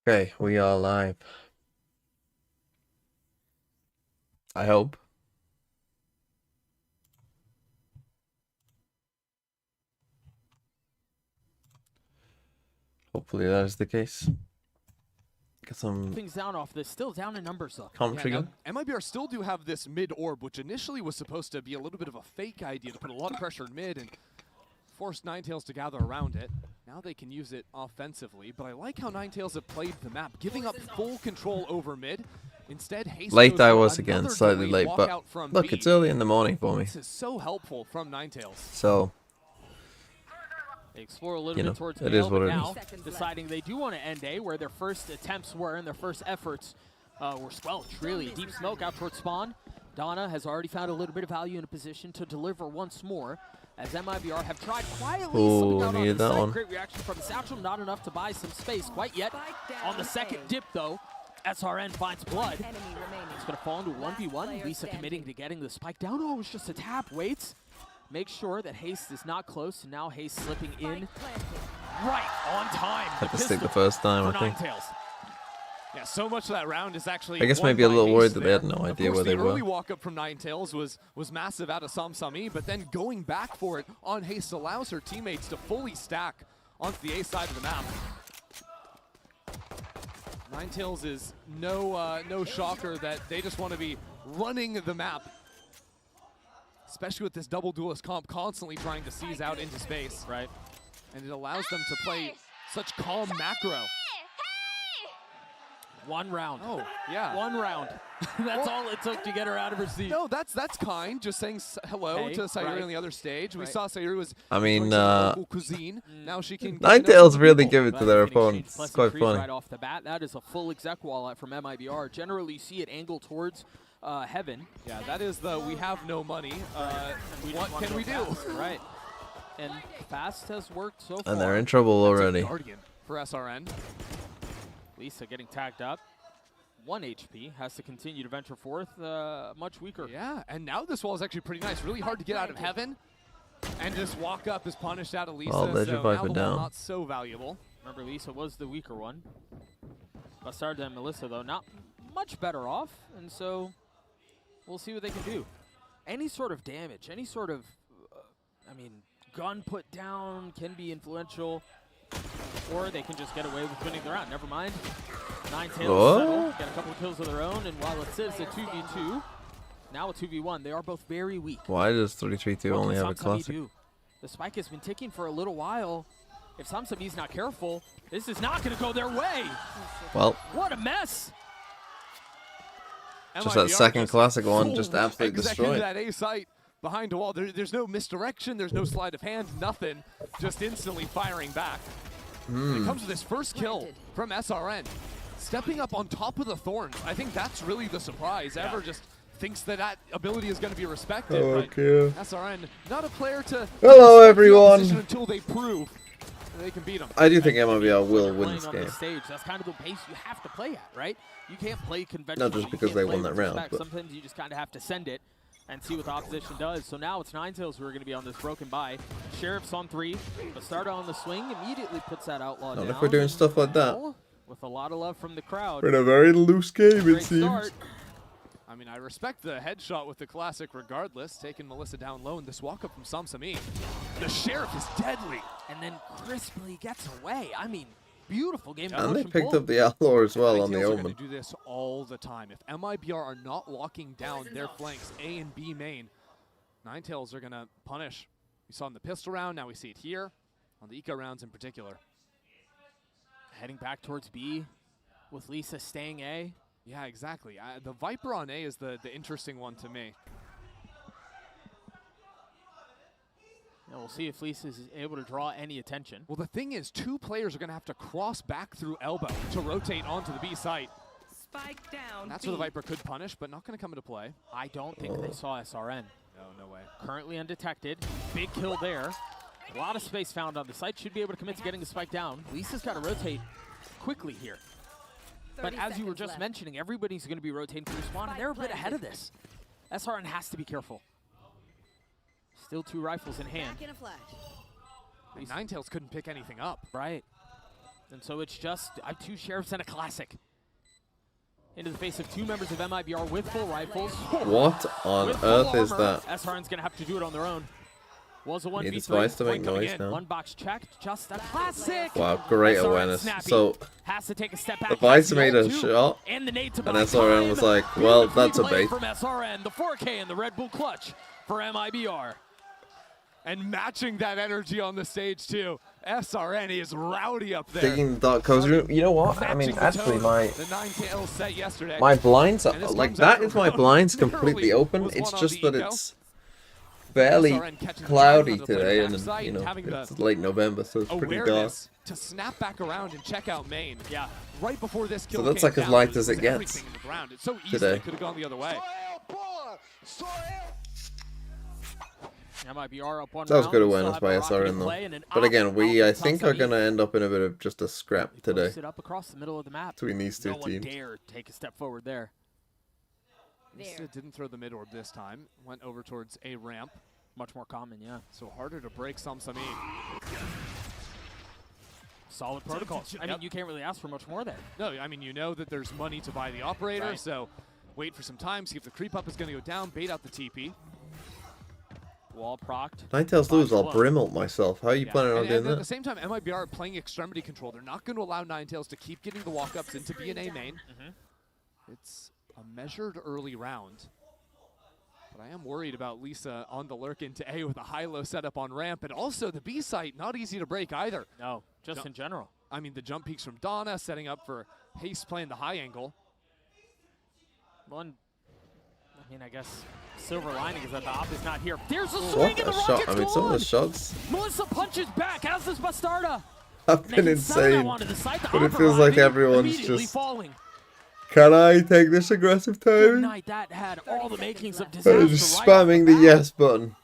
Okay, we are live. I hope. Hopefully that is the case. Get some things down off this. Still down in numbers though. commentary. Yeah, MIBR still do have this mid orb, which initially was supposed to be a little bit of a fake idea to put a lot of pressure in mid and force Ninetales to gather around it. Now they can use it offensively, but I like how Ninetales have played the map, giving up full control over mid. Instead, Haste Late goes I for was again, another slightly delayed late, but walkout from look, B. it's early in the morning for me. This is so helpful from Ninetales. So, They explore a little you know, bit towards it Gale, is what but it now deciding they do want to end A, where their first attempts were and their first efforts were squelched, really. Deep smoke out towards spawn. Donna has already found a little bit of value in a position to deliver once more, as MIBR have tried quietly slipping out on needed the that side. one. Great reaction from Satchel, not enough to buy some space quite yet. On the second dip, though, SRN finds blood. It's going to fall into 1v1. Lisa committing to getting the spike down. Oh, it's just a tap. Waits. Make sure that Haste is not close, and now Haste slipping in right on time. had to stick the first time, I think. Ninetales. Yeah, so much of that round is actually. I guess won maybe a by little Haste worried that they there. had no Of idea course, where they the were. early walk up from Ninetales was massive out of Samsami, but then going back for it on Haste allows her teammates to fully stack onto the A side of the map. Ninetales is no shocker that they just want to be running the map, especially with this double duelist comp constantly trying to seize out into space. Right. And it allows them to play such calm macro. One round. Oh, yeah. One round. That's all it took to get her out of her seat. No, that's kind. Just saying hello Hey, to Sayuri right. on the other stage. We Right. saw Sayuri was. I mean, enjoying some local cuisine. Now she can. Ninetales really give it Glad to their they can exchange opponents. It's pleasant quite trees funny. Right off the bat. That is a full exec wall out from MIBR. Generally, you see it angle towards heaven. Yeah, that is the we have no money. We What just wanna can go we do? fast, Right. And fast has worked so far. And they're in trouble That's a already. Guardian for SRN. Lisa getting tagged up. 1 HP, has to continue to venture forth, much weaker. Yeah, and now this wall is actually pretty nice. Really hard to get out of heaven. And just walk up is punished out of Lisa, Oh, Legend so now Viper the wall down. not so valuable. Remember, Lisa was the weaker one. Bastard and Melissa, though, not much better off, and so we'll see what they can do. Any sort of damage, any sort of, I mean, gun put down can be influential, or they can just get away with winning the round. Never mind. Ninetales Oh. settle, get a couple of kills of their own, and while it says a 2v2, now a 2v1, they are both very weak. Why does 332 What only can have a Samsami classic? do? The spike has been ticking for a little while. If Samsami's not careful, this is not going to go their way. Well, What a mess. just that second classic one just full absolutely exec into destroyed. that A site behind a wall. There's no misdirection. There's no sleight of hand. Nothing. Just instantly firing back. And it comes with his first kill from SRN. Stepping up on top of the thorns. I think that's really the surprise. Ever just thinks that ability is going to be respected. Okay. SRN, not a player to Hello, respect the everyone. opposition until they prove they can beat them. I do think MIBR will When win you're this playing on game. the stage, that's kind of the pace you have to play at, right? You can't play conventionally. Not just you because can't they play won that with round, respect. but- Sometimes you just kind of have to send it and see what the opposition does. So now it's Ninetales who are going to be on this broken bye. Sheriff's on 3. Bastardo on the swing immediately puts that outlaw Not down. if we're doing stuff like that. With a lot of love from the crowd. We're in a very loose game, it Great seems. start. I mean, I respect the headshot with the classic regardless, taking Melissa down low, and this walk up from Samsami. The Sheriff is deadly. And then crisply gets away. I mean, beautiful game. And they motion picked pull. up the outlaw as well on the Ninetales are Omen. going to do this all the time. If MIBR are not locking down their flanks, A and B main, Ninetales are going to punish. We saw in the pistol round, now we see it here, on the eco rounds in particular. Heading back towards B with Lisa staying A. Yeah, exactly. The Viper on A is the interesting one to me. And we'll see if Lisa is able to draw any attention. Well, the thing is, 2 players are going to have to cross back through elbow to rotate onto the B site. Spike down. And that's where the Viper could punish, but not going to come into play. I don't think they saw SRN. No way. Currently undetected. Big kill there. A lot of space found on the site. Should be able to commit to getting the spike down. Lisa's got to rotate quickly here. But as you were just mentioning, everybody's going to be rotating through spawn, and they're a bit ahead of this. SRN has to be careful. Still 2 rifles in hand. And Ninetales couldn't pick anything up. Right. And so it's just 2 sheriffs and a classic. Into the face of 2 members of MIBR with full rifles. What on earth is that? SRN's going to have to do it on their own. Was a 1v3. Need this device to make noise now. 1 box checked, just a classic. Wow, great SRN awareness. snappy. So has to take a step back. the Vice made a shot, and the nade to and buy SRN time. was like, well, that's a Beautifully bait. played from SRN, the 4K and the Red Bull clutch for MIBR. And matching that energy on the stage too. SRN is rowdy up there. Digging the dark codes. You know what? I mean, Matching the actually, tone. The Ninetales set yesterday. my blinds are And this like comes that. after Is my round blinds literally completely open? was It's one on just the that eco. it's fairly SRN catching cloudy the time today, on and the backside you know having the it's late November, so it's pretty dark. awareness to snap back around and check out main. Yeah. Right before this kill that's came like as down, light was as it gets everything in the ground. It so easily today. could have gone the other way. MIBR up 1 That was round. good We still awareness have by a rocket in SRN though. play and an But again, we I Alpha think are Masami. gonna end up in a bit of just a scrap today Posted up across the middle of the map. between these 2 No one teams. dare take a step forward there. Lisa didn't throw the mid orb this time. Went over towards a ramp. Much more common, yeah. So harder to break Samsami. Solid protocols. I mean, you can't really ask for much more there. No, I mean, you know that there's money to buy the operator, Right. so wait for some time, see if the creep up is going to go down, bait out the TP. Wall procced. Ninetales lose, I'll brimult myself. How are you planning on And doing at the that? same time, MIBR playing extremity control. They're not going to allow Ninetales to keep getting the walk-ups into B&A main. It's a measured early round. But I am worried about Lisa on the lurk into A with a high-low setup on ramp. And also the B site, not easy to break either. No, just in general. I mean, the jump peaks from Donna, setting up for Haste playing the high angle. One, I mean, I guess silver lining is that the op is not here. There's a swing What and a the shot! rocket's I mean, some of gone. the shots Melissa punches back, as does Bastarda. have been Making 7 insane. onto the site, the but it op feels like arriving, everyone's immediately just- falling. Can I take this aggressive Good timing? night, that had all the makings of I'm disaster. just right off spamming the bat. yes button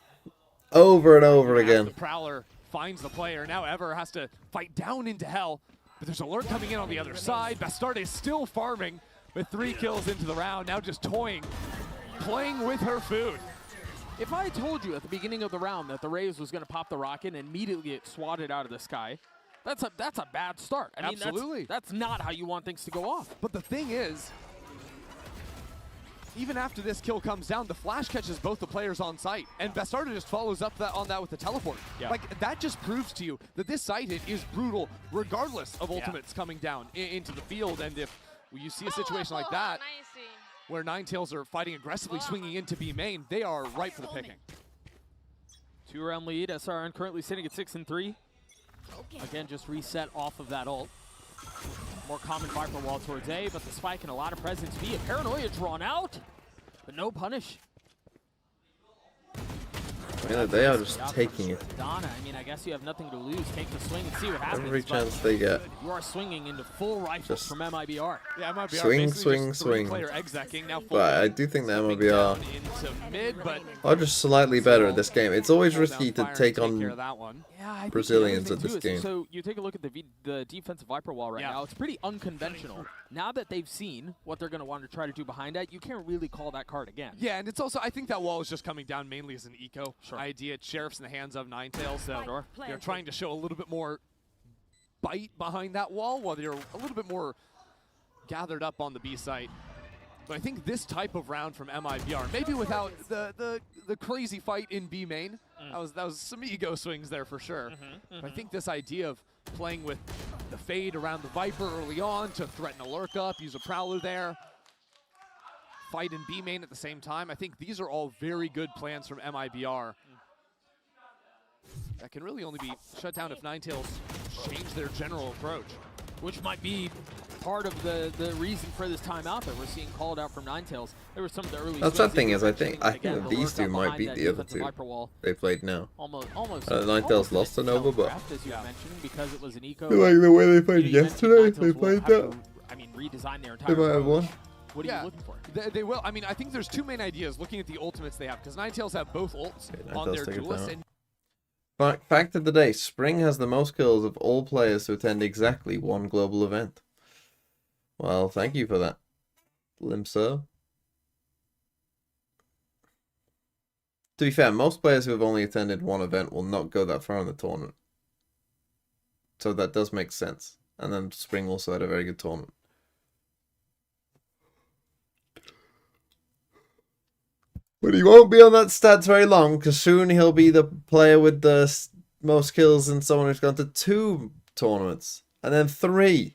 over and over As again. the Prowler finds the player. Now Ever has to fight down into hell. But there's a lurk coming in on the other side. Bastarda is still farming with 3 kills into the round. Now just toying, playing with her food. If I told you at the beginning of the round that the Rays was going to pop the rocket and immediately get swatted out of the sky, that's a bad start. I mean, Absolutely. that's not how you want things to go off. But the thing is, even after this kill comes down, the flash catches both the players on site, and Bastarda just follows up on that with the teleport. Yeah. Like, that just proves to you that this site hit is brutal, regardless of ultimates coming down into the field. And if you see a situation like that, where Ninetales are fighting aggressively, swinging into B main, they are ripe for the picking. 2-round lead. SRN currently sitting at 6 and 3. Again, just reset off of that ult. More common Viper wall towards A, but the spike and a lot of presence B. A Paranoia drawn out, but no punish. Yeah, they are just taking it. Donna, I mean, I guess you have nothing to lose. Take the swing and see what happens. Every but chance they get. you are swinging into full rifles Just from MIBR. Yeah, MIBR Swing, basically swing, just swing. 3-player execing, now But I folding, do think the slipping MIBR down into mid, but are just slightly better at this game. It's always hold risky down to fire and take care on of that one. Yeah, I think Brazilians the at other this thing, too, game. is so you take a look at the defensive Viper wall right Yeah. now. It's pretty unconventional. Now that they've seen what they're going to want to try to do behind it, you can't really call that card again. Yeah, and it's also, I think that wall is just coming down mainly as an eco idea. Sheriff's in the hands of Ninetales, so they're trying to show a little bit more bite behind that wall while they're a little bit more gathered up on the B site. But I think this type of round from MIBR, maybe without the crazy fight in B main, that was some ego swings there for sure. But I think this idea of playing with the fade around the Viper early on to threaten a lurk up, use a Prowler there, fight in B main at the same time, I think these are all very good plans from MIBR. That can really only be shut down if Ninetales change their general approach. Which might be part of the reason for this timeout that we're seeing called out from Ninetales. There were some of the early That's swings the thing that is, you I were think mentioning. Again, the these lurk two up might behind beat that the other defensive two Viper wall. they played now. Almost Ninetales lost to Nova, but as you were mentioning, because it was an eco. like the way they played You mentioned yesterday, Ninetales they will played have that. to, I mean, redesign their entire They might have approach. won. What are you looking for? They will. I mean, I think there's two main ideas looking at the ultimates they have, because Ninetales have both ults on Ninetales their take it duelists. down. And Fact of the day, Spring has the most kills of all players to attend exactly one global event. Well, thank you for that, Limso. To be fair, most players who have only attended one event will not go that far in the tournament. So that does make sense. And then Spring also had a very good tournament. But he won't be on that stats very long, because soon he'll be the player with the most kills and someone who's gone to 2 tournaments. And then 3.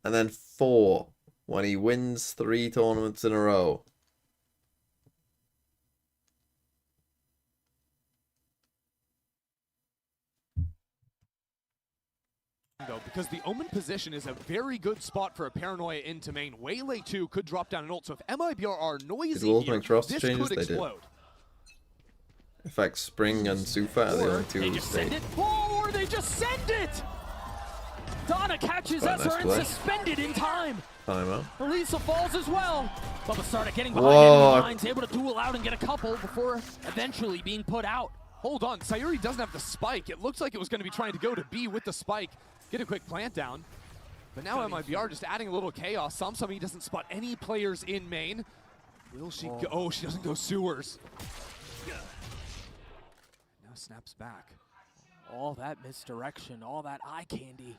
And then 4. When he wins 3 tournaments in a row. Though, because the Omen position is a very good spot for a Paranoia into main. Waylay 2 could drop down an ult, so if MIBR are noisy here, roster this changes? could They did. explode. In fact, Spring and Sufa are the only 2 They who just send stayed. it. Oh, or they just send it! Donna catches Quite a nice SRN play. suspended in time. Timeout. Elisa falls as well. Bubba started getting behind Whoa. enemy lines, able to duel out and get a couple before eventually being put out. Hold on, Sayuri doesn't have the spike. It looks like it was going to be trying to go to B with the spike, get a quick plant down. But now MIBR just adding a little chaos. Samsung doesn't spot any players in main. Will she go? Oh, she doesn't go sewers. Now snaps back. All that misdirection, all that eye candy.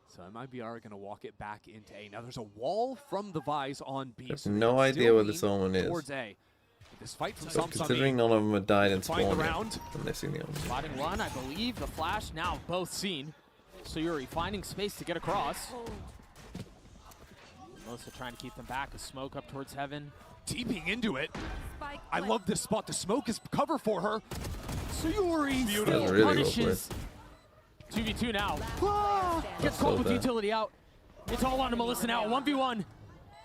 So MIBR are going to walk it back into A. Now there's a wall from the Vise on B. There's so they no can idea still where this lean Omen is. towards A. This fight from But Samsung. considering none of them had died in Find the spawn, round. I'm missing the Omen. Spotting one, I believe. The flash now both seen. Sayuri finding space to get across. Melissa trying to keep them back. A smoke up towards heaven. Deeping into it. I love this spot. The smoke is cover for her. Sayuri Beautiful. still That's really well punishes. 2v2 now. Gets so caught with bad. utility out. It's all on to Melissa now. 1v1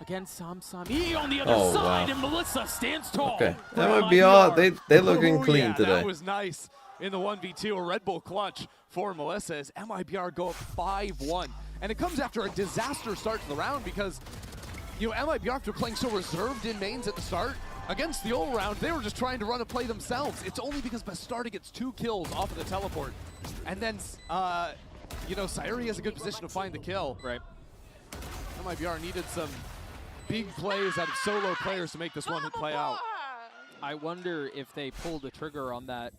against Samsung on the other Oh, side, wow. and Melissa stands tall. Okay. for MIBR, they're looking Oh, clean yeah, today. That was nice in the 1v2. A Red Bull clutch for Melissa as MIBR go up 5-1. And it comes after a disaster start to the round because, you know, MIBR, after playing so reserved in mains at the start, against the all round, they were just trying to run a play themselves. It's only because Bastarda gets 2 kills off of the teleport. And then, you know, Sayuri has a good position to find the kill. Right. MIBR needed some big plays out of solo players to make this one play out. I wonder if they pulled the trigger on that.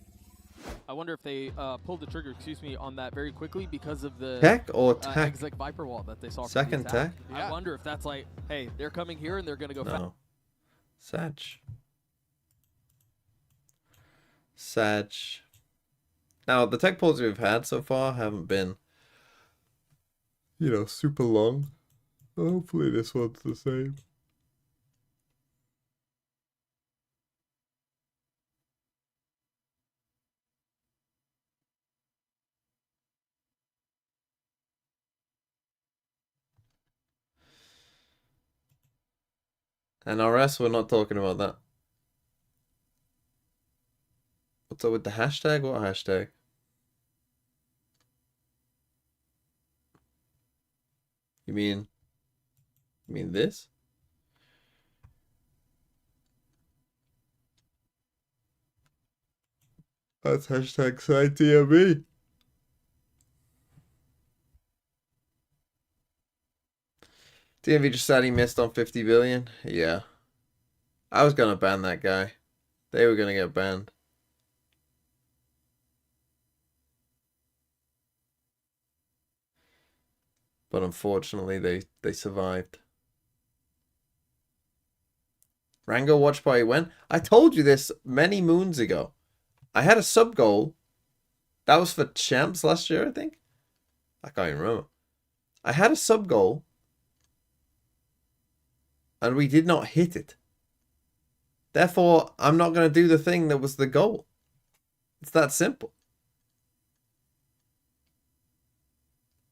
I wonder if they pulled the trigger, excuse me, on that very quickly because of the Tech or tech? exec Viper wall that they saw. from the Second attack. tech? Yeah. I wonder if that's like, hey, they're coming here and they're gonna go fast. No. Sag. Now, the tech pulls we've had so far haven't been, you know, super long. Hopefully this one's the same. And RS, we're not talking about that. What's up with the hashtag? What hashtag? You mean this? That's hashtag side TME. DMV just said he missed on 50 billion. Yeah. I was gonna ban that guy. They were gonna get banned. But unfortunately they survived. Rango watch party when? I told you this many moons ago. I had a sub goal. That was for champs last year, I think. I can't even remember. I had a sub goal. And we did not hit it. Therefore, I'm not going to do the thing that was the goal. It's that simple.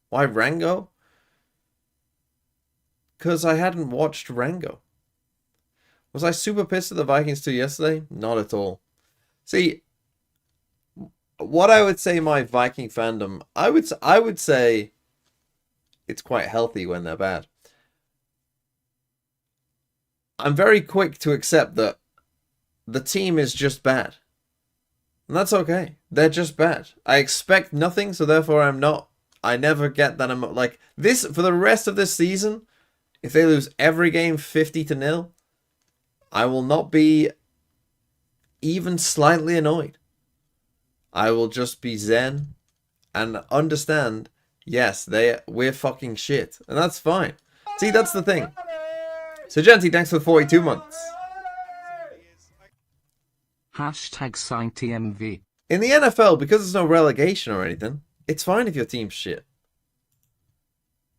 Why Rango? Because I hadn't watched Rango. Was I super pissed at the Vikings 2 yesterday? Not at all. See, what I would say my Viking fandom, I would say it's quite healthy when they're bad. I'm very quick to accept that the team is just bad. And that's okay. They're just bad. I expect nothing, so therefore I'm not I never get that. Like this for the rest of this season. If they lose every game 50-0, I will not be even slightly annoyed. I will just be zen and understand, yes, we're fucking shit. And that's fine. See, that's the thing. So, Genty, thanks for the 42 months. #SignTMV. In the NFL, because there's no relegation or anything, it's fine if your team's shit.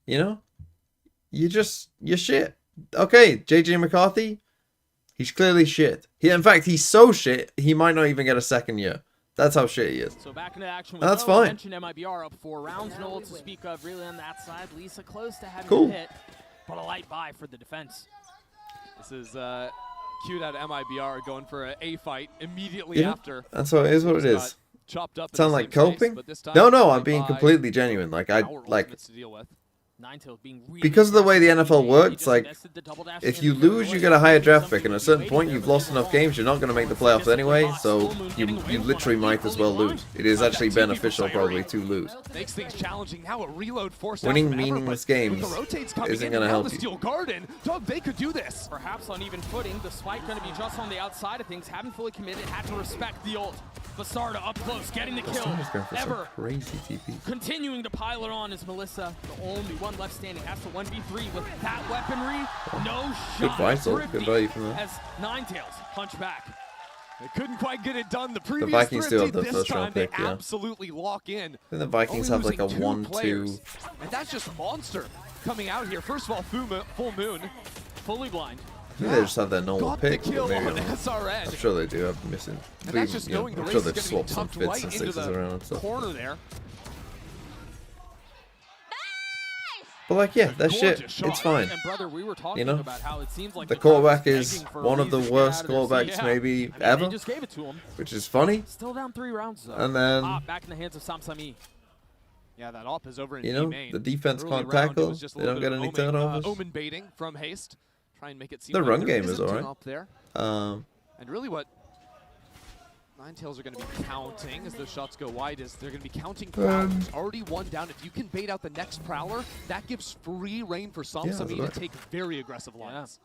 You know? You're shit. Okay, JJ McCarthy, he's clearly shit. In fact, he's so shit, he might not even get a second year. That's how shit he is. So back into action with That's Noah. fine. Mentioned MIBR up 4 rounds. Noah to speak of really on that side. Lisa close to having Cool. a hit, but a light buy for the defense. This is cute out of MIBR going for a fight immediately after. That's what it is. What it is. Chopped up. Sound like coping? No, I'm being completely genuine. Like to deal with. Ninetales being really because of the way the NFL he works, just like invested the double dash if in you the lose, early you get a higher draft pick, and at a Something certain point, you've lost enough games, you're not going to make the playoffs anyway. So you literally might as well lose. It is actually beneficial probably to lose. Makes things challenging. Now a reload forced Winning out from Ever, meaningless but games with the rotates coming isn't in gonna and now help the you. Steel Garden. Doug, they could do this. Perhaps on even footing, despite going to be just on the outside of things, haven't fully committed, had to respect the ult. Basarda up close, getting the kill. Someone's going for some Ever crazy TP. continuing to pile it on is Melissa, the only one left standing, has to 1v3 with that weaponry. No shot. Good vital, Thrifty good value from that. As Ninetales punch back. They couldn't quite get it done. The previous Vikings do have Thrifty, the this first round time pick, they yeah. absolutely lock in. I think the Vikings Only have like a losing 2 1-2. players. And that's just Monster coming out here. First of all, Full Moon. Fully blind. I think they just have their normal Got the pick. kill Maybe on not. SRN. I'm sure they do. I'm missing. And that's just knowing the I'm race sure is they've going to be swapped some tucked fits right and into sixes around and the stuff. corner there. But like, yeah, that shit, Gorgeous shot. it's fine. And brother, we were talking You know, about how it seems like the crowd quarterback is is begging for a one of the reason to get worst out of their seat. quarterbacks maybe I mean, ever, They just gave it to him. which is funny. Still down 3 rounds though. And then, back in the hands of Samsami. Yeah, that op is over in you know, B-main. the defense Early can't round, it tackle. was just a They don't little get any bit of turnovers. Omen baiting from Haste. Try and make it seem The like run there game is isn't an alright. op there. Um, And really what Ninetales are going to be counting as those shots go wide is they're going to be counting Prowlers. Already 1 down. If you can bait out the next Prowler, that gives free reign for that's Samsami right. to take very aggressive lines.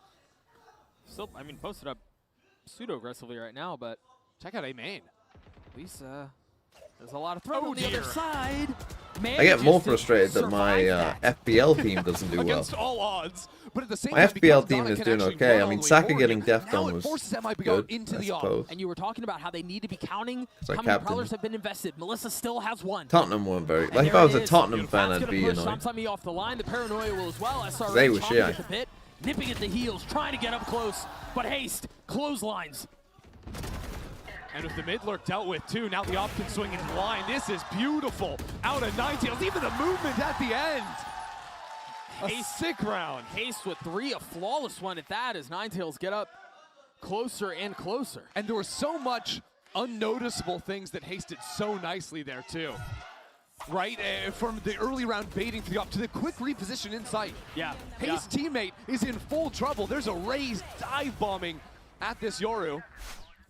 Still, I mean, posted up pseudo-aggressively right now, but Check out A main. at least there's a lot of throw on the dear. other side. I get more Manages to frustrated that my survive that. FPL team doesn't do well. Against all odds. But at the same My time, FPL because team Donna is can doing actually okay. run I all mean, the way Saka forward, getting now Defcon it was forces MIBR good, into I the op. suppose. And you were talking about how they need to be counting It's how like many captain. prowlers have been invested. Melissa still has 1. Tottenham weren't very. And Like if there I was it a is. Tottenham fan, That's I'd gonna be push annoyed. Samsami off the line. The paranoia will as well. SRN They were chomping shy. at the bit, nipping at the heels, trying to get up close. But Haste clotheslines. And with the mid lurk dealt with too, now the op can swing in blind. This is beautiful. Out of Ninetales, even the movement at the end. A sick round. Haste with 3, a flawless one at that as Ninetales get up closer and closer. And there was so much unnoticeable things that Haste did so nicely there too. Right, from the early round baiting to the op to the quick reposition in sight. Yeah. Haste's teammate is in full trouble. There's a raised dive bombing at this Yoru.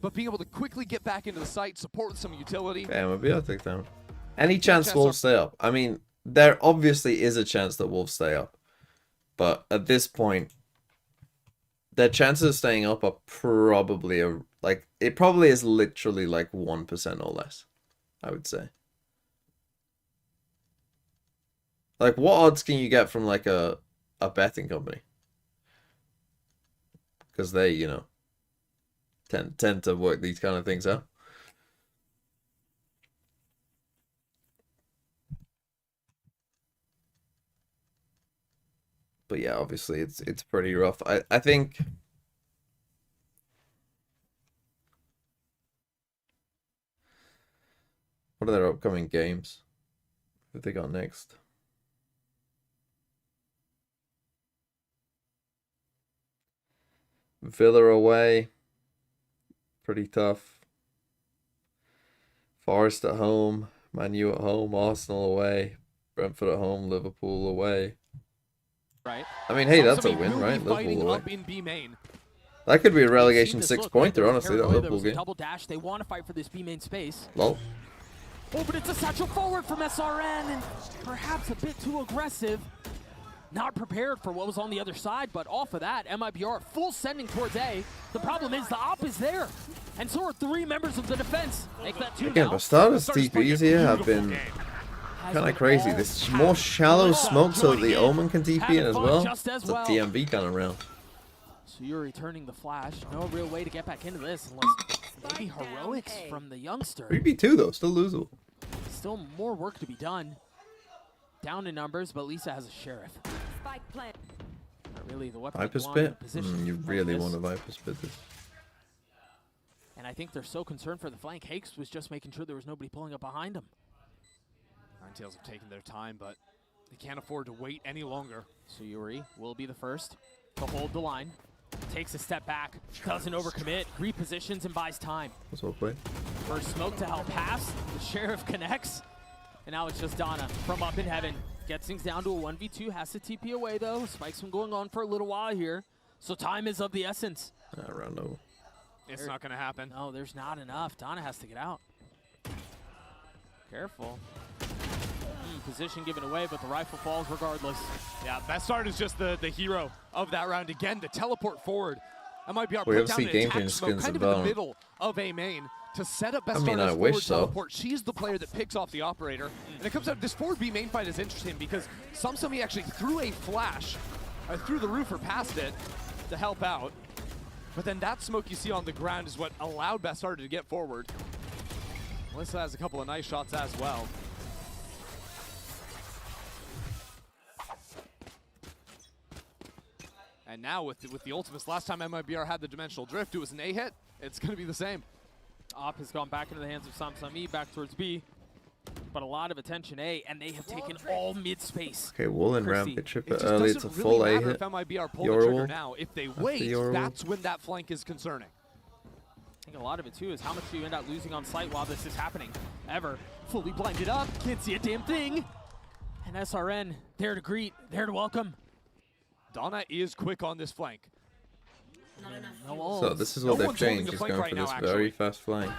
But being able to quickly get back into the site, support with some utility. Yeah, maybe I'll take down. Any chance Wolves stay up? I mean, there obviously is a chance that Wolves stay up. But at this point, their chances of staying up are probably, it probably is literally like 1% or less, I would say. Like, what odds can you get from like a betting company? Because they, you know, tend to work these kind of things out. But yeah, obviously it's pretty rough. I think what are their upcoming games? Who they got next? Villa away. Pretty tough. Forest at home. Man U at home. Arsenal away. Brentford at home. Liverpool away. Right. I mean, hey, that's a Samsami win, will right? be fighting Liverpool away. up in B main. That could be a relegation Seen this look, 6-pointer, right? honestly, that Paranoia, there Liverpool was a game. double dash. They want to fight for this B main space. Lol. Oh, but it's a satchel forward from SRN, and perhaps a bit too aggressive. Not prepared for what was on the other side, but off of that, MIBR full sending towards A. The problem is the op is there, and so are 3 members of the defense. Make that 2 Again, now. Bastardo's TPs here have been kind of crazy. There's more shallow smoke so the Omen can TP in as well. It's a DMV kind of round. So you're returning the flash. No real way to get back into this unless maybe heroics from the youngster. 3v2 though, still losable. Still more work to be done. Down in numbers, but Lisa has a sheriff. Not really the weapon. Viper Spit? You really want to Viper Spit this. And I think they're so concerned for the flank. Hakes was just making sure there was nobody pulling up behind him. Ninetales have taken their time, but they can't afford to wait any longer. So Yuri will be the first to hold the line. Takes a step back, doesn't overcommit, repositions and buys time. That's well played. First smoke to help pass, the sheriff connects, and now it's just Donna from up in heaven. Gets things down to a 1v2, has to TP away though. Spike's been going on for a little while here, so time is of the essence. Round over. It's not gonna happen. No, there's not enough. Donna has to get out. Careful. Position given away, but the rifle falls regardless. Yeah, Bastard is just the hero of that round. Again, the teleport forward. MIBR We put have down seen an attack Game smoke Skins kind of in the middle of A main to set up Bastard's I forward wish so. teleport. She's the player that picks off the operator. And it comes out, this forward B main fight is interesting because Samsami actually threw a flash through the roof or past it to help out. But then that smoke you see on the ground is what allowed Bastard to get forward. Melissa has a couple of nice shots as well. And now with the ultimates, last time MIBR had the dimensional drift, it was an A hit. It's going to be the same. Op has gone back into the hands of Samsami, back towards B. But a lot of attention A, and they have taken all mid-space. Okay, Wool and Chrissy. Rampage chip It just early. doesn't It's a really full A matter hit. if MIBR pull Your the trigger Wool. now. If they wait, your Wool. that's when that flank is concerning. I think a lot of it too is how much do you end up losing on sight while this is happening. Ever fully blinded up, can't see a damn thing. And SRN there to greet, there to welcome. Donna is quick on this flank. No So this is what No they've one's holding changed. the He's flank going right for now, this actually. very fast flying.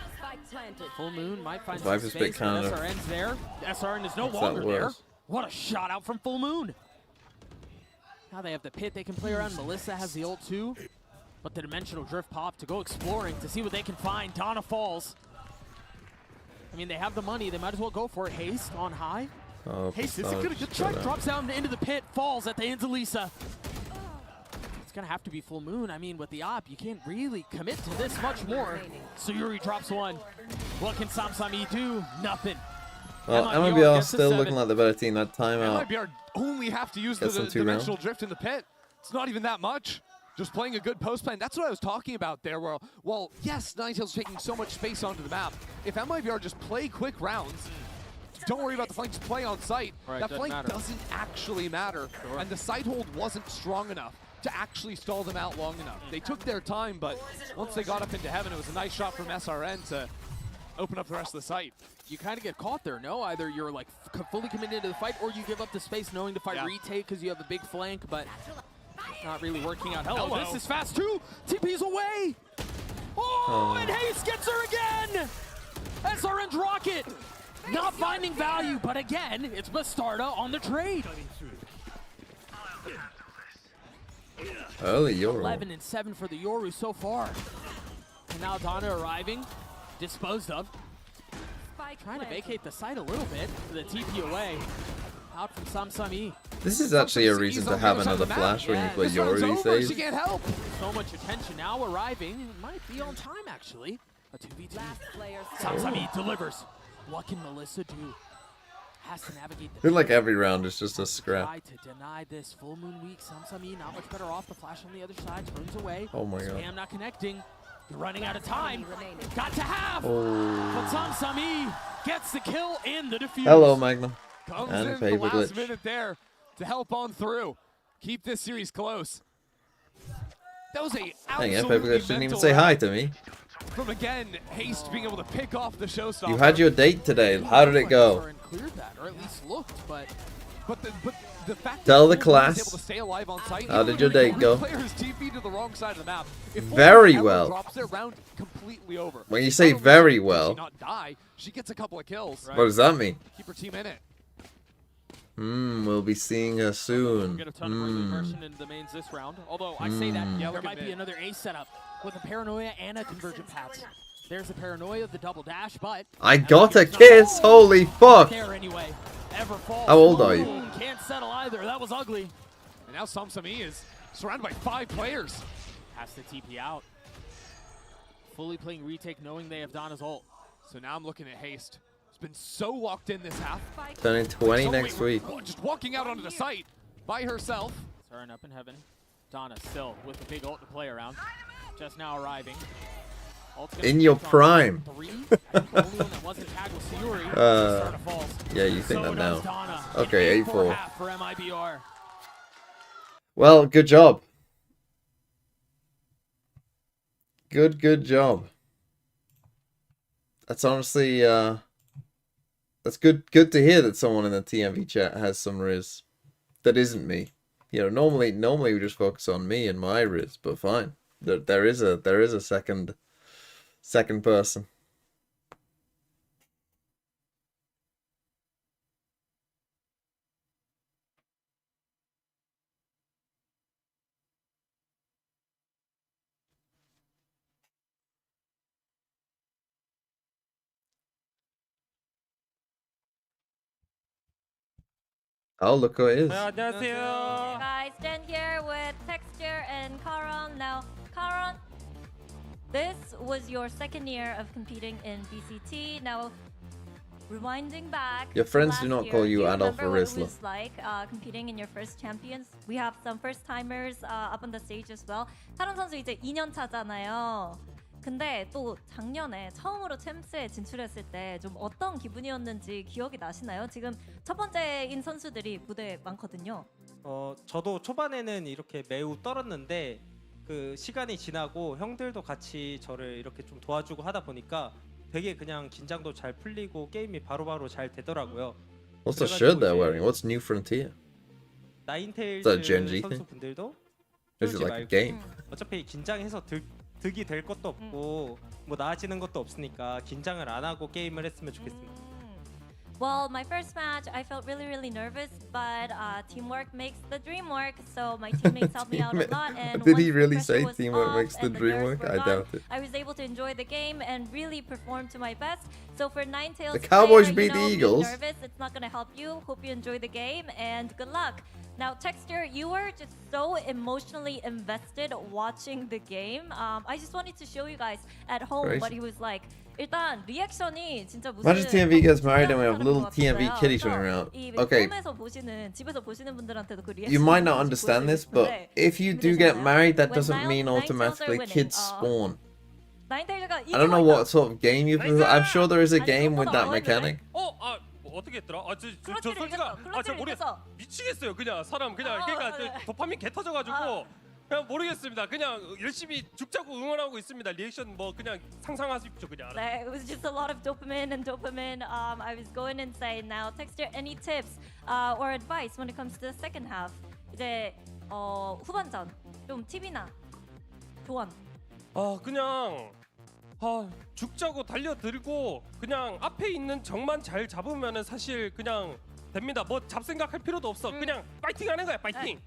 Full Moon might find Viper's some bit space, but kinda- SRN's there. SRN is no What's that longer there. worse? What a shot out from Full Moon. Now they have the pit they can play around. Melissa has the ult too. But the dimensional drift pop to go exploring to see what they can find. Donna falls. I mean, they have the money. They might as well go for it. Haste on high. Oh, Haste isn't Bastardo going to just get checked. got out. Drops down into the pit. Falls at the hands of Lisa. It's going to have to be Full Moon. I mean, with the op, you can't really commit to this much more. So Yuri drops one. What can Samsami do? Nothing. Well, MIBR MIBR gets the still 7. looking like the better team. That timeout. MIBR only have to use the Gets them 2 dimensional rounds. drift in the pit. It's not even that much. Just playing a good post plan. That's what I was talking about there. Where, well, yes, Ninetales taking so much space onto the map. If MIBR just play quick rounds, don't worry about the flanks, play on site. Right, that doesn't flank matter. doesn't actually matter. Sure. And the side hold wasn't strong enough to actually stall them out long enough. They took their time, but once they got up into heaven, it was a nice shot from SRN to open up the rest of the site. You kind of get caught there, no? Either you're like fully committed to the fight, or you give up the space knowing the fight retake because you have a big flank, but it's not really working out. Hello, this is fast too. TP's away. Oh, and Haste gets her again. SRN's rocket. Not finding value, but again, it's Bastarda on the trade. Early Euro. 11 and 7 for the Yoru so far. And now Donna arriving, disposed of. Trying to vacate the site a little bit for the TP away. Out from Samsami. This is actually a reason to have another flash when you play Euro these days. She can't help. So much attention now arriving. It might be on time, actually. A 2v2. Samsami delivers. What can Melissa do? Has to navigate the I feel like every round is just a scrap. try to deny this Full Moon week. Samsami not much better off. The flash on the other side turns away. Oh my god. Spam not connecting. You're running out of time. Got to have. Oh. But Samsami gets the kill in the defuse. Hello, Magna. Comes And in the paper last glitch. minute there to help on through. Keep this series close. That was a Dang it, absolutely paper glitch didn't even mental say hi round to me. from again Haste being able to pick off the showstopper. You had your date today. How did it go? Cleared that, or at least looked, but But the fact Tell that the Cool was class, able to stay alive on site, how even did your when day go? Players TP to the wrong side of the map. If Very Fortnite ever well. drops their round completely over. When you say Not only very does she well, not die, she gets a couple of kills. what does that mean? Keep her team in it. We'll be seeing her We'll soon. get a ton of early immersion into the mains this round. Although I say that, Yeah, there look might at be mid. another A setup with a Paranoia and a Convergent Paths. There's the Paranoia, the double dash, but I got a kiss, holy fuck! there anyway. Everfall. How old are you? Can't settle either. That was ugly. And now Samsami is surrounded by 5 players. Has to TP out. Fully playing retake, knowing they have Donna's ult. So now I'm looking at Haste. He's been so locked in this half. Turning 20 So next week. Just walking out onto the site by herself. Siren up in heaven. Donna still with the big ult to play around. Just now arriving. Ult's gonna In be your on prime. 3. I think the only one that wasn't tagged was Sayuri. Start of falls. Yeah, you think So that does now. Donna. Okay, An 8-4 8-4. half for MIBR. Well, good job. Good job. That's honestly, that's good to hear that someone in the TMV chat has some riz. That isn't me. You know, normally we just focus on me and my riz, but fine. There is a second person. Oh, look who it is. Guys, stand here with Texture and Karan. Now, Karan, this was your second year of competing in BCT. Now, rewinding back. Your friends last do not year, call do you Adolf remember what it Arisla. was like competing in your first champions? We have some first timers up on the stage as well. 카론 선수 이제 2년 차잖아요. 근데 또 작년에 처음으로 챔스에 진출했을 때 좀 어떤 기분이었는지 기억이 나시나요? 지금 첫 번째인 선수들이 무대에 많거든요. 저도 초반에는 이렇게 매우 떨었는데 그 시간이 지나고 형들도 같이 저를 이렇게 좀 도와주고 하다 보니까 되게 그냥 긴장도 잘 풀리고 게임이 바로바로 잘 되더라고요. What's the shirt they're wearing? What's New Frontier? 나인테일즈 Is that a Gen G thing? 선수분들도 Is it 쫄지 like a 말고 game? 어차피 긴장해서 득이 될 것도 없고 뭐 나아지는 것도 없으니까 긴장을 안 하고 게임을 했으면 좋겠습니다. Well, my first match, I felt really nervous, but teamwork makes the dream work. So my teammates helped me out a lot. And Did he once the really pressure say was teamwork off makes the and dream nerves work? were I gone, doubt it. I was able to enjoy the game and really perform to my best. So for Ninetales, The Cowboys player, beat the being Eagles. nervous, it's not gonna help you. Hope you enjoy the game and good luck. Now, Texture, you were just so emotionally invested watching the game. I just wanted to show you guys at home Crazy. what he was like. 일단 리액션이 진짜 무슨 Imagine TMV gets married and we have 사람인 little 것 TMV 같아요. kitties 그래서 running around. 이 Okay, 홈에서 보시는 집에서 보시는 분들한테도 그 리액션 you might not understand this, but if you do get married, that When doesn't mean Ninetales are automatically winning, kids spawn. 나인테일즈가 I don't know what sort of game you play. I'm sure there is a 아니, game with that 그것보다 mechanic. 뭐 어떻게 했더라? 저 클러치를 솔직히 이겼어, 클러치를 이겼어. 미치겠어요. 그냥 사람 그냥 그러니까 네. 도파민 개 터져가지고 그냥 모르겠습니다. 그냥 열심히 죽자고 응원하고 있습니다. 리액션 뭐 그냥 상상하십시오. 그냥. Like, it was just a lot of dopamine and dopamine. I was going insane. Now, Texture, any tips or advice when it comes to the second half? 이제 후반전 좀 팁이나 조언. 그냥 죽자고 달려들고 그냥 앞에 있는 적만 잘 잡으면은 사실 그냥 됩니다. 뭐 잡생각할 필요도 없어. 그냥 파이팅하는 거야. 파이팅.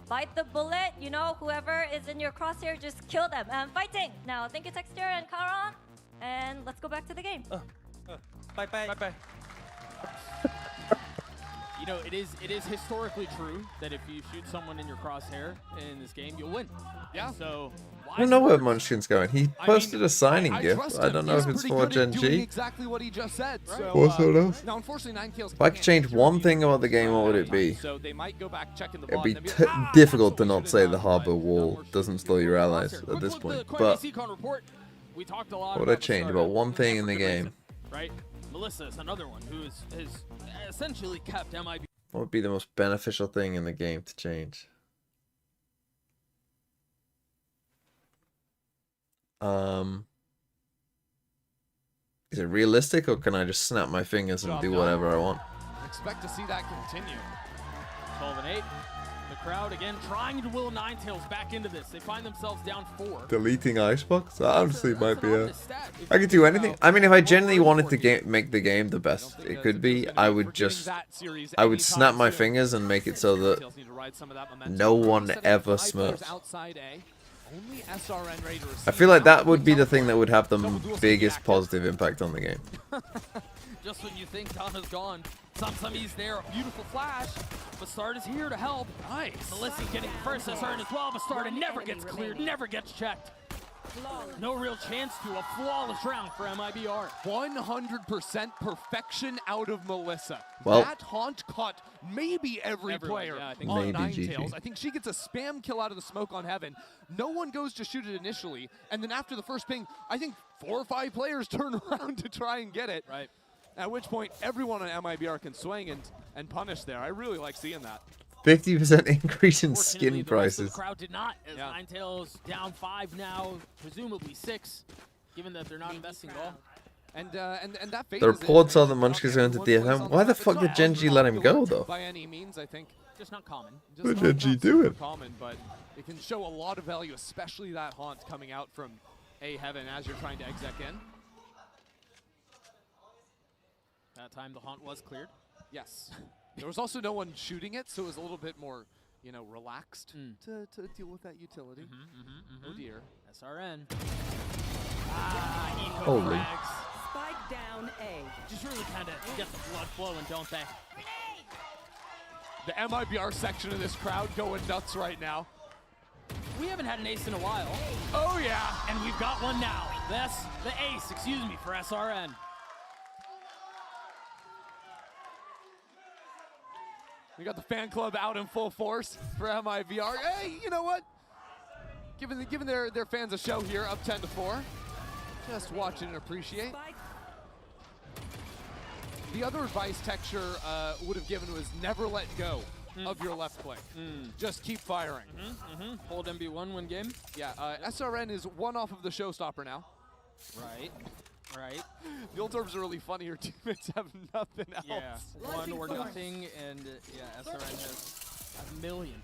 Bite the bullet, you know, whoever is in your crosshair, just kill them. And fighting! Now, thank you, Texture and Karan. And let's go back to the game. 빠이빠이. 빠이빠이. You know, it is historically true that if you shoot someone in your crosshair in this game, you'll win. Yeah. And so I don't know where Munchkin's going. He posted a signing gift. trust I him. don't know He's if it's pretty for good Gen at doing G. exactly what he just said. So, What's that else? now, unfortunately, Ninetales If I could can't change secure one the thing about the game, what would it be? So they might go back checking the It'd bot be and then be difficult to that's what not we say should've the done, harbor but wall unfortunately, doesn't slow your allies Quick at this look point. the But Decon report. We talked a lot what would I about the change startup, about one and thing for in the good game? reason, right? Melissa is another one who has essentially kept MIB. What would be the most beneficial thing in the game to change? Is it realistic, or can I just snap my fingers and do whatever I want? Expect to see that continue. 12 and 8. The crowd again trying to will Ninetales back into this. They find themselves down 4. Deleting Icebox? That honestly might be a a... I could do anything. I mean, if I genuinely wanted to make the game the best it could be, I would just... I would snap my fingers and make it so that no one ever smurfs. I feel like that would be the thing that would have the biggest positive impact on the game. Just when you think Donna's gone, Samsami's there, a beautiful flash. Bastard is here to help. Nice. Melissa getting the first SRN as well. Bastard never gets cleared, never gets checked. No real chance to a flawless round for MIBR. 100% perfection out of Melissa. Well, that haunt caught maybe every player yeah, on maybe Ninetales. GG. I think she gets a spam kill out of the smoke on Heaven. No one goes to shoot it initially, and then after the first ping, I think 4 or 5 players turn around to try and get it. Right. At which point, everyone on MIBR can swing and punish there. I really like seeing that. 50% increase in Fortunately, skin the rest of prices. the crowd did not, as Yeah. Ninetales down 5 now, presumably 6, given that they're not investing at all. And that fade The is report it. saw that Munchkin's going to Everyone plays DFM. on Why the map. fuck It's did not Genji let him go, popular though? by any means, I think. Just not common. Just What not- did Genji not do super it? Common, but it can show a lot of value, especially that haunt coming out from A Heaven as you're trying to exec in. That time the haunt was cleared. Yes. There was also no one shooting it, so it was a little bit more, you know, relaxed to deal with that utility. Oh dear. SRN. Eco Holy. frags. Spike down A. Just really kind of get the blood flowing, don't they? The MIBR section of this crowd going nuts right now. We haven't had an ace in a while, Oh yeah. and we've got one now. That's the ace, excuse me, for SRN. We got the fan club out in full force for MIBR. Hey, you know what? Giving their fans a show here, up 10-4. Just watch and appreciate. Spike The other advice Texture would have given was never let go of your left click. Just keep firing. Hold MB1 win game. Yeah, SRN is one off of the showstopper now. Right. The old orbs are really funny. Your teammates have nothing else. Yeah, one or nothing, and yeah, SRN has a million.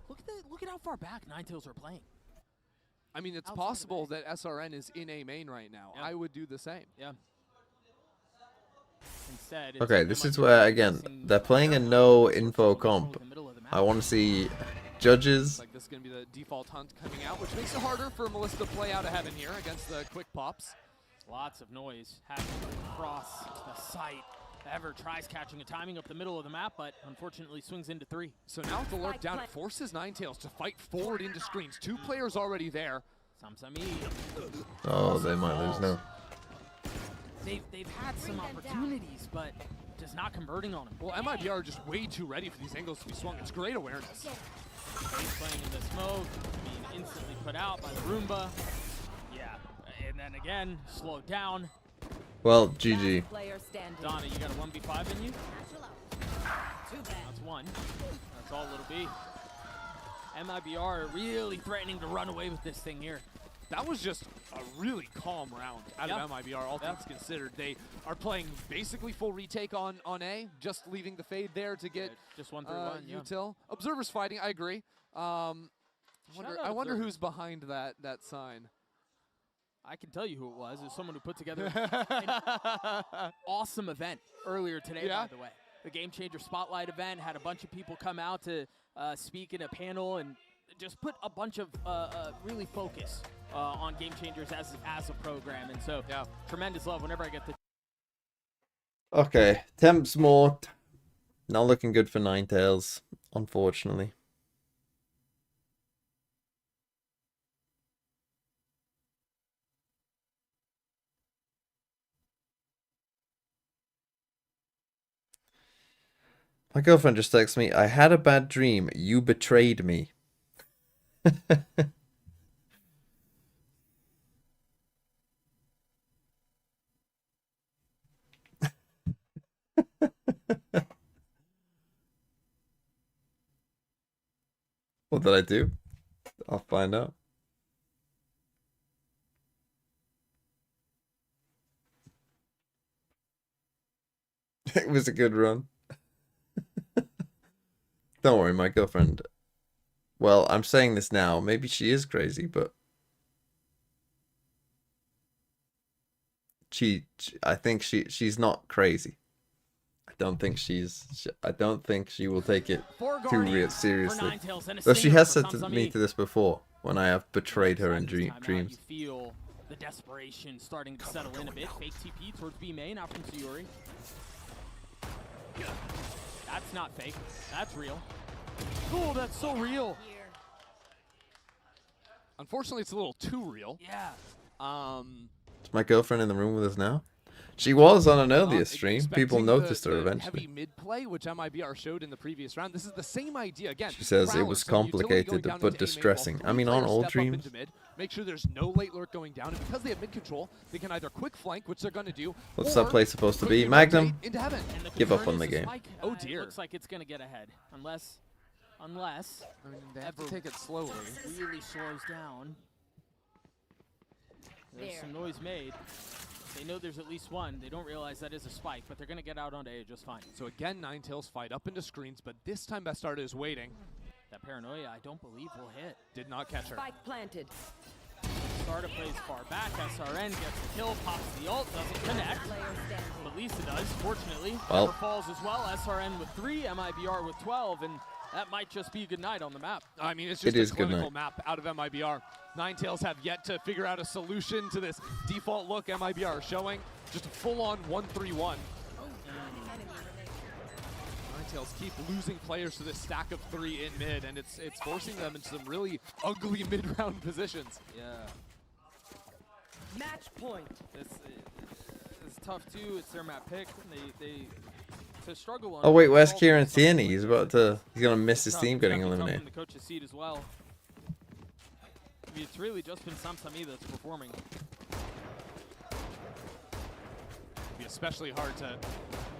Look at how far back Ninetales are playing. I mean, it's Outside of possible that SRN is in A main right now. Yeah. I would do the same. Yeah. Instead, it's Okay, this is where, again, they're playing a no info comp. I want to see judges. Looks like this is going to be the default hunt coming out, which makes it harder for Melissa to play out of Heaven here against the quick pops. Lots of noise happening across the site. Ever tries catching a timing up the middle of the map, but unfortunately swings into 3. So now with the lurk down, it forces Ninetales to fight forward into screens. 2 players already there. Samsami. Oh, they might lose now. They've had some opportunities, but just not converting on them. Well, MIBR are just way too ready for these angles to be swung. It's great awareness. He's playing in the smoke, being instantly put out by the Roomba. Yeah, and then again, slowed down. Well, GG. player standing. Donna, you got a 1v5 in you? Too bad. That's 1. That's all it'll be. MIBR really threatening to run away with this thing here. That was just a really calm round out Yeah. of MIBR, all Yeah. things considered. They are playing basically full retake on A, just leaving the fade there to get Just 1 through 1, yeah. util. Observers fighting, I agree. I wonder out who's Observers. behind that sign. I can tell you who it was. It was someone who put together an awesome event earlier today, Yeah? by the way. The Game Changer Spotlight event had a bunch of people come out to speak in a panel and just put a bunch of really focus on Game Changers as a program. And so, Yeah. tremendous love whenever I get to. Okay, Temps Mort. Not looking good for Ninetales, unfortunately. My girlfriend just texted me, I had a bad dream. You betrayed me. What did I do? I'll find out. It was a good run. Don't worry, my girlfriend. Well, I'm saying this now. Maybe she is crazy, but I think she's not crazy. I don't think she will take it too seriously. Though she has said to me to this before when I have betrayed her in dreams. You feel the desperation starting to settle in a bit. Fake TP towards B main out from Sayuri. That's not fake. That's real. Oh, that's so real. Unfortunately, it's a little too real. Yeah. Is my girlfriend in the room with us now? She was on an earlier stream. People Expecting noticed her the eventually. Heavy mid play, which MIBR showed in the previous round. This is the same idea again. She says it Prowess, was so utility complicated going down but into A main while distressing. I three mean, on players all step up dreams. into mid, make sure there's no late lurk going down, and because they have mid control, they can either quick flank, which they're going to do. What's or that play supposed to quickly be? Magnum? rotate into heaven. And the Give up concern on the is game. spike, Oh, it dear. looks like it's gonna get ahead, unless I mean, they have to Ever- take it slowly. really slows down. There's some noise made. They know there's at least one. They don't realize that is a spike, but they're gonna get out onto A just fine. So again, Ninetales fight up into screens, but this time Bastard is waiting. That paranoia, I don't believe will hit. Did not catch her. Spike planted. Starter plays far back. SRN gets the kill, pops the ult, doesn't connect. Player standing. But Lisa does, fortunately. Well. Never falls as well. SRN with 3, MIBR with 12, and that might just be good night on the map. I mean, it's It just is a good clinical night. map out of MIBR. Ninetales have yet to figure out a solution to this default look MIBR is showing. Just a full-on 1-3-1. Ninetales keep losing players to this stack of 3 in mid, and it's forcing them into some really ugly mid-round positions. Yeah. Match point. It's tough too. It's their map pick. They to struggle on. Oh wait, where's all Kieran those Tierney? points. He's gonna miss his Tough. team getting Definitely tough eliminated. from the coach's seat as well. I mean, it's really just been Samsami that's performing. It'd be especially hard to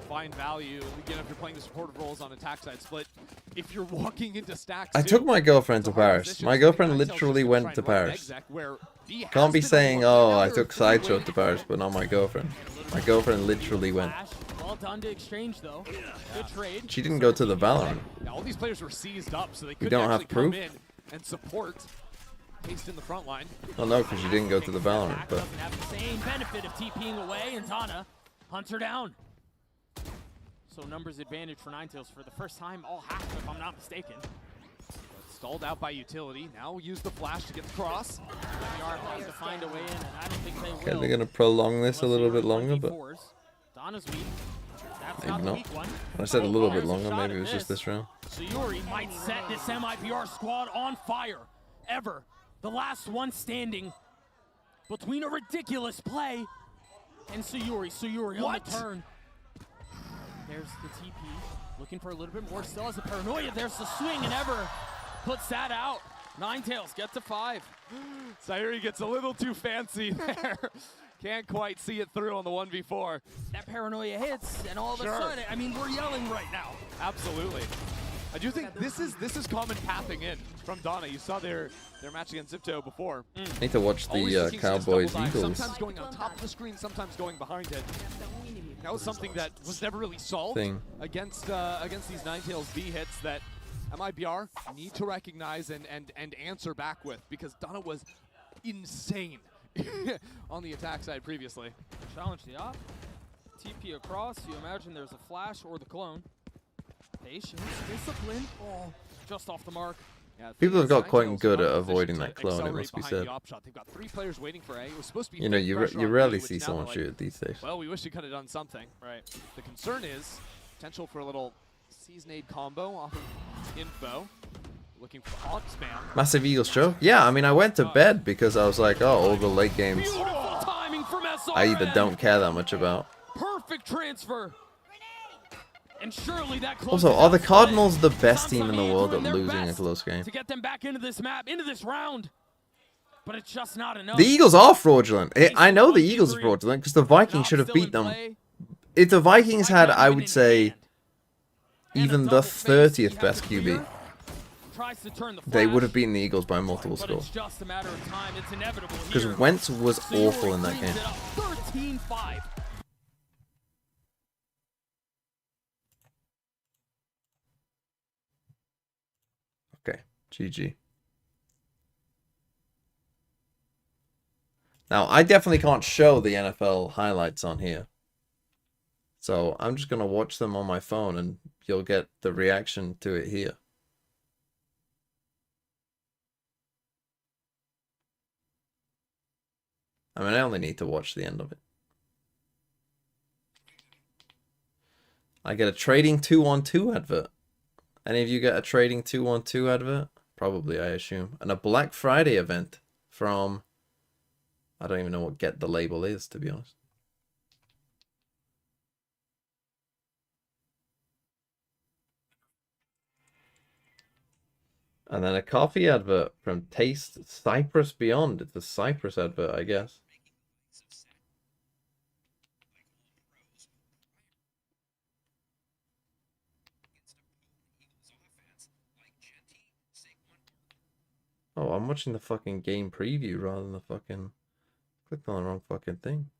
find value, again, if you're playing the supportive roles on attack side split. If you're walking into stacks, I too, took my girlfriend to it's a hard Paris. position. My girlfriend Ninetales literally just went trying to run an Paris. exec where B has Can't be been saying, overlooked. oh, Now I they're took Sideshow three-way. to Paris, but not my girlfriend. My girlfriend literally went. Flash. Well done to exchange though. Good trade. She didn't go to the Valorant. Yeah, all these players were seized up, so they couldn't don't have actually come proof? in and support. Haste in the front line. Oh no, because she didn't go to the Valorant. Back But doesn't have the same benefit of TPing away, and Donna hunts her down. So numbers advantage for Ninetales for the first time all half, if I'm not mistaken. Stalled out by utility. Now use the flash to get the cross. MIBR has to find a way in, and I don't think they will. okay, they're gonna prolong this a little bit longer. But Donna's weak. That's Maybe not the not. weak one. when I said a little bit There's a longer, shot maybe at it was just this round. Sayuri might set this MIBR squad on fire. Ever. The last one standing between a ridiculous play and Sayuri. Sayuri on What? the turn. There's the TP. Looking for a little bit more. Still has the paranoia. There's the swing, and Ever puts that out. Ninetales get to 5. Sayuri gets a little too fancy there. Can't quite see it through on the 1v4. That paranoia hits, and all of a Sure. sudden, I mean, we're yelling right now. Absolutely. I do think this is common pathing in from Donna. You saw their match against Zipto before. Need to watch Always the looking for this Cowboys double dive, Eagles Sometimes going on top of the screen, sometimes going behind it. That was something that was never really solved thing. against these Ninetales B hits that MIBR need to recognize and answer back with, because Donna was insane on the attack side previously. Challenge the op. TP across. You imagine there's a flash or the clone. Patience, discipline. Oh, just off the mark. Yeah, the People thing have got is, quite Ninetales good are at in a position avoiding to that clone, it accelerate must be behind said. the op shot. They've got 3 players waiting for A. It was supposed to be You know, big you pressure on rarely B, see which now someone they're shoot like, it these days. well, we wish we could have done something. Right. The concern is potential for a little seasonade combo off of info. Looking for Hawk spam. Massive Eagles show? Yeah, I mean, I went to bed because I was like, oh, all the late games Beautiful timing from SRN. I either don't care that much about. Perfect transfer. And surely that Also, closes are the out Cardinals the play. best team in the Samsami world doing at their losing a best close game? to get them back into this map, into this round. But it's just not enough. The Eagles are fraudulent. I know the Eagles are fraudulent because the Vikings should have Still in beat them. play. If the Vikings had, Like I win would in say, hand. And a even the double face, 30th he has best to QB, clear. Tries to turn the they would flash, have beaten the Eagles by multiple but scores. it's just a matter of time. It's inevitable Because here. Wentz was Sayuri awful in that cleans game. it up, 13-5. GG. Now, I definitely can't show the NFL highlights on here. So I'm just going to watch them on my phone and you'll get the reaction to it here. I mean, I only need to watch the end of it. I get a trading 212 advert. Any of you get a trading 212 advert? Probably, I assume. And a Black Friday event from... I don't even know what Get the Label is, to be honest. And then a coffee advert from Taste Cyprus Beyond. It's a Cyprus advert, I guess. Oh, I'm watching the fucking game preview rather than the fucking... Clicked on the wrong fucking thing.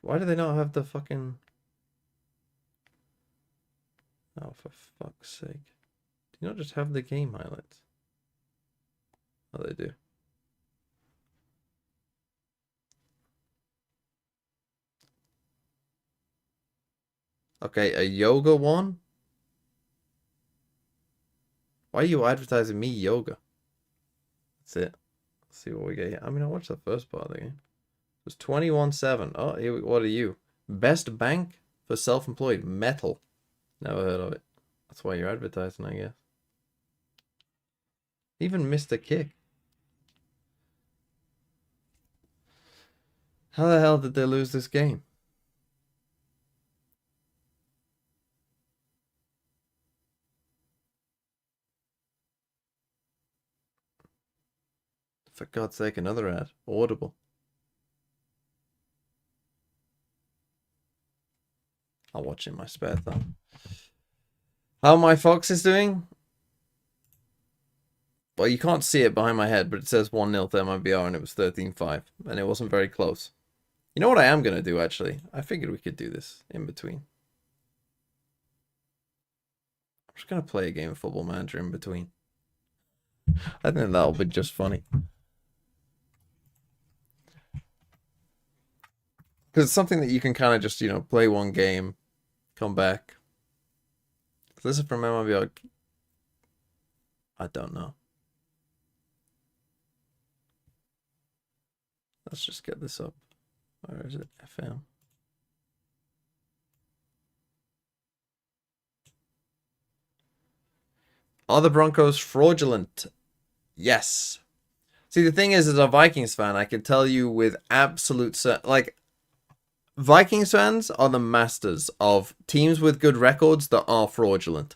Why do they not have the fucking... Oh, for fuck's sake. Do you not just have the game highlights? Oh, they do. Okay, a yoga one? Why are you advertising me yoga? That's it. Let's see what we get here. I mean, I watched the first part of the game. It was 21-7. Oh, here what are you? Best bank for self-employed. Metal. Never heard of it. That's why you're advertising, I guess. Even missed a kick. How the hell did they lose this game? For God's sake, another ad. Audible. I'll watch it in my spare time. How my Fox is doing? Well, you can't see it behind my head, but it says 1-0 to MIBR and it was 13-5. And it wasn't very close. You know what I am going to do, actually? I figured we could do this in between. I'm just going to play a game of Football Manager in between. I think that'll be just funny. Because it's something that you can kind of just, you know, play one game, come back. This is from MIBR. I don't know. Let's just get this up. Where is it? FM. Are the Broncos fraudulent? Yes. See, the thing is, as a Vikings fan, I can tell you with absolute certainty, like, Vikings fans are the masters of teams with good records that are fraudulent.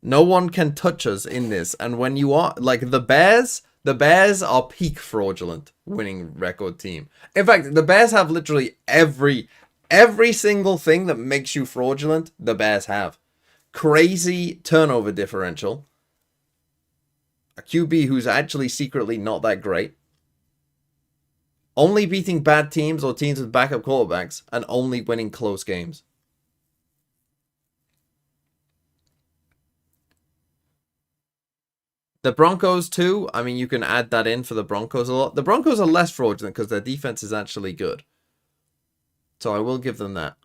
No one can touch us in this. And when you are, like, the Bears are peak fraudulent winning record team. In fact, the Bears have literally every single thing that makes you fraudulent, the Bears have. Crazy turnover differential. A QB who's actually secretly not that great. Only beating bad teams or teams with backup quarterbacks, and only winning close games. The Broncos too, I mean, you can add that in for the Broncos a lot. The Broncos are less fraudulent because their defense is actually good. So I will give them that.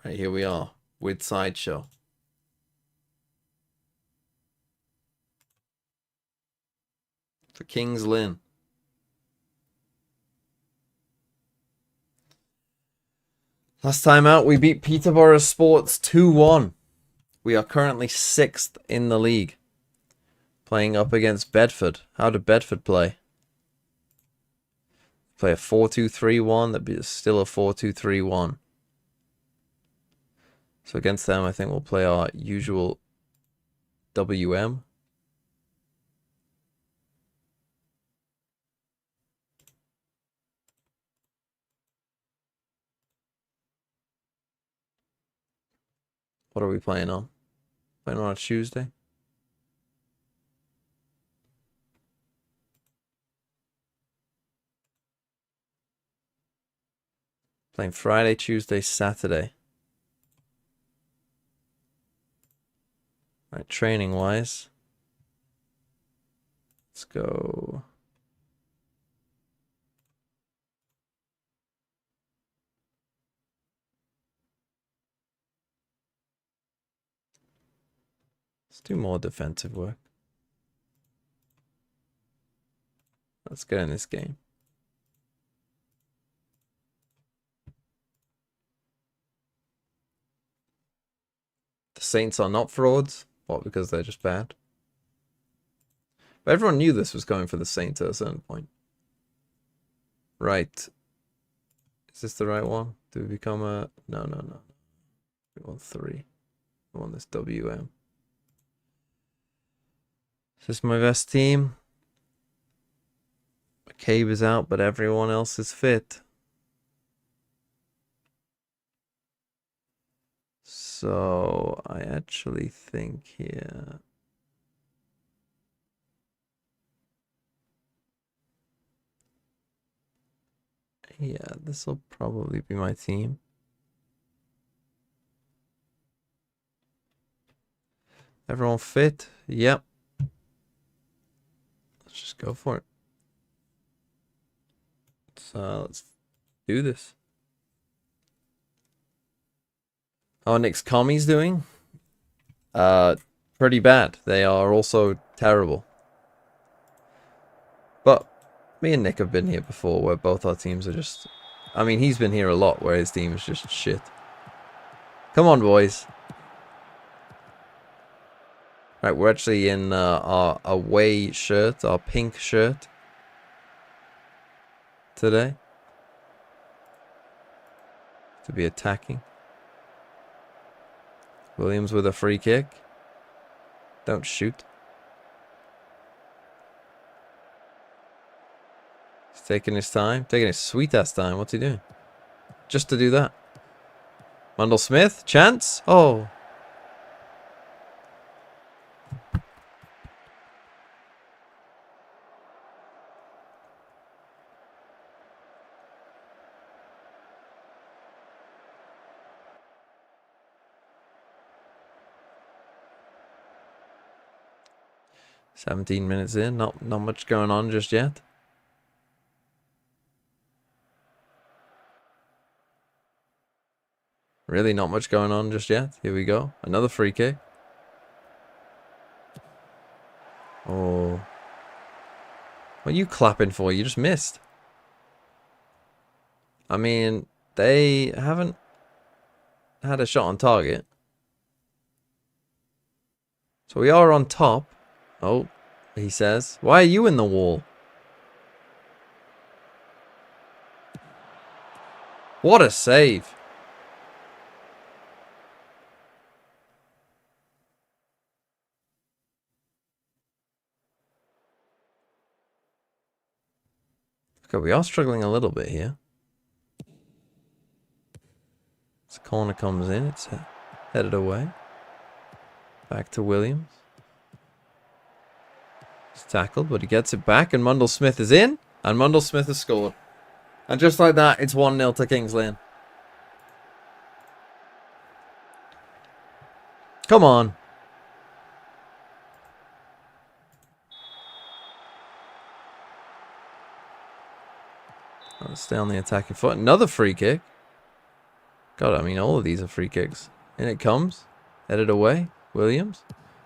Right, here we are with Sideshow. For Kings Lynn. Last time out, we beat Peterborough Sports 2-1. We are currently 6th in the league. Playing up against Bedford. How did Bedford play? Play a 4-2-3-1. That'd be still a 4-2-3-1. So against them, I think we'll play our usual WM. What are we playing on? Playing on a Tuesday? Playing Friday, Tuesday, Saturday. Right, training wise. Let's go. Let's do more defensive work. Let's get in this game. The Saints are not frauds. What, because they're just bad? But everyone knew this was going for the Saints at a certain point. Right. Is this the right one? Do we become a... No. We want 3. We want this WM. Is this my best team? McCabe is out, but everyone else is fit. So I actually think here... Yeah, this will probably be my team. Everyone fit? Yep. Let's just go for it. So let's do this. How Nick's commies doing? Pretty bad. They are also terrible. But me and Nick have been here before where both our teams are just... I mean, he's been here a lot where his team is just shit. Come on, boys. Right, we're actually in our away shirt, our pink shirt today. To be attacking. Williams with a free kick. Don't shoot. He's taking his time. Taking his sweet ass time. What's he doing? Just to do that. Mundell Smith. Chance. Oh. "17 minutes in, not much going on just yet." Really, not much going on just yet. Here we go. Another free kick. Oh. What are you clapping for? You just missed. I mean, they haven't had a shot on target. So we are on top. Oh, he says. Why are you in the wall? What a save. Okay, we are struggling a little bit here. This corner comes in. It's headed away. Back to Williams. He's tackled, but he gets it back, and Mundell Smith is in, and Mundell Smith has scored. And just like that, it's 1-0 to Kings Lynn. Come on. Let's stay on the attacking foot. Another free kick. God, I mean, all of these are free kicks. In it comes. Headed away. Williams.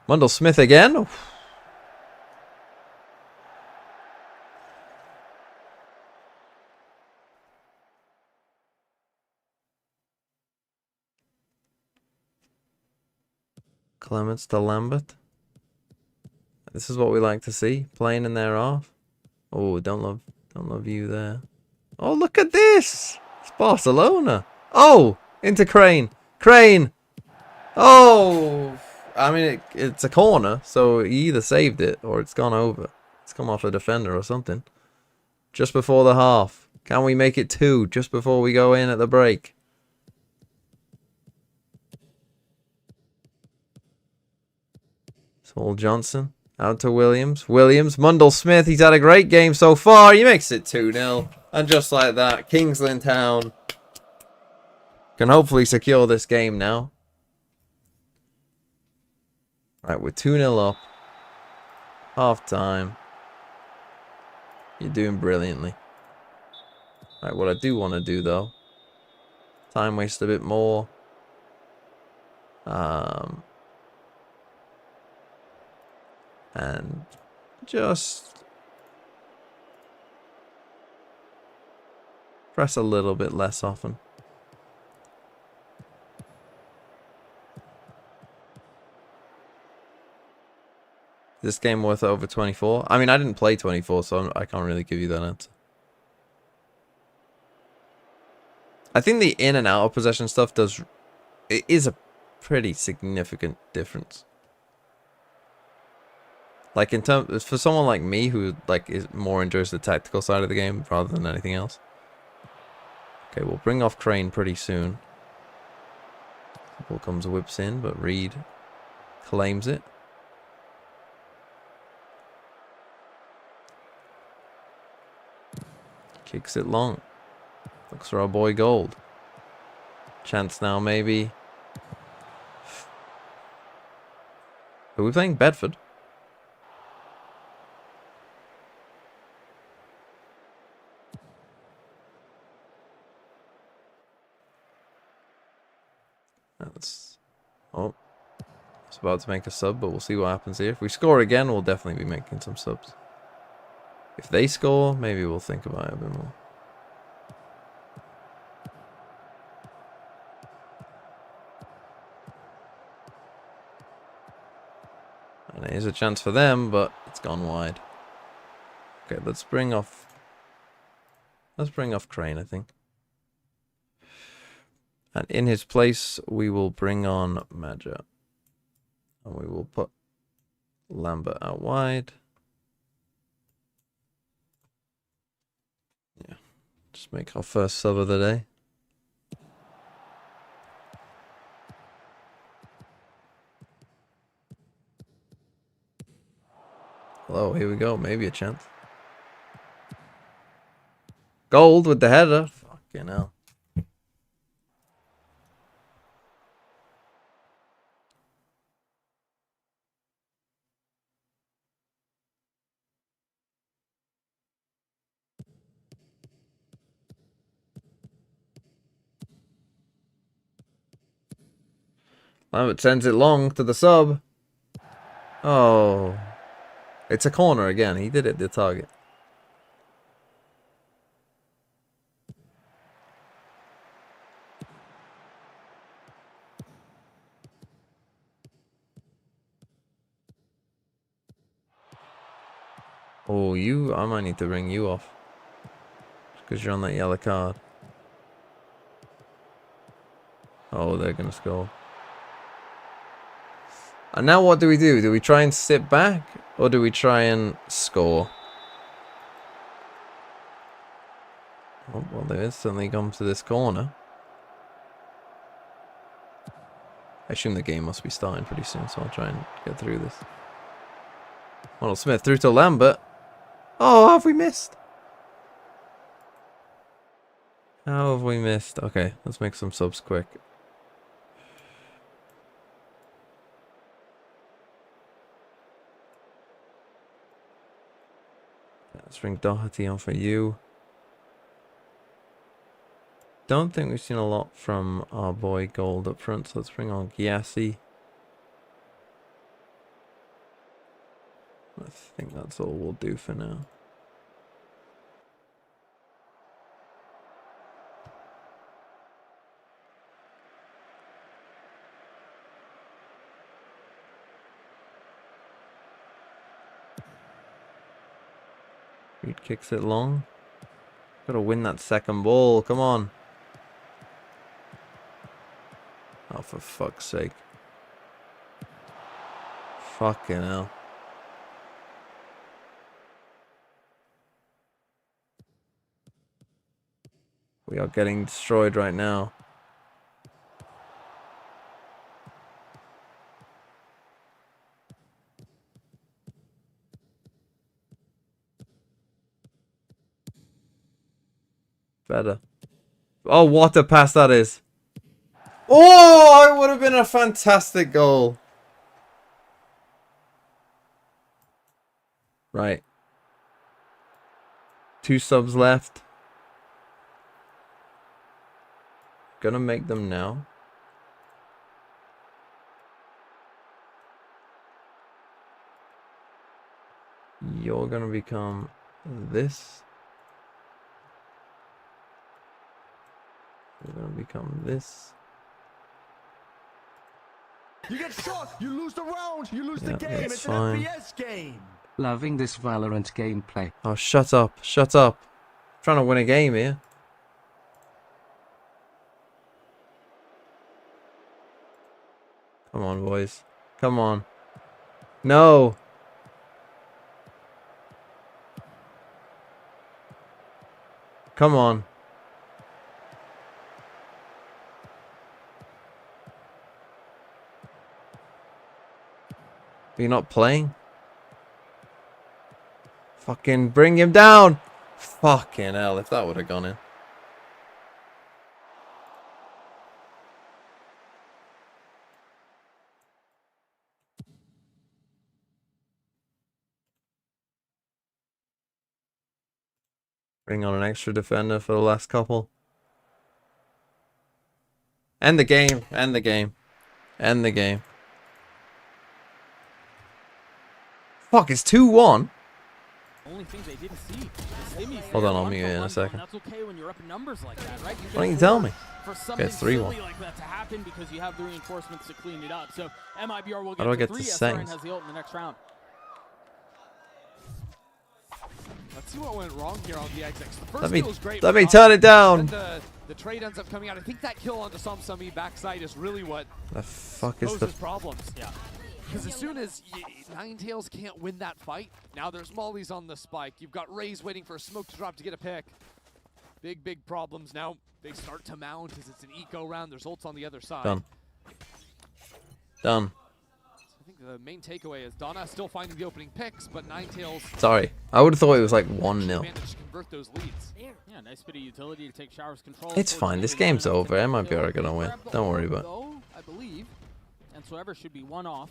Mundell Smith again. Oof. Clements to Lambert. This is what we like to see. Playing in their half. Oh, don't love you there. Oh, look at this. It's Barcelona. Oh, into Crane. Crane. Oh, I mean, it's a corner, so he either saved it or it's gone over. It's come off a defender or something. Just before the half. Can we make it 2 just before we go in at the break? Saul Johnson. Out to Williams. Williams. Mundell Smith. He's had a great game so far. He makes it 2-0. And just like that, Kings Lynn Town can hopefully secure this game now. Right, we're 2-0 up. Half time. You're doing brilliantly. Right, what I do want to do though, time waste a bit more. And just press a little bit less often. This game worth over 24? I mean, I didn't play 24, so I can't really give you that answer. I think the in and out of possession stuff it is a pretty significant difference. Like in terms for someone like me who like is more enjoys the tactical side of the game rather than anything else. Okay, we'll bring off Crane pretty soon. Ball comes whips in, but Reed claims it. Kicks it long. Looks for our boy Gold. Chance now, maybe. Are we playing Bedford? That's... Oh. It's about to make a sub, but we'll see what happens here. If we score again, we'll definitely be making some subs. If they score, maybe we'll think about it a bit more. And it is a chance for them, but it's gone wide. Okay, let's bring off Crane, I think. And in his place, we will bring on Maja. And we will put Lambert out wide. Yeah, just make our first sub of the day. Hello, here we go. Maybe a chance. Gold with the header. Fucking hell. Lambert sends it long to the sub. Oh. It's a corner again. He did it, the target. Oh, I might need to bring you off. Because you're on that yellow card. Oh, they're going to score. And now what do we do? Do we try and sit back? Or do we try and score? Oh, well, they instantly come to this corner. I assume the game must be starting pretty soon, so I'll try and get through this. Ronald Smith through to Lambert. Oh, have we missed? How have we missed? Okay, let's make some subs quick. Let's bring Doherty on for you. Don't think we've seen a lot from our boy Gold up front, so let's bring on Gyasi. I think that's all we'll do for now. Reed kicks it long. Gotta win that second ball, come on. Oh, for fuck's sake. Fucking hell. We are getting destroyed right now. Better. Oh, what a pass that is. Oh, it would have been a fantastic goal. Right. 2 subs left. Gonna make them now. You're gonna become this. You're gonna become this. You get shot, you lose the round, you lose the Yeah, game. that's It's fine. an FPS game. Loving this Valorant gameplay. Oh, shut up. Shut up. Trying to win a game here. Come on, boys. Come on. No. Come on. Are you not playing? Fucking bring him down. Fucking hell, if that would have gone in. Bring on an extra defender for the last couple. End the game. End the game. End the game. Fuck, it's 2-1. Only thing they didn't see. The Stimmies Hold there, on, I'll one mute for you in a one second. zone. That's okay when you're up in numbers like that, right? Why don't you tell me? For something it's 3-1. silly like that to happen because you have the reinforcements to clean it up. So MIBR will How do I get get to 3. to SRN settings? has the ult in the next round. Let's see what went wrong here on the XX. The first Let me kill was great. let for me Donna. turn it down. Then the trade ends up coming out. I think that kill onto Samsami backside is really what The fuck is the poses problems. Yeah. Because as soon as Ninetales can't win that fight, now there's mollies on the spike. You've got Rays waiting for a smoke to drop to get a pick. Big problems. Now they start to mount as it's an eco round. There's ults on the other side. done? Done. I think the main takeaway is Donna still finding the opening picks, but Ninetales Sorry. I would have thought it was like 1-0. managed to convert those leads. Yeah, nice bit of utility to take showers control. It's fine. This game's over. MIBR are gonna win. Don't worry about it. Though, I believe. And so Ever should be one off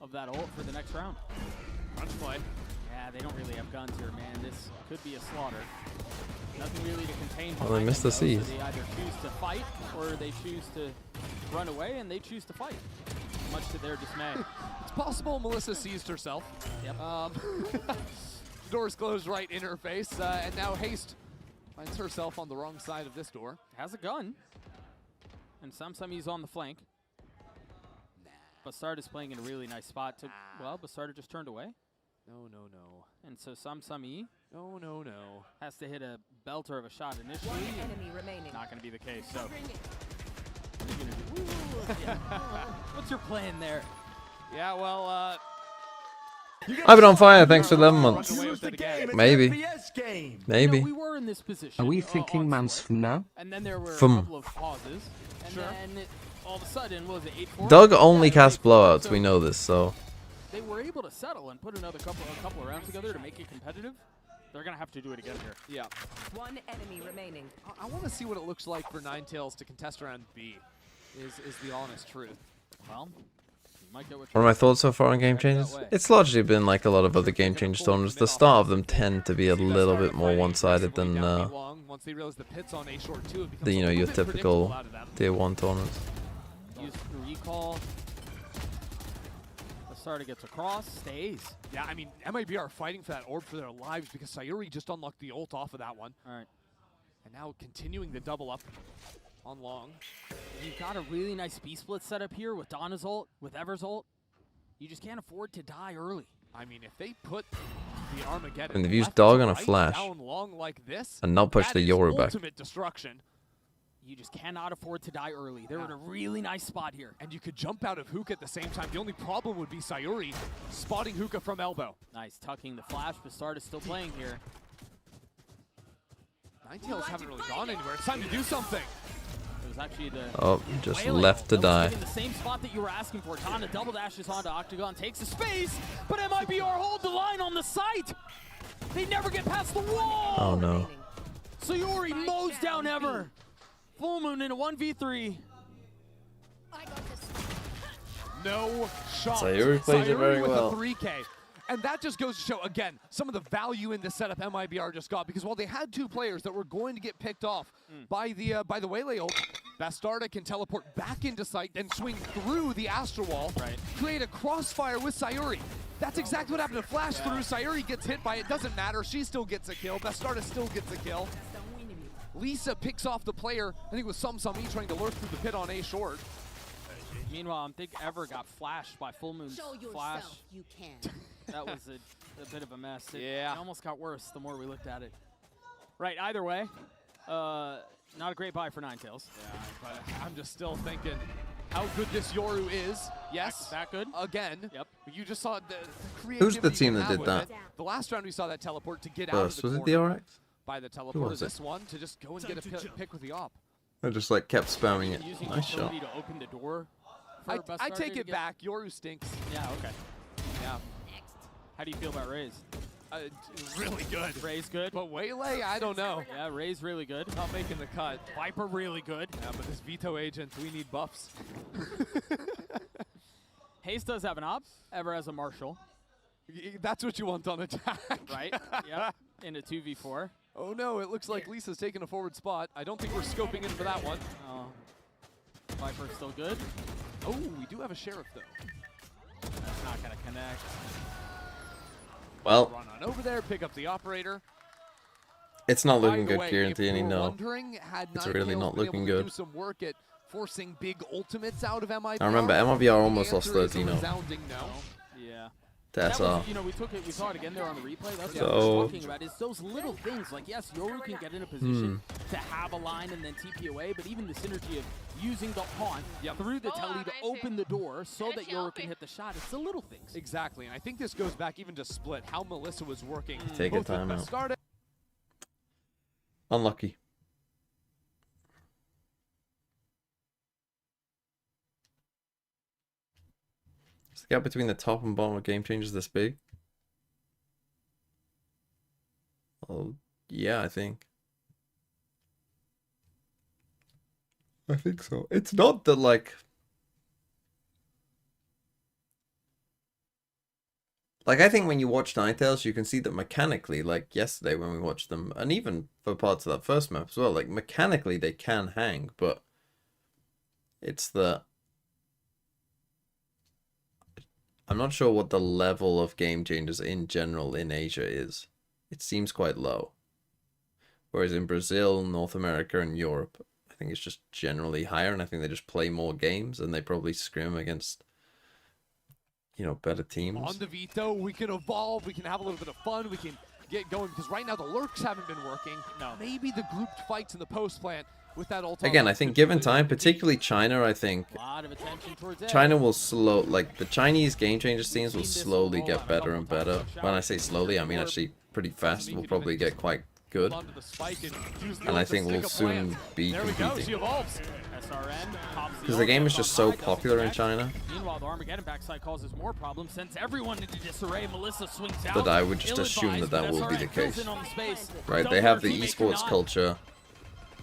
of that ult for the next round. Crunch play. Yeah, they don't really have guns here, man. This could be a slaughter. Nothing really to contain. Well, they behind missed them, the though, so Cs. they either choose to fight or they choose to run away, and they choose to fight, much to their dismay. It's possible Melissa seized herself. Yep. Door's closed right in her face, and now Haste finds herself on the wrong side of this door. Has a gun, and Samsami's on the flank. Bastard is playing in a really nice spot. Well, Bastard just turned away. No. And so Samsami No. has to hit a belter of a shot initially. One enemy remaining. Not going to be the case. So, what are you gonna do? Yeah. What's your plan there? Yeah, well, I've been on fire thanks for 11 months. Run away You with lose it the again. game. It's Maybe. an FPS game. Maybe. You know, we were in this position. Are we on thinking months Sword, from now? and then there were a From- couple of pauses, and then all of a sudden, what was it 8-4? Doug only Yeah, casts 8-4, blowouts. so We know this, so they were able to settle and put another couple of rounds together to make it competitive. They're gonna have to do it again here. yeah. One enemy remaining. I want to see what it looks like for Ninetales to contest around B. Is the honest truth. Well, you might get what what are my thoughts so far on game changes? It's largely been like a lot of other game change tournaments. The start of them tend to be a little bit more one-sided than Once they realize the pits on A short 2, it becomes the a little your bit typical predictable out of them. tier 1 tournaments. Use the recall. Starter gets across, stays. Yeah, I mean, MIBR are fighting for that orb for their lives because Sayuri just unlocked the ult off of that one. All right. And now continuing the double up on long. You've got a really nice B split set up here with Donna's ult, with Ever's ult. You just can't afford to die early. I mean, if they put the Armageddon And they've used left Dog to on a right flash down long like this, and not push that the is Yoru back. ultimate destruction. You just cannot afford to die early. They're in a really nice spot here. And you could jump out of Hookah at the same time. The only problem would be Sayuri spotting Hookah from elbow. Nice, tucking the flash, but Start is still playing here. Ninetales haven't really gone anywhere. It's time to do something. It was actually the Oh, just wailing left to that was die. hitting the same spot that you were asking for. Donna double dashes onto Octagon, takes the space, but MIBR hold the line on the site. They never get past the wall. Oh no. Sayuri mows down Ever. Full Moon in a 1v3. No shot. Sayuri plays it very with well. a 3K. And that just goes to show, again, some of the value in the setup MIBR just got, because while they had 2 players that were going to get picked off by the Waylay ult, Bastarda can teleport back into sight, then swing through the Astral Wall, create a crossfire with Sayuri. That's exactly what happened to Flash through. Sayuri gets hit by it, doesn't matter, she still gets a kill, Bastarda still gets a kill. Lisa picks off the player, I think it was Sum E trying to lurk through the pit on A short. Meanwhile, I think Ever got flashed by Full Moon's flash. You can. That was a bit of a mess. Yeah. It almost got worse the more we looked at it. Right, either way, not a great buy for Ninetales. Yeah, but I'm just still thinking how good this Yoru is. Yes. That good? Again. Yep. You just saw the creativity. Who's the team you that have did with that? it. The last round we saw that teleport to get out of First, the was it corner the RX? by the teleporter. was it? This one to just go and get a pick with the op. I just like kept spamming it. Using Nice shot. ability to open the door. I Bastarda take to it get- back. Yoru stinks. Yeah, okay. Yeah. How do you feel about Raze? Really good. Raze good? But Waylay, I don't know. Yeah, Raze really good. Not making the cut. Viper really good. Yeah, but this Veto agent, we need buffs. Haste does have an op. Ever has a Marshall. That's what you want on attack. Right? Yep. In a 2v4. Oh no, it looks like Lisa's taking a forward spot. I don't think we're scoping in for that one. Oh. Viper's still good. Oh, we do have a Sheriff though. That's not gonna connect. Well, Run on over there, pick up the operator. it's not By looking the good, way, Kieran if Tierney, you're no. wondering, had It's Ninetales really not been looking able to good. do some work at forcing big ultimates out of MIBR? I remember MIBR almost The lost answer is a 13-0 resounding no. Yeah. to That SR. was, you know, we saw it again there on the replay. That's what I So- was talking about. Is those little things like, yes, Yoru can get in a position to have a line and then TP away, but even the synergy of using the haunt through the telly to open the door so that Yoru can hit the shot. It's the little things. Exactly, and I think this goes back even to Split, how Melissa was working. Take a both with timeout. Bastarda. Unlucky. Is the gap between the top and bottom of Game Changers this big? Oh, yeah, I think. I think so. It's not that, like... Like, I think when you watch Ninetales, you can see that mechanically, like yesterday when we watched them, and even for parts of that first map as well, like, mechanically they can hang, but it's the... I'm not sure what the level of Game Changers in general in Asia is. It seems quite low. Whereas in Brazil, North America, and Europe, I think it's just generally higher, and I think they just play more games, and they probably scrim against, you know, better teams. On the Veto, we can evolve, we can have a little bit of fun, we can get going, because right now the lurks haven't been working. No. Maybe the grouped fights in the post plant with that ult. Again, I think given time, particularly China, I think A lot of attention towards it. China will like the Chinese Game Changers teams will slowly get better and better. When I say slowly, I mean actually pretty fast. We'll probably get quite good. Onto the spike and use the And I ult to think we'll stick a soon plant. be There we go, she competing. evolves. SRN pops Because the game ult, is just so doesn't popular in connect. China Meanwhile, the Armageddon backside causes more problems, sends everyone into disarray. Melissa swings out. that I would just assume that that will be the SRN fills case. in on the space. Right, Does they what have her the teammate esports cannot. culture.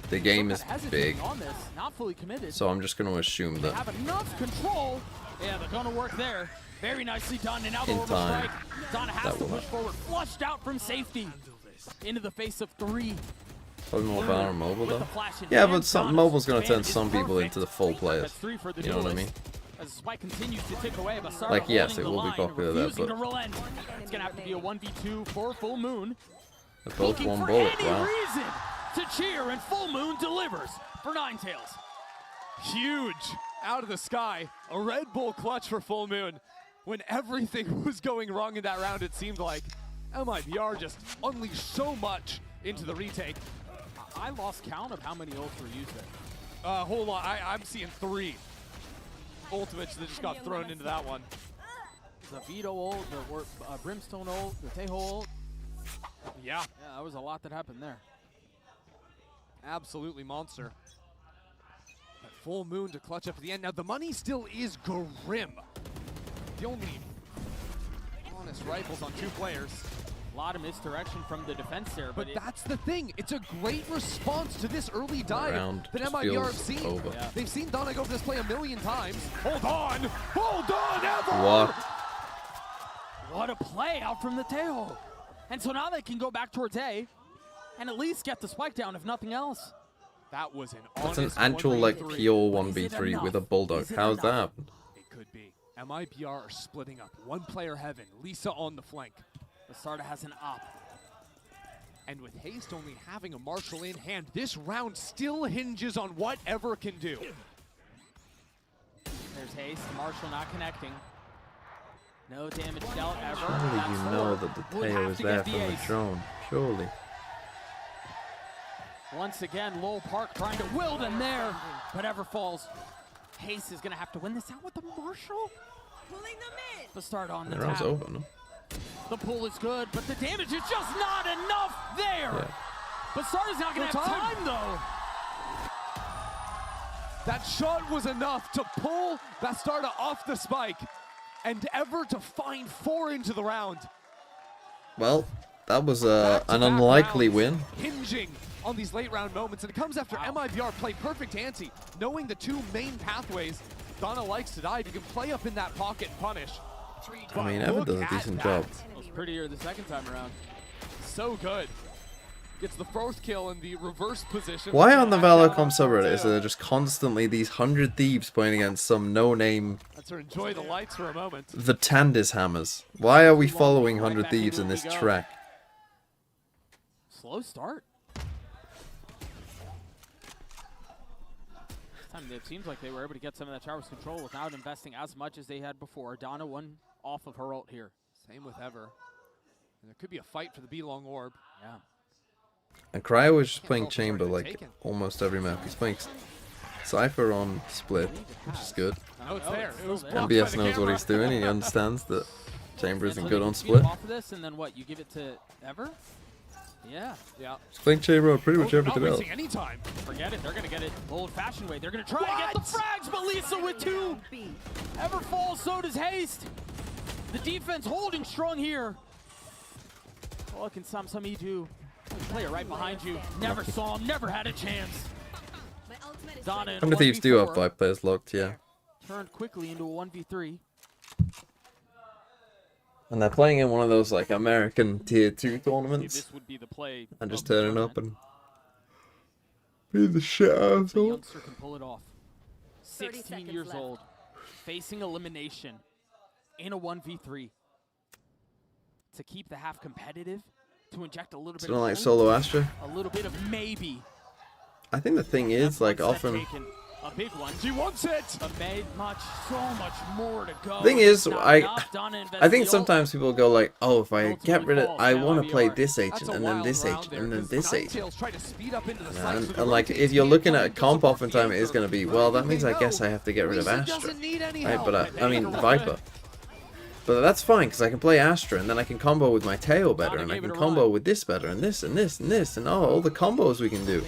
The game is Hesitating big. on this, not fully committed. So I'm just going to assume They that have enough control. Yeah, they're gonna work there. Very nicely done. And now the In orbital time, strike. Donna has that to will push forward. Flushed out from safety. Into the face of 3. probably more Valorant mobile With though. the flash in Yeah, hand, but some Donna's mobile's going to turn command is some people perfect. into the full players. That's 3 for the You know what I duelist. mean? As the spike continues to tick away, Bastarda Like, yes, holding it the will be line, popular there, refusing but- to relent. It's gonna have to be a 1v2 for Full Moon. They're both Looking one for bullet. any Wow. reason to cheer, and Full Moon delivers for Ninetales. Huge. Out of the sky. A Red Bull clutch for Full Moon. When everything was going wrong in that round, it seemed like MIBR just unleashed so much into the retake. I lost count of how many ults were used there. Hold on, I'm seeing 3 ultimates that just got thrown into that one. The Vito ult, the Brimstone ult, the Tejo ult. Yeah, Yeah, that was a lot that happened there. absolutely monster. But Full Moon to clutch up at the end. Now the money still is grim. The only honest rifles on 2 players. A lot of misdirection from the defense there, But it, that's the thing. It's a great response to this early dive round that just MIBR have feels seen. over. Yeah. They've seen Donna go for this play a million times. Hold on! Hold on, Ever! What? What a play out from the tail. And so now they can go back towards A and at least get the spike down, if nothing else. That was an That's an honest actual like 1v3. pure But is it 1v3 with a enough? bulldog. Is it How's that enough? happen? It could be. MIBR are splitting up. One player heaven. Lisa on the flank. Bastarda has an op. And with Haste only having a Marshall in hand, this round still hinges on what Ever can do. There's Haste. Marshall not connecting. No damage dealt ever. Surely That's you four. know that the Would tail have is to there get from the ace. drone. Surely. Once again, Lowell Park trying to wield in there, but Ever falls. Haste is gonna have to win this out with the Marshall. Pulling them in. Bastarda on the The round's tap. over, no? The pull is good, but the damage is just not enough there. Yeah. Bastarda's not gonna No have time. time though. That shot was enough to pull Bastarda off the spike and Ever to find 4 into the round. Well, that was Back-to-back an unlikely rounds, win. Hinging on these late round moments, and it comes after MIBR play perfect ante, knowing the 2 main pathways. Donna likes to dive. You can play up in that pocket and punish. I mean, But Ever look does a at decent that. job. It was prettier the second time around. So good. Gets the first kill in the reverse position. Why on the Valorcom subreddit is there just constantly these 100 thieves playing against some no-name Let's enjoy the lights for a moment. the Tandis Hammers? Why are we following 100 thieves in this track? Slow start. This time it seems like they were able to get some of that tower's control without investing as much as they had before. Donna one off of her ult here. Same with Ever. And there could be a fight for the B long orb. Yeah. And Cryo was just playing Can't tell if it's Chamber already like been taken. almost every map. He's playing Cypher on Split, which is good. Oh, it's Oh, there. it's It was still there. blocked by MBS the knows what camera. he's doing. He understands that Chamber isn't So good they on can feed Split. him off of this, and then what? You give it to Ever? Yeah. Yeah. He's playing Chamber on pretty Oh, much they're not everything else. wasting any time. Forget it. They're going to get it the old-fashioned way. They're going to try and get the frags, but Lisa with 2. B. Ever falls, so does Haste. The defense holding strong here. Oh, can Samsami do? Player right behind you. Never saw him, never had a chance. My ultimate is Donna in 100 Thieves do have 1v4, 5 players locked, yeah. turned quickly into a 1v3. And they're playing in one of those like American Tier 2 tournaments. This would be the play. And just of the turning up tournament. and being the shit out of The them. youngster can pull it off. 30 16 seconds years left. old, facing elimination in a 1v3. To keep the half competitive, to inject a little bit So of don't like hope, solo Astra. a little bit of maybe. I think the thing is, That's like, one set often. taken, a big one. She wants it. But made so much more to go. Thing is, Not I enough. Donna invests I think the ult. sometimes people go like, oh, if I Ultimately get rid of, falls. I Now want to play MIBR. this That's agent a and then wild this round agent there, and then 'cause this agent. Ninetales tried to speed up into the Yeah, sides and, with the and like, rotates if you're game looking coming at to comp support oftentimes, the it is going to be, well, that means I guess I have to get rid of Lisa Astra. doesn't need any Right, help. but I mean, Viper. But that's fine, because I can play Astra, and then I can combo with my tail better, and I gave it can a combo run. with this better, and this, and this, and this, and all the combos we can do.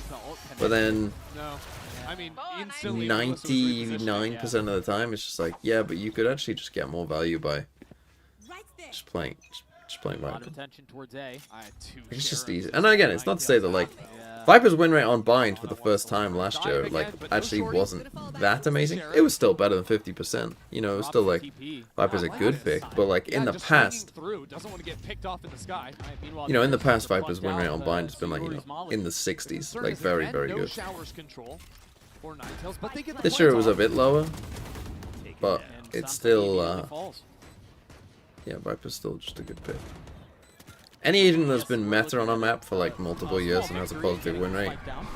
But then No, I mean instantly. Melissa was repositioning. 99% of the time, it's just like, yeah, but you could actually just get more value by right there. just playing A lot of Viper. attention towards A. I had 2 It's just Sharons. easy. And again, it's not to say that, like, Yeah. Viper's win rate on bind for the first time last year, like, actually wasn't that amazing. It was still better than 50%. You know, it was still like, Viper's a good pick, but like in Yeah, the just swinging past, through, doesn't want to get picked off in the sky. you know, in the past, Viper's win rate on bind has been like, you know, in the 60s, Concern like is, very, again, very no good. showers control for Ninetales, but they get the This year it points was a off. bit lower, but And it's Samsung still, immediately falls. yeah, Viper's still just a good pick. Any agent that's been meta on a map for like multiple years and has a positive win rate,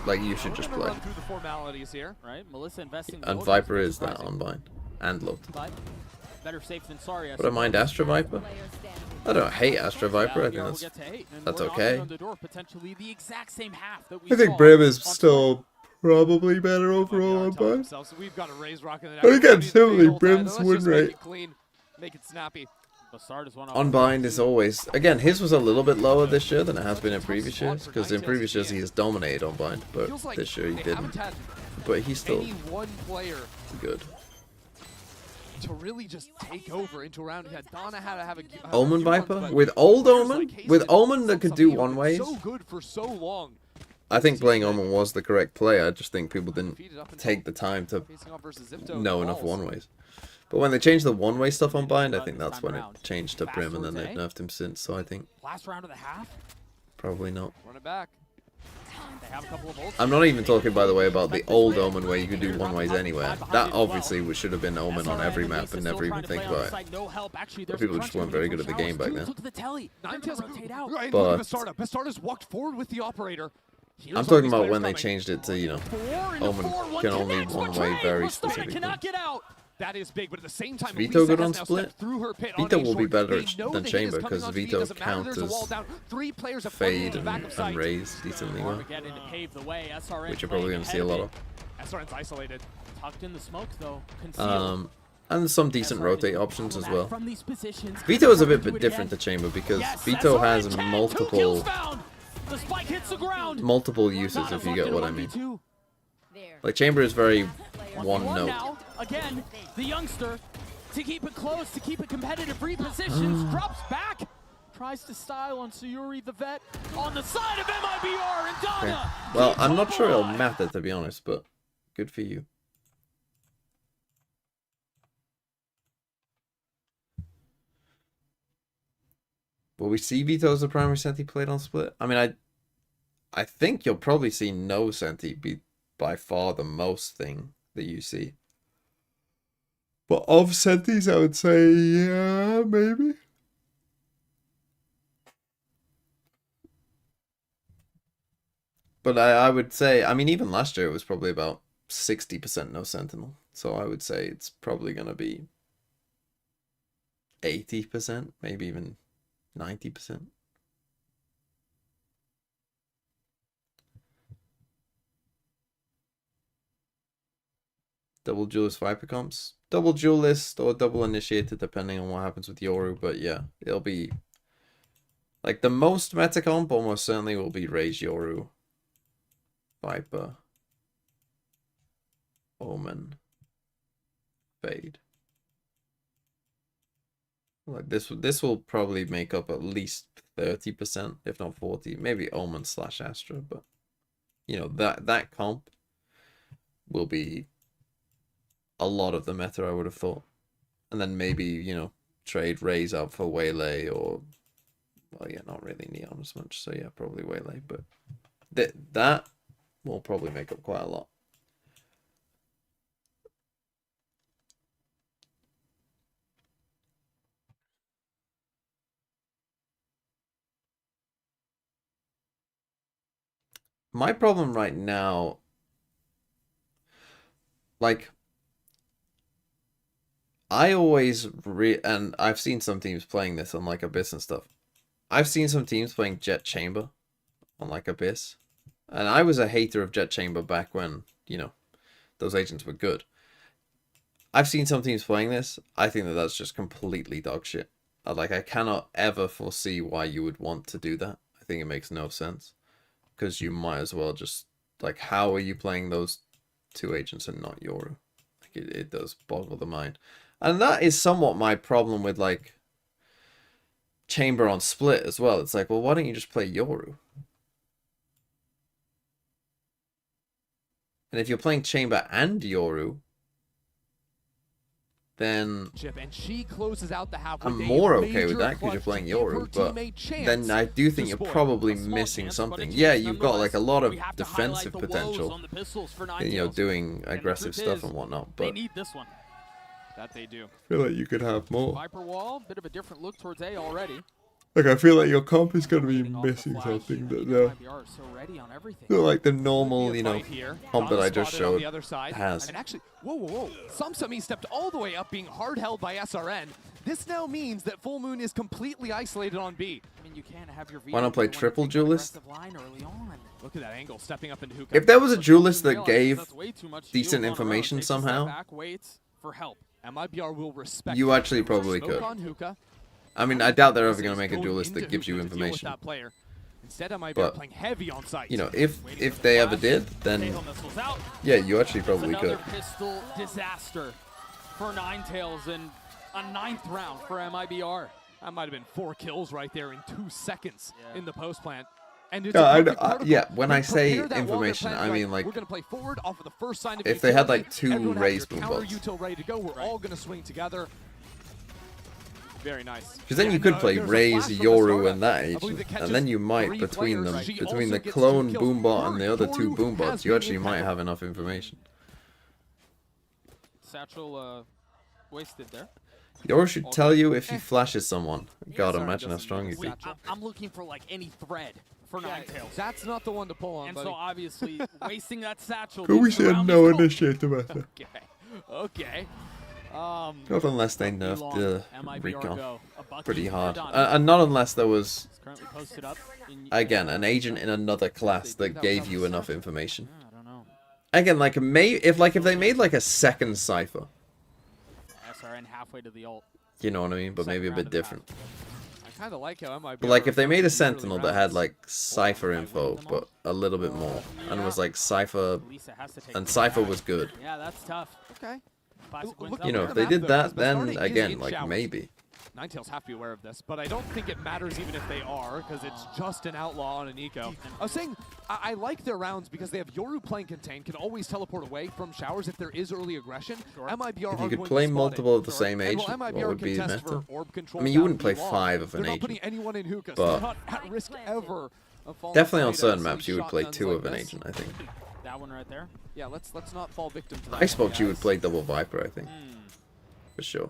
like you should We're just gonna play. run through the formalities here. Right? Melissa investing. And gold Viper isn't is that surprising. on bind and loved. But better safe than sorry. But I mind Astra Viper. I don't hate Astra Viper. I think that's okay. I think Brim is still probably better overall on bind. So we've got to raise rock in the But again, Let's similarly, just Brim's win make rate it clean, make it snappy. on bind is always, again, his was a little bit lower this year than it has been in previous years, because in previous years he has dominated on bind, but Feels like this year he they didn't. haven't had But he's still any one player good. to really just take over into a round. He had Donna had to have a Omen few runs, Viper but with old players Omen, like Haste with and Omen that could do Samsung one have been ways. so good for so long. I think playing Omen was the correct play. I just think people didn't Feed it up and take the time to facing off versus Zipto know and enough Walls. one ways. But when they changed the one-way stuff on Bind, I think This that's time when around. it changed to Fast Brim, and then towards they've A. nerfed him since. So I think Last round of the half. probably not. Run it back. They have a couple of ults. I'm not even talking, by the way, about the old Omen where you could do one-ways anywhere. That obviously should have been Omen on every map and never even think about it. But people just weren't very good at the game back then. Look at the telly. Ninetales Rotate out. Right, But- look at Bastarda. Bastarda's walked forward with the operator. Here's I'm all talking these about players when they coming. changed it to, you know, 4 into Omen 4, one can only connects, one betrayed. way very Bastarda specifically. cannot get out. That is big, but at the same time, Vito Elisa good has on now split? stepped through her pit Vito on A will be short. better They know than the hit is Chamber coming because onto B, Vito doesn't matter, there's a wall counters down. 3 players have flooded Fade the back of and sight. Raise decently well, Armageddon to pave the way. SRN which you're probably going to see a lot of. SRN's isolated. Tucked in the smoke though. Concealed. And some decent rotate options as well. From these positions. Vito is a bit Do it different to again. Chamber because Yes, Vito SRN has can. 2 kills multiple found. The spike hits the ground. uses, if you get what I mean. There. Like Chamber is very one 1v1 note. now. Again, the youngster to keep it close, to keep it competitive, repositions, drops back, tries to style on Sayuri the vet on the side of MIBR and Okay. Donna. Well, keeps I'm not hope sure it'll alive. matter, to be honest, but good for you. Will we see Vito as the primary Senti played on split? I mean, I think you'll probably see no Senti be by far the most thing that you see. But of Sentis, I would say, yeah, maybe. But I would say, I mean, even last year it was probably about 60% no Sentinel. So I would say it's probably going to be 80%, maybe even 90%. Double duelist Viper comps. Double duelist or double initiated depending on what happens with Yoru. But yeah, it'll be like the most meta comp almost certainly will be Rage Yoru, Viper, Omen, Fade. Like this will probably make up at least 30%, if not 40, maybe Omen / Astra, but you know, that comp will be a lot of the meta, I would have thought. And then maybe, you know, trade Raze out for Waylay or, well, yeah, not really Neon as much, so yeah, probably Waylay, but that will probably make up quite a lot. My problem right now, like, I always and I've seen some teams playing this on like Abyss and stuff. I've seen some teams playing Jet Chamber on like Abyss, and I was a hater of Jet Chamber back when, you know, those agents were good. I've seen some teams playing this. I think that that's just completely dog shit. Like, I cannot ever foresee why you would want to do that. I think it makes no sense. Because you might as well just, like, how are you playing those two agents and not Yoru? Like, it does boggle the mind. And that is somewhat my problem with, like, Chamber on split as well. It's like, well, why don't you just play Yoru? And if you're playing Chamber and Yoru, then And she closes out the half I'm with a more okay major with that because you're clutch playing to give her Yoru, but teammate chance then I do think to you're spoil. probably A small missing chance, but something. a Yeah, chance you've got like a lot of We have to highlight defensive the woes potential, on the pistols for you know, Ninetales. doing And the aggressive truth stuff is, and whatnot, They but need this one. That they do. I feel like you could have more. Viper wall, bit of a different look towards A already. Like, I feel like your comp is going to be Leading off the missing flash, something that MIBR is so ready on everything. not like the normal, you know, Fight here. comp that Donna I just spotted on showed the other side. has. And actually, whoa. Sumsami stepped all the way up, being hard held by SRN. This now means that Full Moon is completely isolated on B. I mean, you can't have your Why not play triple duelist? line early on. Look at that angle, stepping up into Hookah. If there was a But duelist Full Moon that realizes gave that's way too much decent shields on her own, information takes a step somehow, back, waits for help. MIBR will respect you it. actually probably Smoke could. on Hookah. I mean, I doubt they're ever going Is to make a going duelist into that gives you Hookah to deal with information. that player. Instead, MIBR But, playing heavy on site. You know, if Waiting for the they ever flash. did, then Fatal missiles out. yeah, you actually probably Another could. pistol disaster for Ninetales in a 9th round for MIBR. That might have been 4 kills right there in 2 seconds Yeah. in the post plant. And it's Yeah, a I perfect know, protocol. yeah, when They I say prepare that wall, they're information, planning, I like, mean, like, we're gonna play forward off of the first sign of if they had, utility. like, two Everyone have raised your boom counter bots. util ready to go. We're all gonna swing together. Very nice. Because then you And, could play there's a Raze, flash from Yoru, Basara, and that I believe, agent, that catches and then you might, 3 between players. them, She between also the gets 2 clone kills. boombot and the other 2 Yoru boombots, has you been actually might impacted. have enough information. Satchel wasted there. Yoru should tell you if he flashes someone. God, Sorry, imagine how doesn't strong need he'd a be. satchel. I'm looking for like any thread for Ninetales. That's not the one to pull on, And buddy. so obviously wasting that satchel. Who we means the said round no is cold. initiative method. Okay. Not unless they Won't be nerfed long. the MIBR recon go. A bucket pretty for hard. Don. And not unless there was, It's currently posted up in, again, an agent in another class They do that that gave without you the enough satchel. information. I don't know. Again, like if they made like a second cipher, SRN halfway to the ult. you know what I mean, but maybe a Second bit round of the different. I kind of like how MIBR. But like if they made a approaches the early sentinel that had rounds. like cipher info, but a little bit more, and was like cipher, Lisa has to take and the cipher back. was good. Yeah, that's tough. Okay. Classic wins Look- out You know, there. if they did that, then Bastardi is again, in like showers. maybe. Ninetales have to be aware of this, but I don't think it matters even if they are, because it's just an outlaw on an eco. I was saying, I like their rounds because they have Yoru playing contain, can always teleport away from showers if there is early aggression. MIBR If you are could going play to spot multiple it. of the same And while agent, what MIBR would be the contest for meta? orb control I mean, you that wouldn't play long, 5 of an they're not agent, putting anyone in hookahs. but They're not at risk ever of falling definitely on prey to certain some maps you would play shotguns 2 like of an this. agent, I think. That one right there. Yeah, let's not fall victim to that. Icebox one, you would guys. play double Viper, I think, for sure.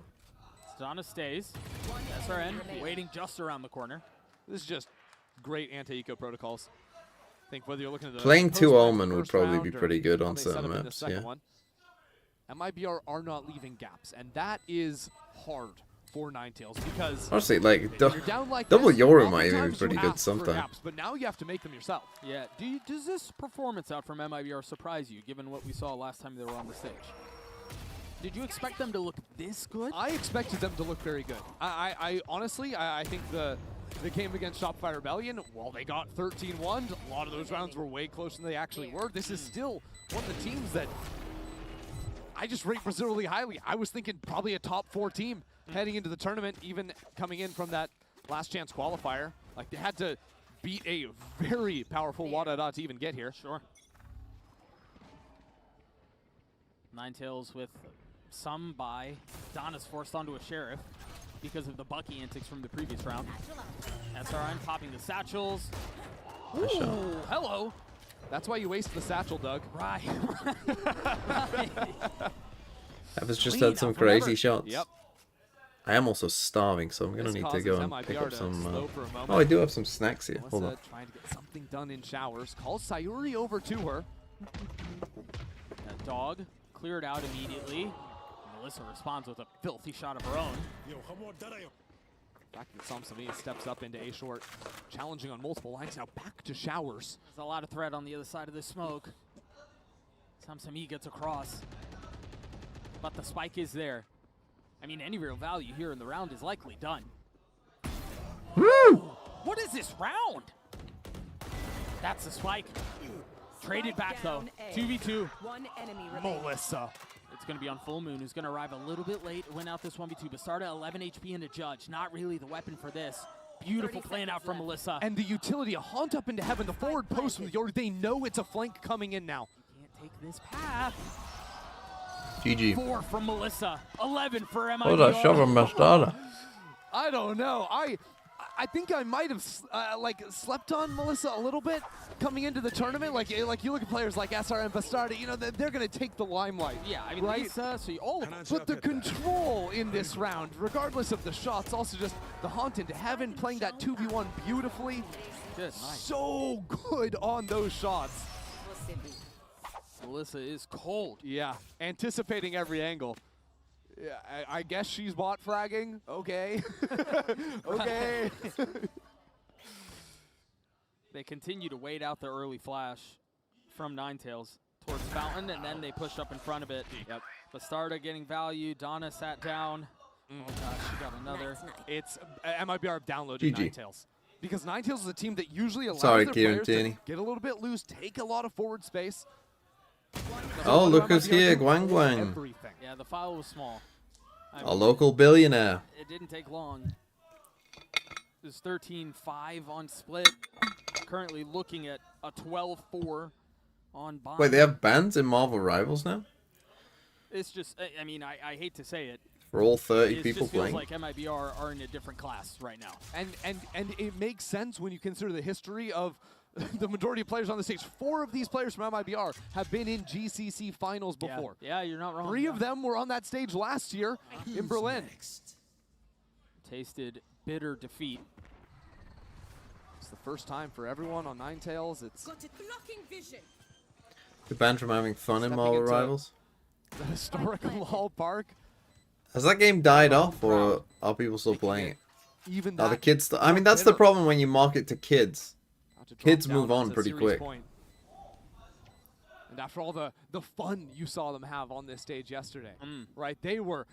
Donna stays. SRN waiting just around the corner. This is just great anti-eco protocols. I think whether you're looking at the Playing 2 post-match Omen would first probably round be or pretty good how on they set certain up in the maps, second yeah. one, MIBR are not leaving gaps, and that is hard for Ninetales because Honestly, like, if you're down like double this, Yoru might even be oftentimes pretty you good ask for sometime. gaps, but now you have to make them yourself. Yeah. Does this performance out from MIBR surprise you, given what we saw last time they were on the stage? Did you expect them to look this good? I expected them to look very good. I honestly, I think the game against Shopify Rebellion, while they got 13-1, a lot of those rounds were way closer than they actually were. This is still one of the teams that I just rate Brazil really highly. I was thinking probably a top 4 team heading into the tournament, even coming in from that last chance qualifier. Like, they had to beat a very powerful Wada to even get here. Sure. Ninetales with some buy. Donna's forced onto a Sheriff because of the Bucky antics from the previous round. SRN popping the satchels. Nice shot. Ooh, hello. That's why you waste the satchel, Doug. Right. Eva's just Clean had some out from Ever. crazy shots. Yep. I am also starving, so I'm gonna This need to causes go and MIBR pick up to some. slow for a moment. Oh, I do have some snacks here. Hold Melissa on. trying to get something done in showers. Calls Sayuri over to her. That dog cleared out immediately. Melissa responds with a filthy shot of her own. Back to Samsami steps up into A short, challenging on multiple lines. Now back to showers. There's a lot of threat on the other side of the smoke. Samsami gets across. But the spike is there. I mean, any real value here in the round is likely done. Woo! What is this round? That's the spike. Traded back though. 2v2. One enemy remaining. Melissa. It's going to be on Full Moon, who's going to arrive a little bit late. Win out this 1v2, but start at 11 HP into Judge. Not really the weapon for this. Beautiful 30 plan out seconds from left. Melissa. And the utility, a haunt up into heaven, the forward post from the Yoru. They know it's a flank coming in now. Can't take this path. GG. 4 from Melissa. 11 for MIBR. What was that shot from Bastarda? I don't know. I think I might have like slept on Melissa a little bit coming into the tournament. Like you look at players like SR and Bastardi, you know, they're going to take the limelight. Yeah, I mean, right? Lisa, so all of them. But the control in this round, regardless of the shots, also just the haunt into heaven, playing that 2v1 beautifully. Good, nice. So good on those shots. Melissa is cold. Yeah, anticipating every angle. Yeah, I guess she's bot fragging. Okay. Okay. They continue to wait out the early flash from Ninetales towards Fountain, and then they push up in front of it. Yep. Bastarda getting value. Donna sat down. Oh gosh, she got another. It's MIBR have downloaded GG. Ninetales. Because Ninetales is a team that usually allows Sorry, their Kieran players to Tierney. get a little bit loose, take a lot of forward space. Oh, what look do who's MIBR here, do? Guang Guang. Everything. Yeah, the file was small. I A mean, local billionaire. it didn't take long. It was 13-5 on split. currently looking at a 12-4 on Bond. Wait, they have bans in Marvel Rivals now? It's just, I mean, I hate to say it. For all 30 It people just feels playing? like MIBR are in a different class right now. And it makes sense when you consider the history of the majority of players on the stage. 4 of these players from MIBR have been in GCC finals before. Yeah, you're not wrong. 3 of them were on that stage last year in Berlin. Tasted bitter defeat. It's the first time for everyone on Ninetales. It's Got it blocking vision. The banned from having fun in Stepping Marvel into- Rivals? the historic Lal Park. Has that game died off, or are people still playing it? Even Are the that kids I mean, that's the problem when you market to kids. Not to drop Kids down move on onto pretty series quick. point. And after all the fun you saw them have on this stage yesterday, right? They were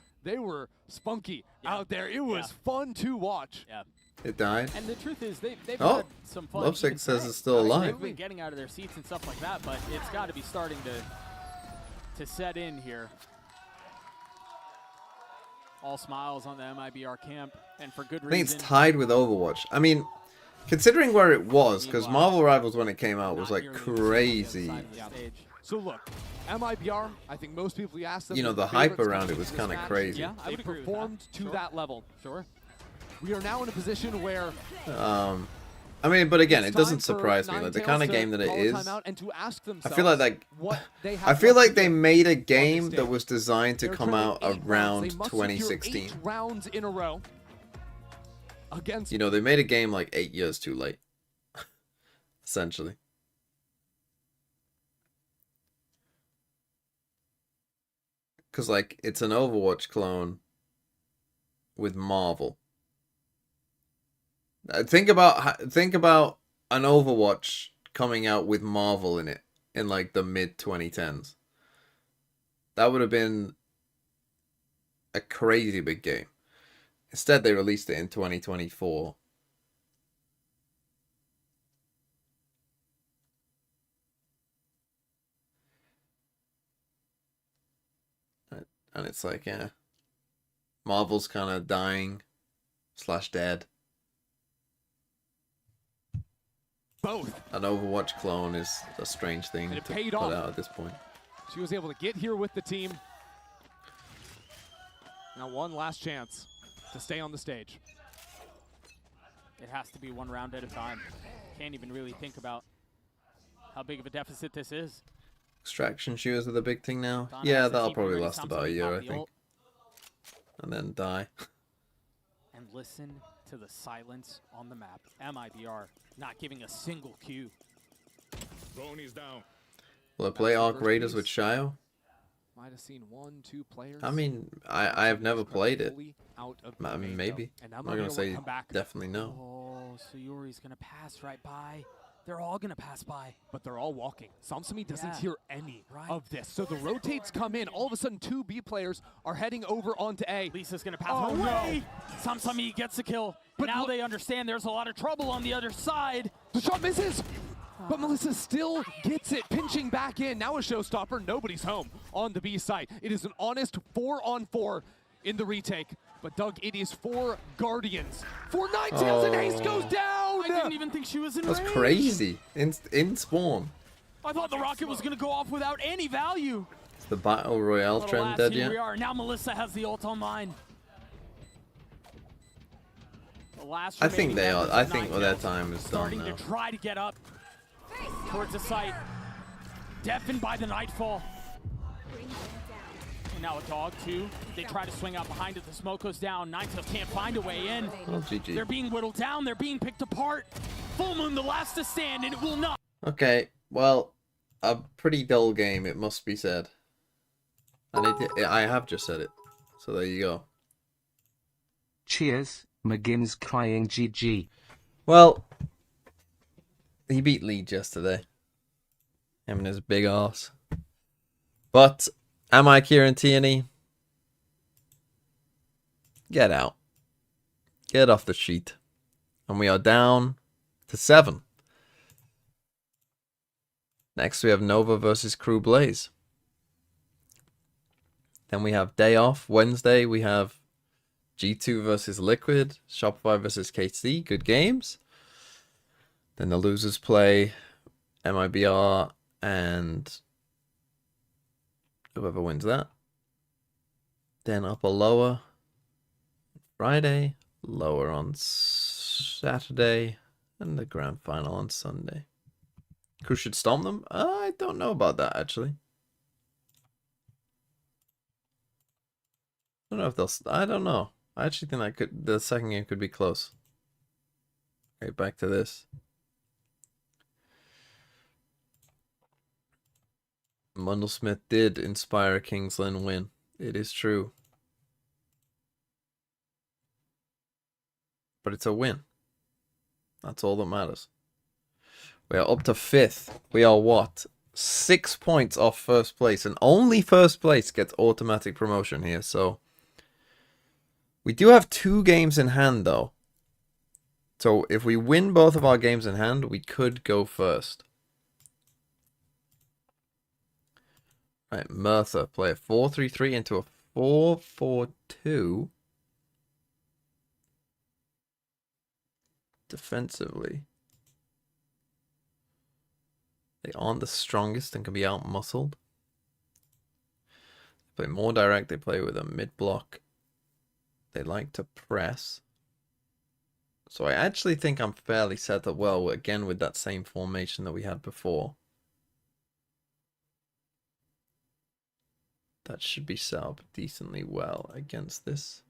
spunky out there. It was fun to watch. Yeah. It died. And the truth is, they've Oh, had some fun. Lovesick even says today. it's still I mean, alive. They've been getting out of their seats and stuff like that, but it's got to be starting to set in here. All smiles on the MIBR camp, and for good I think it's reason. tied with Overwatch. I mean, considering where it was, because Marvel Rivals when it came out was like crazy. So look, MIBR, I think most people you ask them, You know, their the hype favorites around coming it was into this kinda match, crazy. Yeah, I They would agree with performed that. to Sure. that level. Sure. We are now in a position where I mean, but again, it's it doesn't time for surprise me. Like the Ninetales kind of to game that it call a is, timeout and to ask I themselves feel like what they have I feel left like to they do made a on this game that stage. was designed to They're come trailing out 8 rounds. around They must secure 2016. 8 rounds in a row against You know, they made a game like 8 years too late, essentially. Because like it's an Overwatch clone with Marvel. Think about an Overwatch coming out with Marvel in it in like the mid 2010s. That would have been a crazy big game. Instead, they released it in 2024. And it's like, yeah, Marvel's kind of dying / dead. both. An Overwatch clone is a strange thing And to it put paid off. out at this point. She was able to get here with the team. Now one last chance to stay on the stage. It has to be one round at a time. Can't even really think about how big of a deficit this is. Extraction shooters are the big thing now. Donna Yeah, has the that'll TP probably ready, last Samsung about a year, got I the think. ult. And then die. And listen to the silence on the map. MIBR not giving a single cue. Will I play That's the Arc first Raiders piece. with Shio? Might have seen 1-2 players. I mean, I have never played it. fully out of I the mean, game, maybe. though. And I'm now not Maria gonna will say come back. definitely no. Oh, so Yuri's gonna pass right by. They're all gonna pass by. But they're all walking. Samsumi doesn't Yeah. hear any Right. of this. So the rotates come in. All of a sudden, 2 B players are heading over onto A. Lisa's gonna pass Oh, away. Samsami gets the kill. But now look- they understand there's a lot of trouble on the other side. The shot misses! But Melissa still gets it, pinching back in. Now a showstopper, nobody's home on the B site. It is an honest 4-on-4 in the retake. But Doug, it is 4 Guardians. 4 Ninetales and Ace goes down! I didn't even think she was in That's range. crazy. In spawn. I thought the rocket was gonna go off without any value. Is the Battle Royale But trend alas, dead here we yet? are. Now Melissa has the ult online. The last I think remaining they are. members I of think Ninetales their time is done starting now. to try to get up towards the site. Deafened by the nightfall. And now a dog too. They try to swing out behind it. The smoke goes down. Ninetales can't find a way in. Oh, GG. They're being whittled down. They're being picked apart. Full Moon, the last to stand, and it will not. Okay, well, a pretty dull game, it must be said. And I have just said it. So there you go. Cheers, McGinn's crying GG. Well, he beat Leeds yesterday. Him and his big arse. But, am I Kieran Tierney? Get out. Get off the sheet. And we are down to 7. Next we have Nova versus Crew Blaze. Then we have day off. Wednesday we have G2 versus Liquid. Shopify versus KC. Good games. Then the losers play MIBR and whoever wins that. Then upper lower Friday, lower on Saturday, and the grand final on Sunday. Who should stomp them? I don't know about that, actually. I don't know if they'll... I don't know. I actually think that the second game could be close. Okay, back to this. Mundlesmith did inspire a King's Lynn win. It is true. But it's a win. That's all that matters. We are up to 5th. We are what? 6 points off first place. And only first place gets automatic promotion here. So we do have 2 games in hand, though. So if we win both of our games in hand, we could go first. Right, Merthyr play a 4-3-3 into a 4-4-2. Defensively, they aren't the strongest and can be out-muscled. They play more direct. They play with a mid-block. They like to press. So I actually think I'm fairly set up well, again, with that same formation that we had before. That should be set up decently well against this.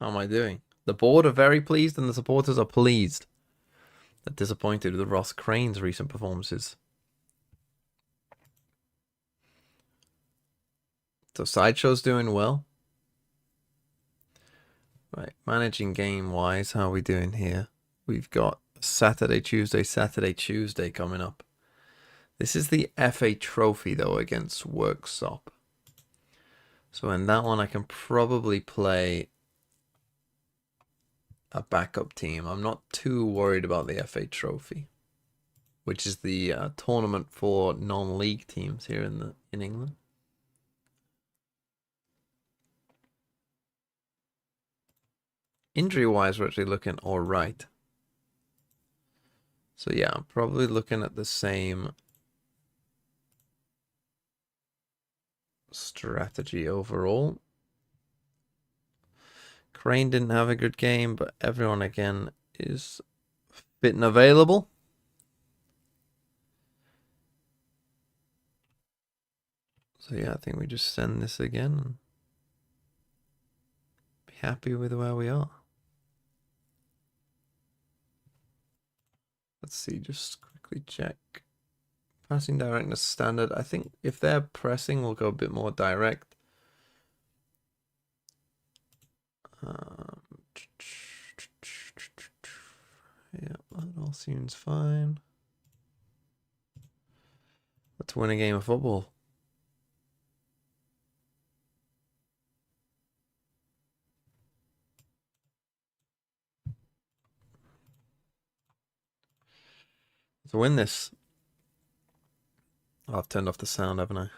How am I doing? The board are very pleased and the supporters are pleased. They're disappointed with Ross Crane's recent performances. So Sideshow's doing well. Right, managing game-wise, how are we doing here? We've got Saturday, Tuesday coming up. This is the FA Trophy, though, against Worksop. So in that one, I can probably play a backup team. I'm not too worried about the FA Trophy, which is the tournament for non-league teams here in England. Injury-wise, we're actually looking all right. So yeah, I'm probably looking at the same strategy overall. Crane didn't have a good game, but everyone again is fit and available. So yeah, I think we just send this again and be happy with where we are. Let's see, just quickly check. Passing directness standard. I think if they're pressing, we'll go a bit more direct. Yeah, that all seems fine. Let's win a game of football. To win this. Oh, I've turned off the sound, haven't I?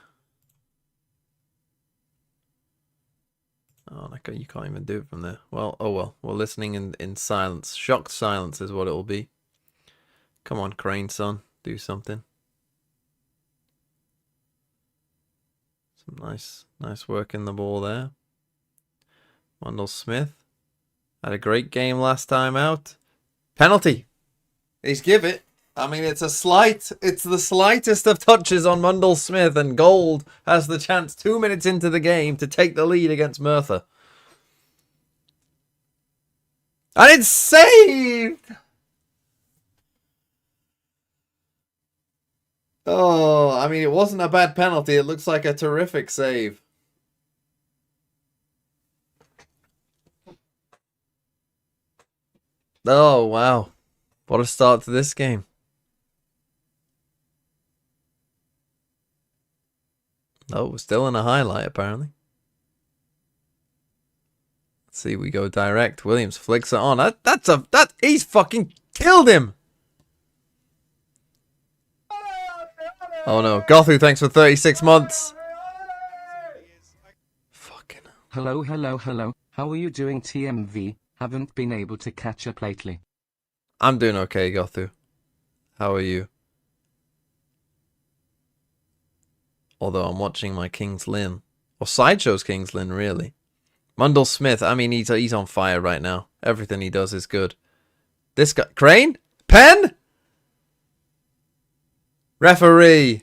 Oh, you can't even do it from there. Well, oh well. We're listening in silence. Shocked silence is what it will be. Come on, Crane, son. Do something. Some nice work in the ball there. Mundlesmith had a great game last time out. Penalty. He's give it. I mean, it's the slightest of touches on Mundlesmith, and Gold has the chance 2 minutes into the game to take the lead against Merthyr. And it's saved! Oh, I mean, it wasn't a bad penalty. It looks like a terrific save. Oh, wow. What a start to this game. Oh, we're still in a highlight, apparently. Let's see, we go direct. Williams flicks it on. He's fucking killed him! Oh no, Gothu, thanks for 36 months. Hello, hello, hello. How are you doing, TMV? Haven't been able to catch up lately. I'm doing okay, Gothu. How are you? Although I'm watching my King's Lynn. Or Sideshow's King's Lynn, really. Mundell Smith, I mean, he's on fire right now. Everything he does is good. This guy... Crane? Pen? Referee!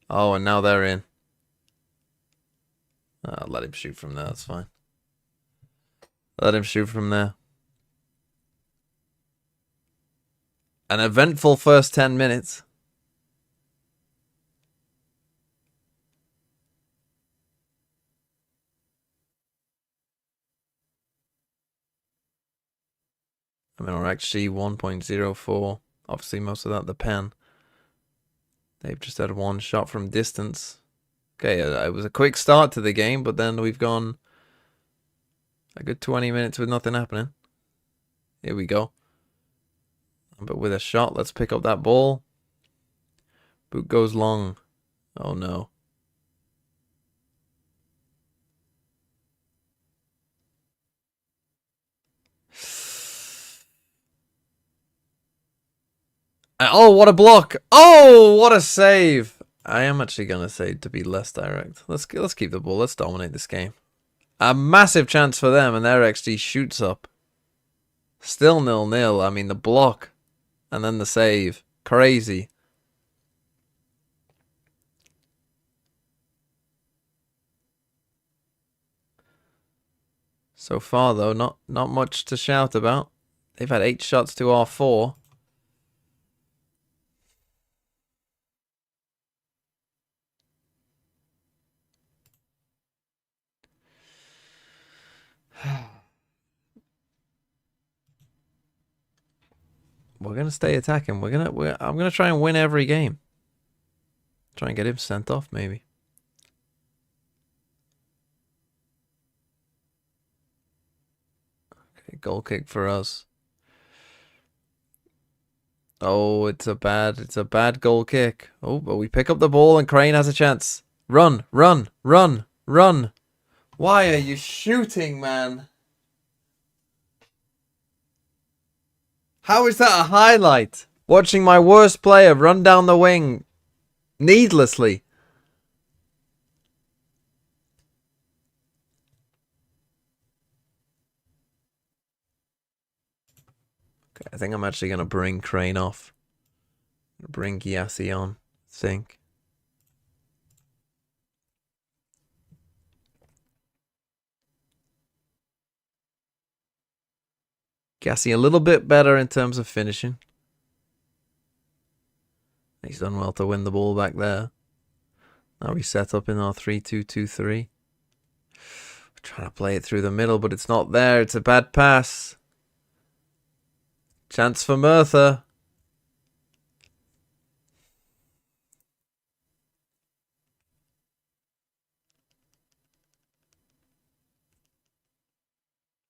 Oh, and now they're in. I'll let him shoot from there, that's fine. Let him shoot from there. An eventful first 10 minutes. I mean, or actually 1.04. Obviously, most of that the pen. They've just had one shot from distance. Okay, it was a quick start to the game, but then we've gone a good 20 minutes with nothing happening. Here we go. But with a shot, let's pick up that ball. Boot goes long. Oh no. Oh, what a block! Oh, what a save! I am actually gonna say to be less direct. Let's keep the ball. Let's dominate this game. A massive chance for them, and their XG shoots up. Still 0-0. I mean, the block and then the save, crazy. So far, though, not much to shout about. They've had 8 shots to our 4. We're gonna stay attacking. I'm gonna try and win every game. Try and get him sent off, maybe. Okay, goal kick for us. Oh, it's a bad goal kick. Oh, but we pick up the ball and Crane has a chance. Run, run, run, run. Why are you shooting, man? How is that a highlight? Watching my worst player run down the wing needlessly. Okay, I think I'm actually going to bring Crane off. Bring Gyasi on, I think. Gyasi a little bit better in terms of finishing. He's done well to win the ball back there. Now we set up in our 3-2-2-3. We're trying to play it through the middle, but it's not there. It's a bad pass. Chance for Merthyr.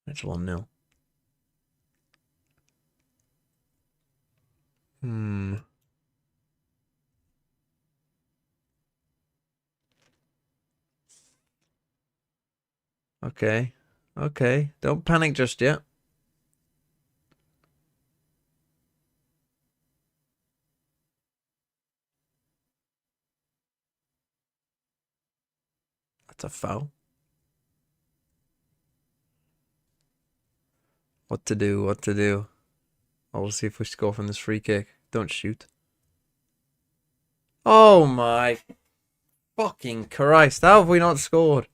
It's 1-0. Okay. Okay. Don't panic just yet. That's a foul. What to do? What to do? Oh, we'll see if we score from this free kick. Don't shoot. Oh my fucking Christ. How have we not scored?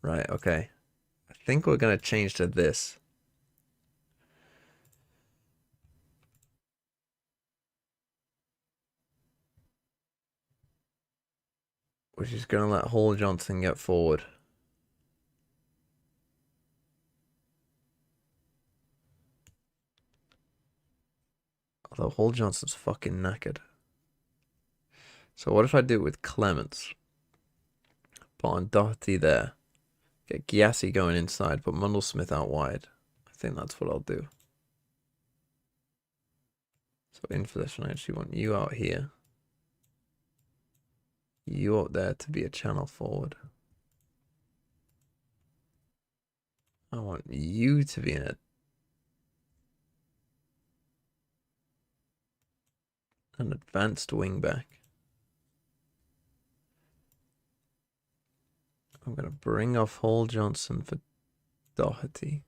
Right, okay. I think we're going to change to this. Which is going to let Hall Johnson get forward. Although Hall Johnson's fucking knackered. So what if I do it with Clements? Put on Doherty there. Get Gyasi going inside, put Mundell Smith out wide. I think that's what I'll do. So in for this one, I actually want you out here. You up there to be a channel forward. I want you to be an advanced wingback. I'm going to bring off Hall Johnson for Doherty.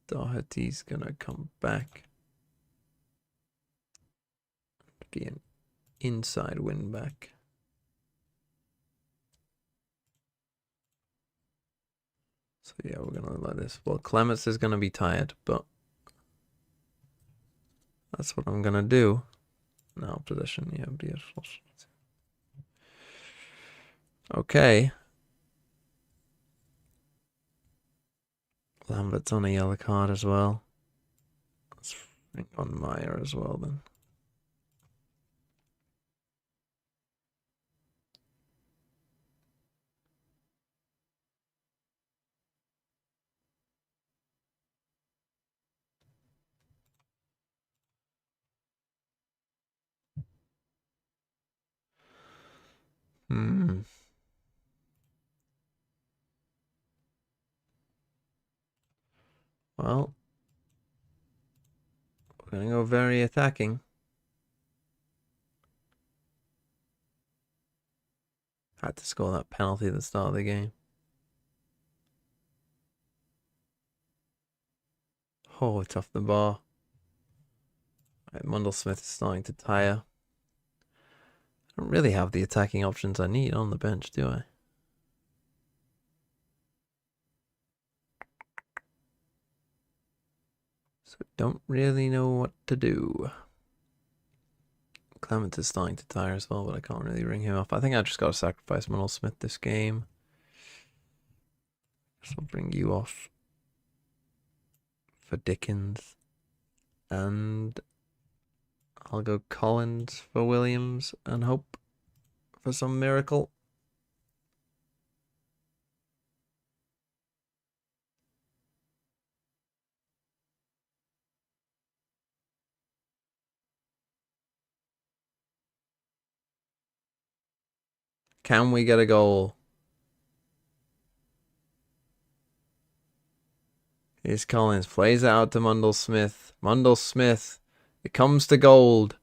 Doherty's going to come back. Be an inside wingback. So yeah, we're going to look like this. Well, Clements is going to be tired, but that's what I'm going to do. Now position, yeah, beautiful. Okay. Lambert's on a yellow card as well. Let's bring on Meyer as well then. Well, we're going to go very attacking. Had to score that penalty at the start of the game. Oh, it's off the bar. Right, Mundle-Smith is starting to tire. I don't really have the attacking options I need on the bench, do I? So don't really know what to do. Clement is starting to tire as well, but I can't really ring him off. I think I just got to sacrifice Mundle-Smith this game. So I'll bring you off for Dickens. And I'll go Collins for Williams and hope for some miracle. Can we get a goal? Here's Collins. Plays it out to Mundle-Smith. Mundle-Smith. It comes to gold.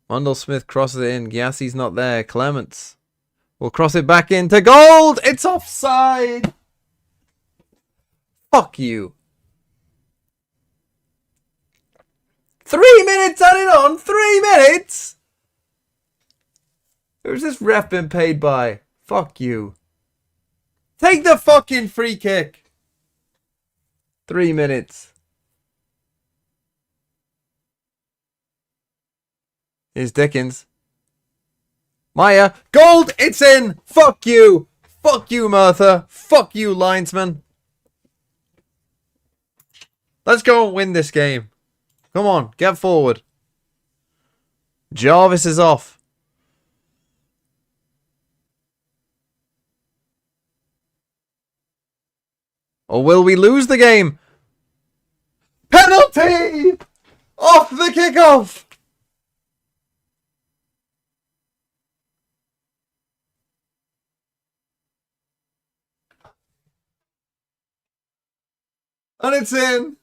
Mundle-Smith crosses it in. Giassi's not there. Clements will cross it back into gold. It's offside. Fuck you. 3 minutes added on. 3 minutes. Who's this ref been paid by? Fuck you. Take the fucking free kick. 3 minutes. Here's Dickens. Maya. Gold. It's in. Fuck you. Fuck you, Merthyr. Fuck you, linesman. Let's go and win this game. Come on. Get forward. Jarvis is off. Or will we lose the game? Penalty! Off the kickoff! And it's in.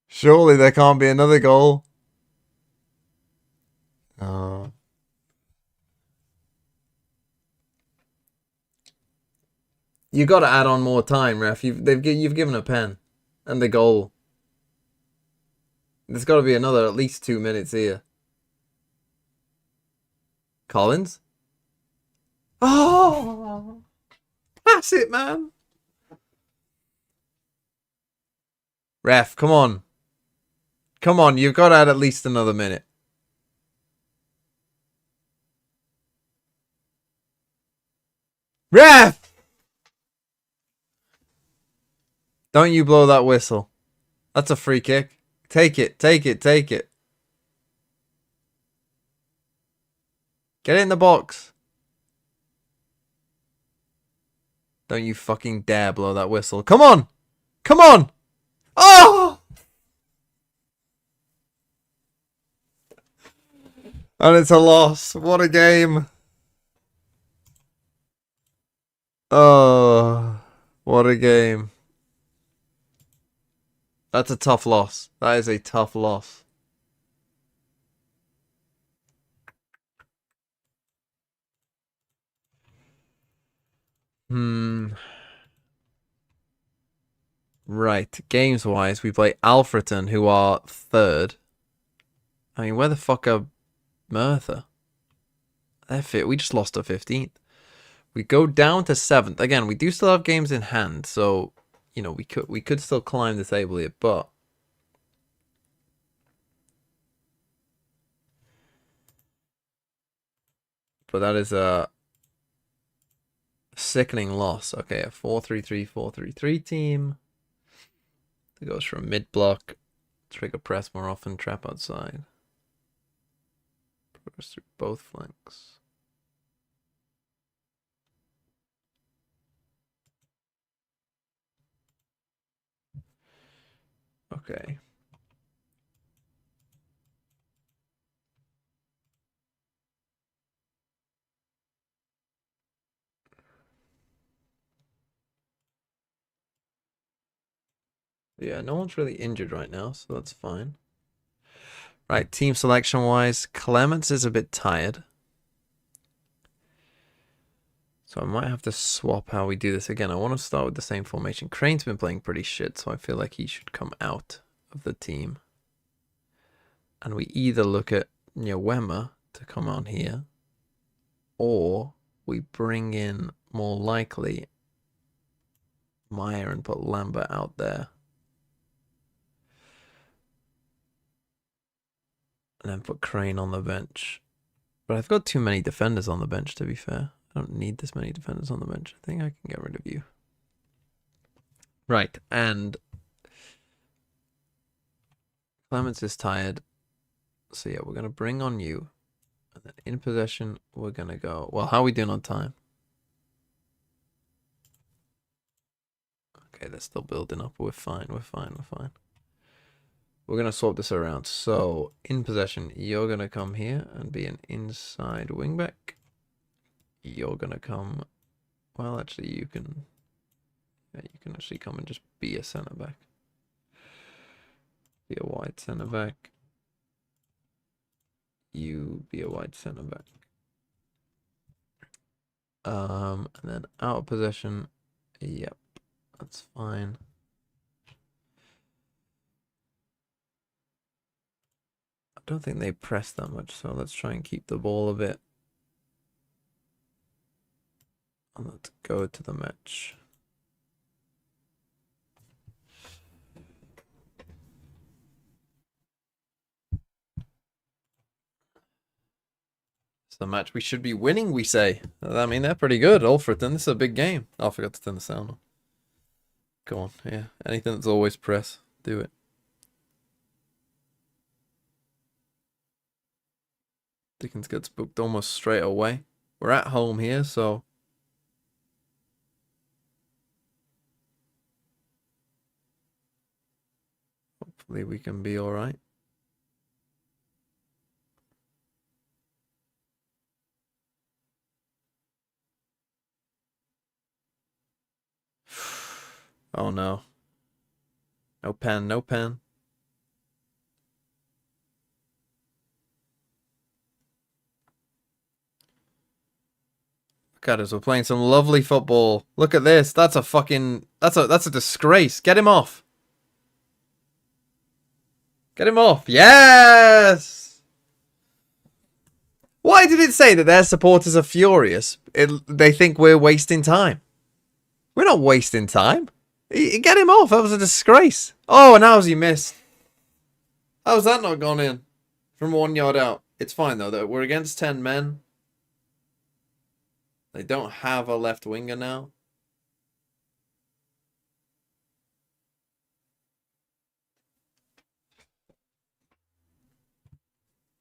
Surely there can't be another goal. Oh. You got to add on more time, ref. You've given a pen and the goal. There's got to be another at least 2 minutes here. Collins. Oh, pass it, man. Ref, come on. Come on, you've got to add at least another minute. Ref! Don't you blow that whistle. That's a free kick. Take it, take it, take it. Get it in the box. Don't you fucking dare blow that whistle. Come on! Come on! Oh! And it's a loss. What a game. Oh, what a game. That's a tough loss. That is a tough loss. Right. Games-wise, we play Alfreton, who are 3rd. I mean, where the fuck are Merthyr? They're fit. We just lost to 15th. We go down to 7th. Again, we do still have games in hand, so you know we could still climb the table here, but that is a sickening loss. Okay, a 4-3-3 team. It goes from mid block, trigger press more often, trap outside. Progress through both flanks. Okay. Yeah, no one's really injured right now, so that's fine. Right, team selection wise, Clements is a bit tired. So I might have to swap how we do this again. I want to start with the same formation. Crane's been playing pretty shit, so I feel like he should come out of the team. And we either look at Wemmer to come on here, or we bring in, more likely, Meyer and put Lambert out there. And then put Crane on the bench. But I've got too many defenders on the bench, to be fair. I don't need this many defenders on the bench. I think I can get rid of you. Right, and Clements is tired. So yeah, we're going to bring on you. And then in possession, we're going to go... Well, how are we doing on time? Okay, they're still building up. We're fine, we're fine, we're fine. We're going to swap this around. So, in possession, you're going to come here and be an inside wingback. You're going to come... Well, actually, you can... Yeah, you can actually come and just be a centre back. Be a wide centre back. You be a wide centre back. And then out of possession. Yep, that's fine. I don't think they press that much, so let's try and keep the ball a bit. And let's go to the match. It's the match we should be winning, we say. I mean, they're pretty good. Alfreton, this is a big game. Oh, I forgot to turn the sound on. Go on, yeah. Anything that's always press, do it. Dickens gets booked almost straight away. We're at home here, so... Hopefully we can be alright. Oh no. No pen, no pen. Look at us, we're playing some lovely football. Look at this. That's a fucking... That's a disgrace. Get him off. Get him off. Yes! Why did it say that their supporters are furious? They think we're wasting time. We're not wasting time. Get him off. That was a disgrace. Oh, and how's he missed? How's that not gone in? From 1 yard out. It's fine, though. We're against 10 men. They don't have a left winger now.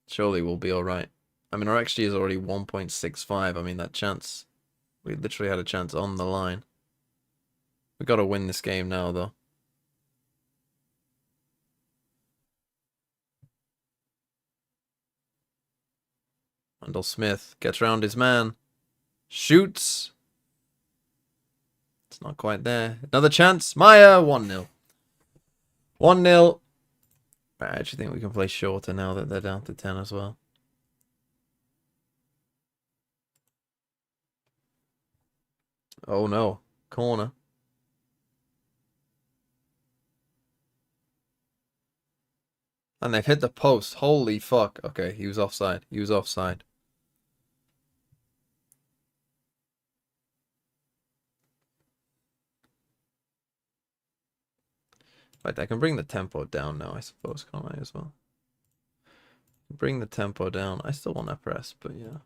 Surely we'll be alright. I mean, our XG is already 1.65. I mean, that chance, we literally had a chance on the line. We got to win this game now, though. Wendell Smith gets around his man. Shoots. It's not quite there. Another chance. Maya, 1-0. 1-0. I actually think we can play shorter now that they're down to 10 as well. Oh no. Corner. And they've hit the post. Holy fuck. Okay, he was offside. He was offside. Right, I can bring the tempo down now, I suppose, can't I, as well? Bring the tempo down. I still want to press, but yeah.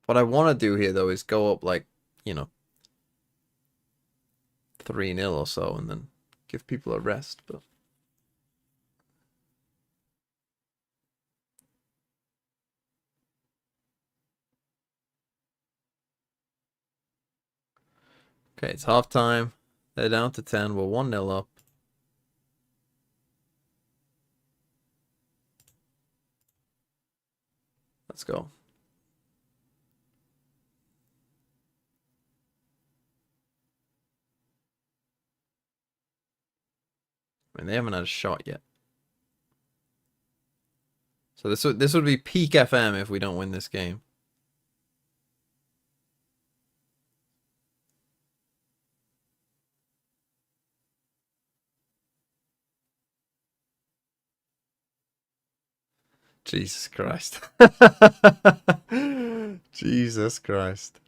What I want to do here, though, is go up, like, you know, 3-0 or so, and then give people a rest, but... Okay, it's half time. They're down to 10. We're 1-0 up. Let's go. I mean, they haven't had a shot yet. So this would be peak FM if we don't win this game. Jesus Christ. Jesus Christ.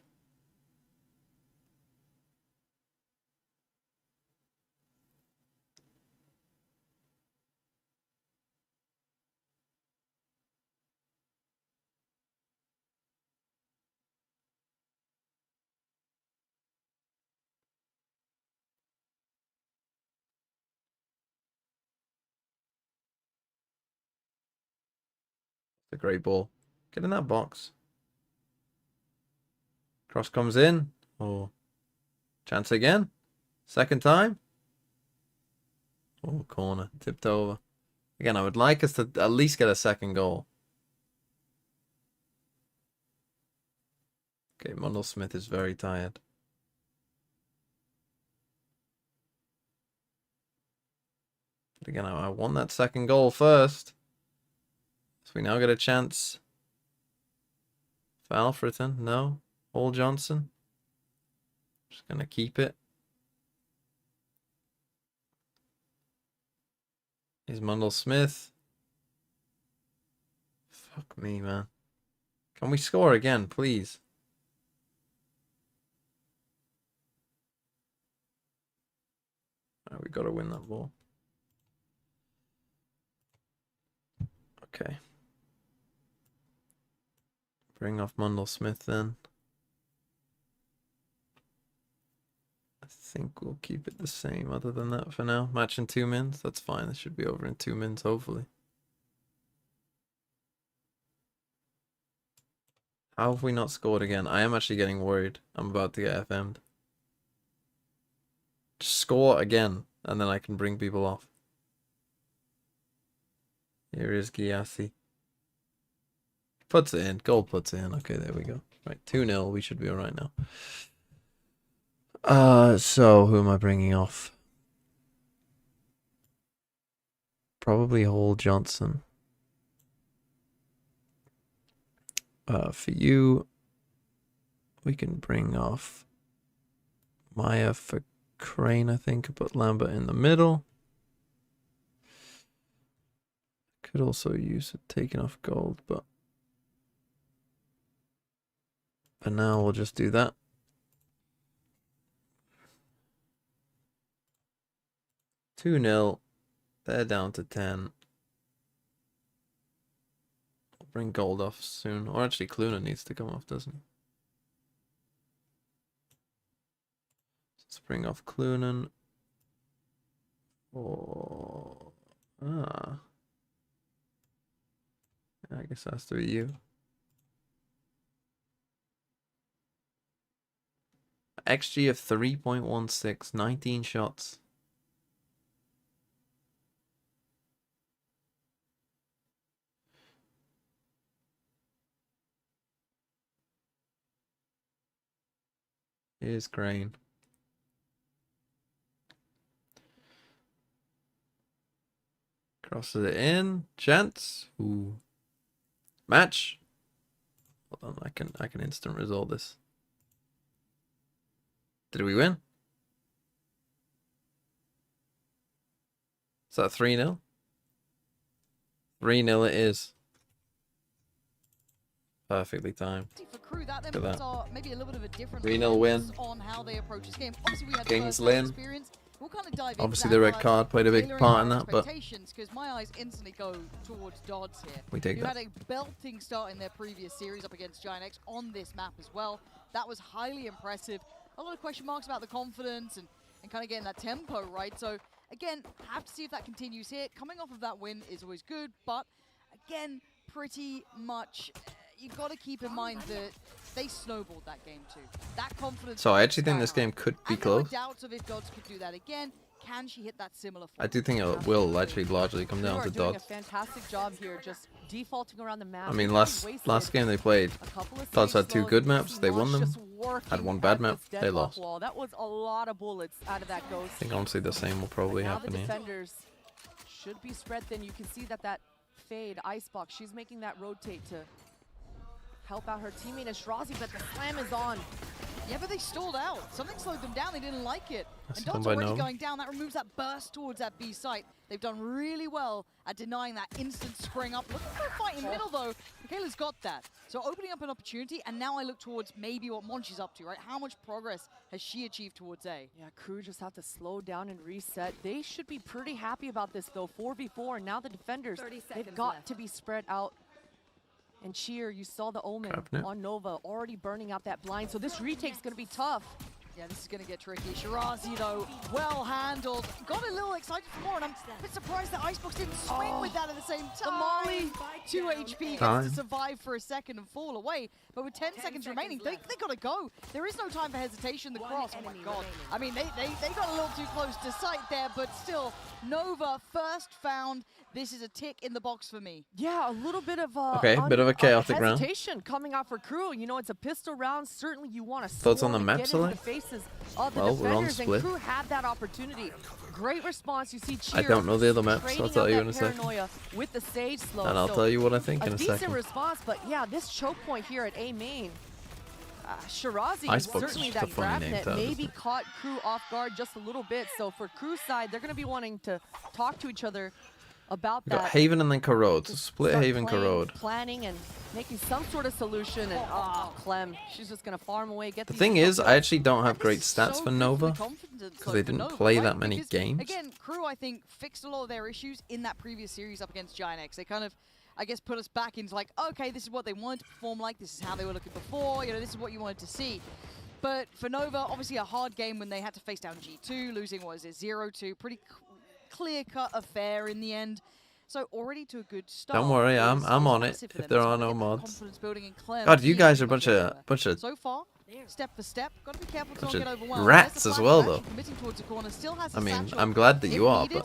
A great ball. Get in that box. Cross comes in. Oh. Chance again. Second time. Oh, corner. Tipped over. Again, I would like us to at least get a second goal. Okay, Mundell Smith is very tired. But again, I want that second goal first. So we now get a chance. For Alfreton, no. Paul Johnson. Just gonna keep it. Here's Mundell Smith. Fuck me, man. Can we score again, please? Right, we gotta win that ball. Okay. Bring off Mundell Smith then. I think we'll keep it the same other than that for now. Match in 2 minutes. That's fine. This should be over in 2 minutes, hopefully. How have we not scored again? I am actually getting worried. I'm about to get FM'd. Just score again, and then I can bring people off. Here is Giassi. Puts it in. Goal puts it in. Okay, there we go. Right, 2-0. We should be alright now. So who am I bringing off? Probably Hall Johnson. For you, we can bring off Maya for Crane, I think. Put Lambert in the middle. Could also use it taking off Gold, but for now we'll just do that. Two 0. They're down to 10. I'll bring Gold off soon. Or actually Cluna needs to come off, doesn't he? Let's bring off Clunan. For Ah. I guess that's 3U. XG of 3.16, 19 shots. Here's Crane. Crosses it in. Chance. Ooh. Match. Hold on, I can instant resolve this. Did we win? Is that 3-0? 3-0 it is. Perfectly timed. For KRU, that then Look at puts that. our maybe a little bit of a different 3-0 win. focus on how they approach this game. Obviously, we had Kings the Lynn. experience. We'll kind of dive into Obviously that the and red highlight card played a big tailoring part in our that, but expectations, because my eyes instantly go towards Dodds here. we take You that. had a belting start in their previous series up against Giant X on this map as well. That was highly impressive. A lot of question marks about the confidence and kind of getting that tempo right. So again, have to see if that continues here. Coming off of that win is always good, but again, pretty much you got to keep in mind that they snowballed that game too. That confidence. So I actually think sky this high. game could be And there were close. doubts of if Dodds could do that again. Can she hit that similar form? I do think it will actually largely come You down are to doing Dodds. a fantastic job here, just defaulting around the map. I mean, They last wasted game they played, a couple of Dodds saves had 2 slow. good You maps. see They won Mosh them. just working Had 1 at bad map. this They deadlock lost. wall. That was a lot of bullets out of that ghost. I think honestly the same will probably Now happen the here. defenders should be spread thin. You can see that fade, Icebox, she's making that rotate to help out her teammate as Shirazi, but the slam is on. Yeah, but they stalled out. Something slowed them down. They didn't like it. That's And done Dodds by already Nova. going down. That removes that burst towards that B site. They've done really well at denying that instant spring up. Looking for a fight in middle, though. Michaela's got that. So opening up an opportunity, and now I look towards maybe what Monchi's up to, right? How much progress has she achieved towards A? Yeah, KRU just have to slow down and reset. They should be pretty happy about this, though. 4v4, and now the defenders, 30 they've seconds got left. to be spread out. And Cheer, you saw the Omen Grabbing it. on Nova, already burning out that blind. So this retake's going to be tough. Yeah, this is going to get tricky. Shirazi, though, well handled. Got a little excited for more, and I'm a bit surprised that Icebox didn't swing with that at the same time. The Molly. 2 HP gets Time. to survive for a second and fall away. But with 10 seconds remaining, they got to go. There is no time for hesitation. The cross, oh my god. I mean, they got a little too close to sight there, but still, Nova first found. This is a tick in the box for me. Yeah, a little bit of Okay, bit of a chaotic round. hesitation coming out for KRU. You know, it's a pistol round. Certainly, you want to Thoughts on the map get into select? the faces of the Well, we're on defenders, and split. KRU had that opportunity. Great response. You see Cheer. I don't know the other maps. I'll trading tell out you that in a second. paranoia with the sage slow. And I'll So tell you what I think in a decent second. response, but yeah, this choke point here at A main. Shirazi, Icebox is certainly just a that funny grab name net to have, maybe isn't it? caught KRU off guard just a little bit. So for KRU's side, they're going to be wanting to talk to each other about We got that. Haven and then Corrode. So Just split start Haven playing, Corrode. planning and making some sort of solution, and Clem, she's just gonna farm away. Get The these thing is, kills I up. actually don't have This great is stats so for good Nova. the confidence because they for didn't Nova, play right? that many Because, games. Again, KRU, I think, fixed a lot of their issues in that previous series up against Giant X. They kind of, I guess, put us back into like, okay, this is what they wanted to perform like. This is how they were looking before. You know, this is what you wanted to see. But for Nova, obviously a hard game when they had to face down G2, losing, what is it, 0-2. Pretty clear-cut affair in the end. So already to a good start. Don't worry, is I'm on it, massive for if them. there So are to no get that mods. confidence building in Clem God, you is guys are a much bunch of so far, step for step, got to be careful to bunch not of get overwhelmed. rats There's the as flag, well, he's though. actually committing towards the corner, still has I his mean, satchel I'm glad that if you are, needed,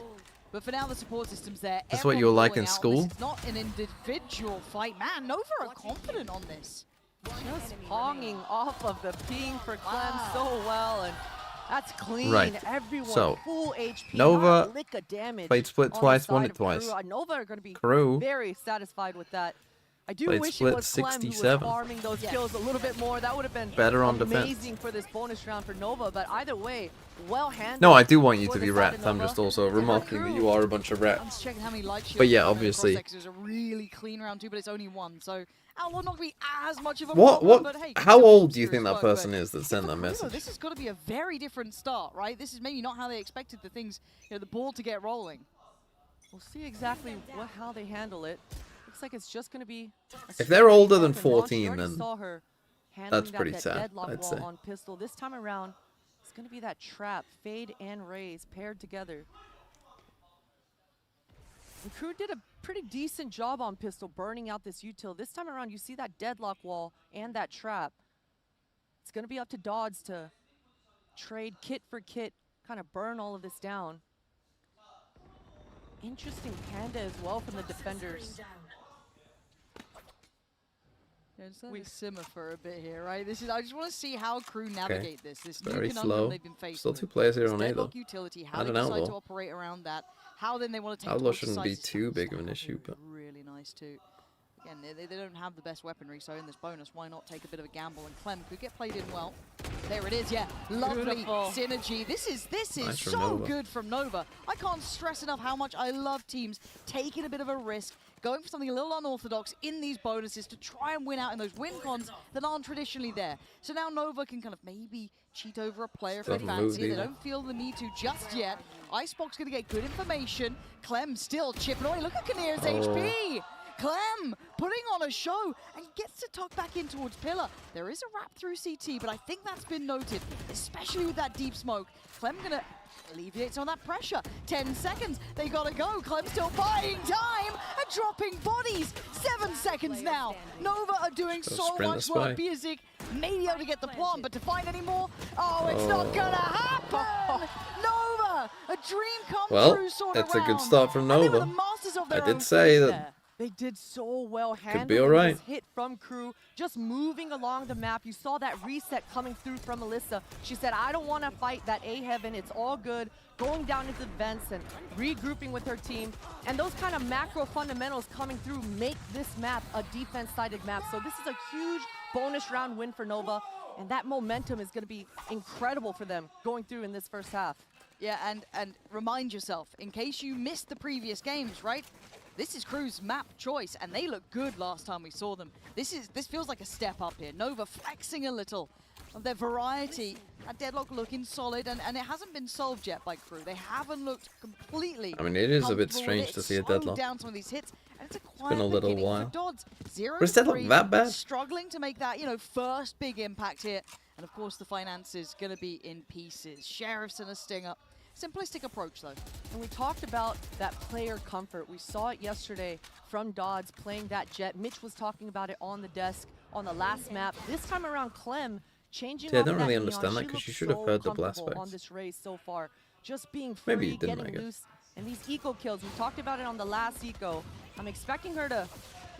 but for now the support system's there. That's what Everyone you were like rolling in out. school? This is not an individual fight. Man, Nova are confident on this. Just ponging off of the ping for Clem so well, and that's clean. Right. Everyone So, full HP. Nova not a lick of damage played split on the twice, won side it of twice. KRU. Nova are going to be KRU very satisfied with that. I do played wish split it was Clem who was 67. farming those kills a little bit more. That would have been Better on defense. amazing for this bonus round for Nova. But either way, well handled. no, I do want you for to the be side rats. of I'm Nova. just also remarking that you are a bunch of I'm rats. just checking how many light shields. But yeah, there are across obviously. there, 'cause it was a really clean round too, but it's only one. So Outlaw not going to be as much of a What? problem, but hey, How still old some do you think serious that work, person but is that yeah, sent for that KRU, message? This has got to be a very different start, right? This is maybe not how they expected the things, you know, the ball to get rolling. We'll see exactly how they handle it. Looks like it's just going to be. If they're older than Monchi 14, already then saw her handling that's that pretty sad, deadlock I'd wall say. on pistol. This time around, it's going to be that trap, fade and raise paired together. And KRU did a pretty decent job on pistol, burning out this util. This time around, you see that deadlock wall and that trap. It's going to be up to Dodds to trade kit for kit, kind of burn all of this down. Interesting panda as well from the defenders. Yeah, just let it simmer for a bit here, right? This is. I just want to see how KRU navigate this. This Very new conundrum slow. they've been faced Still with. 2 players here This on A though. deadlock utility, how And they an decide to outlaw. operate around that. How then they want to take Outlaw those shouldn't be decisive too steps. big of an issue, but Really nice too. Again, they don't have the best weaponry, so in this bonus, why not take a bit of a gamble? And Clem could get played in well. There it is, yeah. Lovely Beautiful. synergy. This is Nice from so Nova. good from Nova. I can't stress enough how much I love teams taking a bit of a risk, going for something a little unorthodox in these bonuses to try and win out in those win cons that aren't traditionally there. So now Nova can kind of maybe cheat over a player if they Doesn't move fancy it. They either. don't feel the need to just yet. Icebox going to get good information. Clem still chipping away. Look at Kinnear's HP. Clem putting on a show and gets to tuck back in towards Pillar. There is a wrap through CT, but I think that's been noted, especially with that deep smoke. Clem gonna alleviate some of that pressure. 10 seconds, they gotta go. Clem still buying time and dropping bodies. 7 seconds now. Nova are doing Gotta so sprint much this work. way. Biazik may be able to get the plant, but to find any more, oh, it's not gonna happen. Nova, a dream come Well, true sort of it's a good round. start from And they were Nova. the masters of I their own did say fate that there. They did so well be handling alright. this hit from KRU, just moving along the map. You saw that reset coming through from Alyssa. She said, I don't want to fight that A heaven. It's all good. Going down into the vents and regrouping with her team. And those kind of macro fundamentals coming through make this map a defense-sided map. So this is a huge bonus round win for Nova. And that momentum is going to be incredible for them going through in this first half. Yeah, and remind yourself, in case you missed the previous games, right? This is KRU's map choice, and they looked good last time we saw them. This feels like a step up here. Nova flexing a little of their variety. That deadlock looking solid, and it hasn't been solved yet by KRU. They haven't looked completely. I mean, it is a bit comfortable with strange it. to see a It's slowed deadlock. down some of these hits, and it's a quiet been a little beginning while. for Dodds. 0 But is deadlock 3, that bad? struggling to make that, first big impact here. And of course, the finances gonna be in pieces. Sheriffs and a stinger. Simplistic approach, though. And we talked about that player comfort. We saw it yesterday from Dodds playing that jet. Mitch was talking about it on the desk on the last map. This time around, Clem changing See, I off don't that really neon. understand that She 'cause looks you should have so heard the blast comfortable on bangs. this race so far. Just being free, Maybe you didn't, I getting guess. loose. And these eco kills, we talked about it on the last eco. I'm expecting her to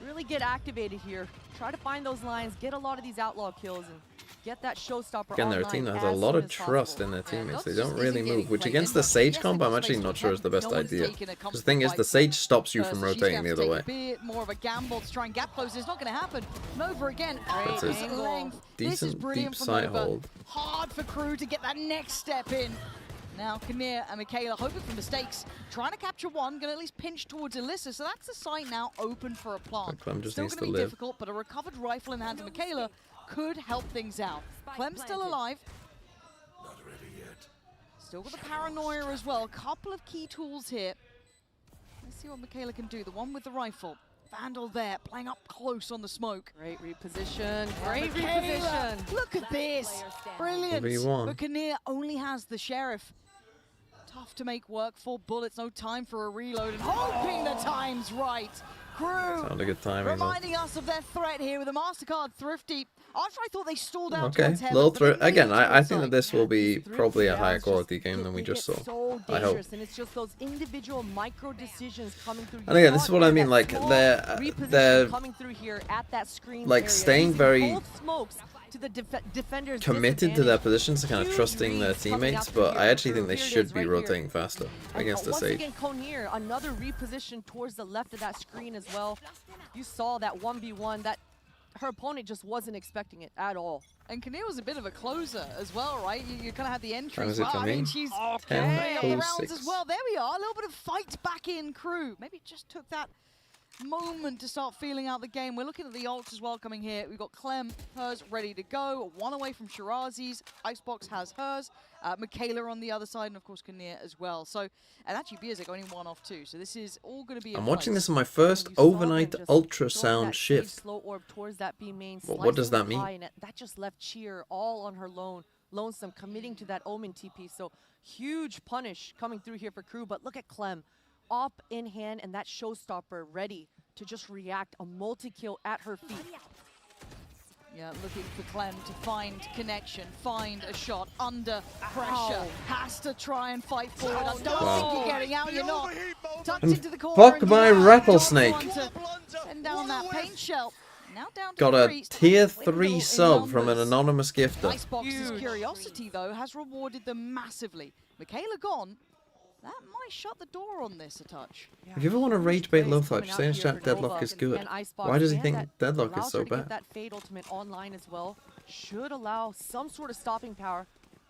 really get activated here. Try to find those lines, get a lot of these outlaw kills, and get that showstopper Again, their online team has as a lot soon of as trust possible. in their teammates. They Dodds don't just really isn't getting move, which played against in the much. Sage Yes, comp, they I'm got actually space not for sure is the Clem. best No one's idea. taking a Because the thing is, the comfortable Sage stops you fight. from So she's rotating gonna the have other to way. take a bit more of a gamble to try and gap close. It's not going to happen. Nova again. Great This angle. length. This is Decent brilliant deep from sight Nova. hold. Hard for KRU to get that next step in. Now, Kinnear and Michaela hoping for mistakes. Trying to capture one, going to at least pinch towards Alyssa. So that's the site now open for a plant. Clem just Still needs going to to be live. difficult, but a recovered rifle in hand to Michaela could help things out. Clem's still alive. Still got the paranoia as well. Couple of key tools here. Let's see what Michaela can do. The one with the rifle. Vandal there, playing up close on the smoke. Great reposition, great Michaela, reposition. look at this. Brilliant. Whatever you want. But Kinnear only has the Sheriff. Tough to make work. 4 bullets, no time for a reload. And hoping the time's right. KRU Sounded good timing, though. reminding us of their threat here with a MasterCard Thrifty. After I thought they stalled out Okay, towards heaven, little but throw. they Again, moved I towards think that side. this will be These probably a three higher rounds quality just game get- than we they just get saw. So I hope. dangerous, and it's just those individual micro decisions coming through. You And again, saw this is it what there, I mean, that like, small they're reposition coming through here at that screen like, area, staying using very both smokes to the defender's committed to their disadvantage. positions and kind of Huge trusting their reads coming out teammates, through but here. I actually think they Here it should is be right here. rotating faster And against the once Sage. again, Conir, another reposition towards the left of that screen as well. You saw that 1v1, that her opponent just wasn't expecting it at all. And Kinnear was a bit of a closer as well, right? You kind of had the entry. Time is it for I mean, me? she's 10, playing up the 0, rounds 6. as well. There we are. A little bit of fight back in KRU. Maybe it just took that moment to start feeling out the game. We're looking at the ults as well coming here. We've got Clem, hers ready to go. 1 away from Shirazi's. Icebox has hers. Michaela on the other side, and of course Kinnear as well. So, and actually Biazik only 1 off 2. So this is all going to be. I'm watching this on my And first you saw them overnight just throwing ultrasound that shift. sage slow orb towards that B main, What does slicing that it high, mean? and that just left Cheer all on her lonesome, committing to that Omen TP. So huge punish coming through here for KRU. But look at Clem up in hand, and that showstopper ready to just react, a multi-kill at her feet. Yeah, looking for Clem to find connection, find a shot under pressure. Has to try and fight forward. I don't think you're getting out. You're not. Tucked into the corner. Fuck and my you rattlesnake. want to send down that paint shell. Now down to Got a 3. tier Still 3 in sub from an numbers. anonymous gifter. Icebox's curiosity, though, has rewarded them massively. Michaela gone. That might shut the door on this a touch. If you ever want to rage bait low type, say in chat Deadlock is good. Why does he think Deadlock is so bad? That Fade ultimate online as well should allow some sort of stopping power.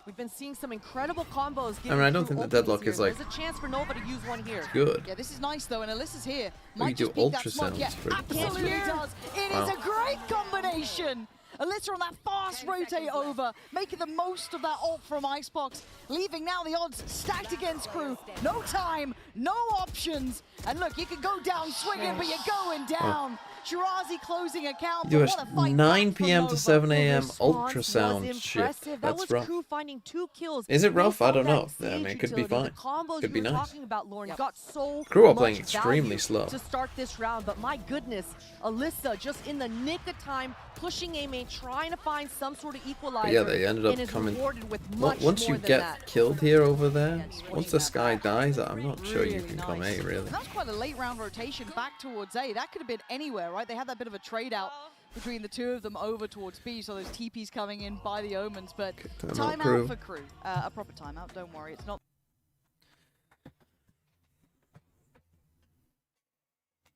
We've been seeing some incredible combos. I mean, I don't think the Deadlock is like there's a chance for Nova to use one here. good. Yeah, this is nice though, and Alyssa's here. Oh, you do ultrasounds Yeah, for it. absolutely does. It is a great combination. Alyssa on that fast rotate over, making the most of that ult from Icebox, leaving now the odds stacked against KRU. No time, no options, and look, you can go down swinging, but you're going down. Shirazi closing account. Do a What a fight 9 back from p.m. to Nova. 7 a.m. Response was ultrasound shit. impressive. That That's was rough. KRU finding 2 kills. Is it They rough? I found don't that know. I Sage mean, it could be utility, fine. the combos Could you be were nice. talking about, Lauren, got so KRU are much playing extremely value slow. to start this round, but my goodness, Alyssa just in the nick of time, pushing a main, trying to find some sort of equalizer. But yeah, they ended and up is coming. rewarded with much Once you more than get that. killed here over there, Yeah, just once watching the that sky back. dies, I'm not sure you Really can come nice. A, really. And that was quite a late round rotation back towards A. That could have been anywhere, right? They had that bit of a trade out between the two of them over towards B, so those TPs coming in by the Omens, but Timeout, timeout KRU. for KRU. A proper timeout, don't worry. It's not.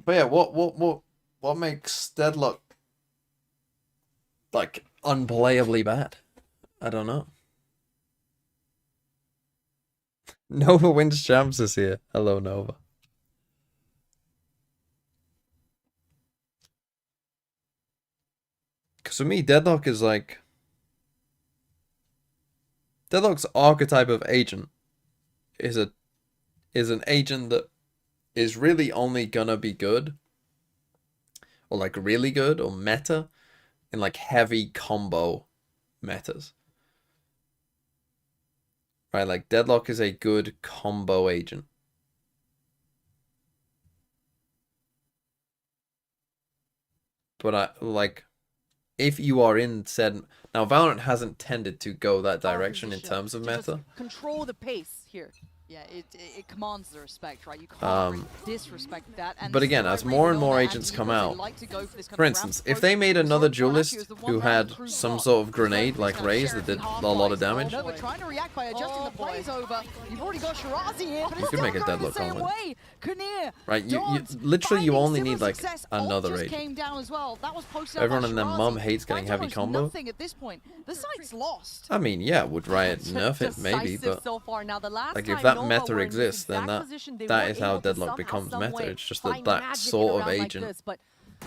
But yeah, what makes Deadlock like unplayably bad? I don't know. Nova wins champs is here. Hello, Nova. Because for me, Deadlock is like Deadlock's archetype of agent is an agent that is really only gonna be good, or like really good, or meta, in like heavy combo metas. Right, like Deadlock is a good combo agent. But I like, if you are in said, now Valorant hasn't tended to go that direction in terms of To just meta. control the pace here. Yeah, it commands the respect, right? You can't really disrespect that. And But this is again, the as right more read and on more that agents come anti-hero. They out, like to go for this kind for of instance, ramp if they approach. made We saw another it from duelist Ashu as the one who round had KRU some got. sort of grenade So like kind of Raze sheriff that did hard a lot of wise. damage, No, but trying to react by adjusting the plays over. You've already got Shirazi here, but You it's could still make a going Deadlock the same comment. way. Kinnear, right? You Dons, literally you finding only need similar like success. another Ult just agent. came down as well. That was posted out Everyone by and their Shirazi. mum hates getting Finds heavy almost combo. nothing at this point. The site's lost. I mean, yeah, would Riot nerf it? Maybe, Decisive but so far. Now, the last like if time that Nova meta were in exists, this then exact that position, they that were is how able to Deadlock somehow, becomes some meta. way It's just that find that magic in sort a of round like agent. this, but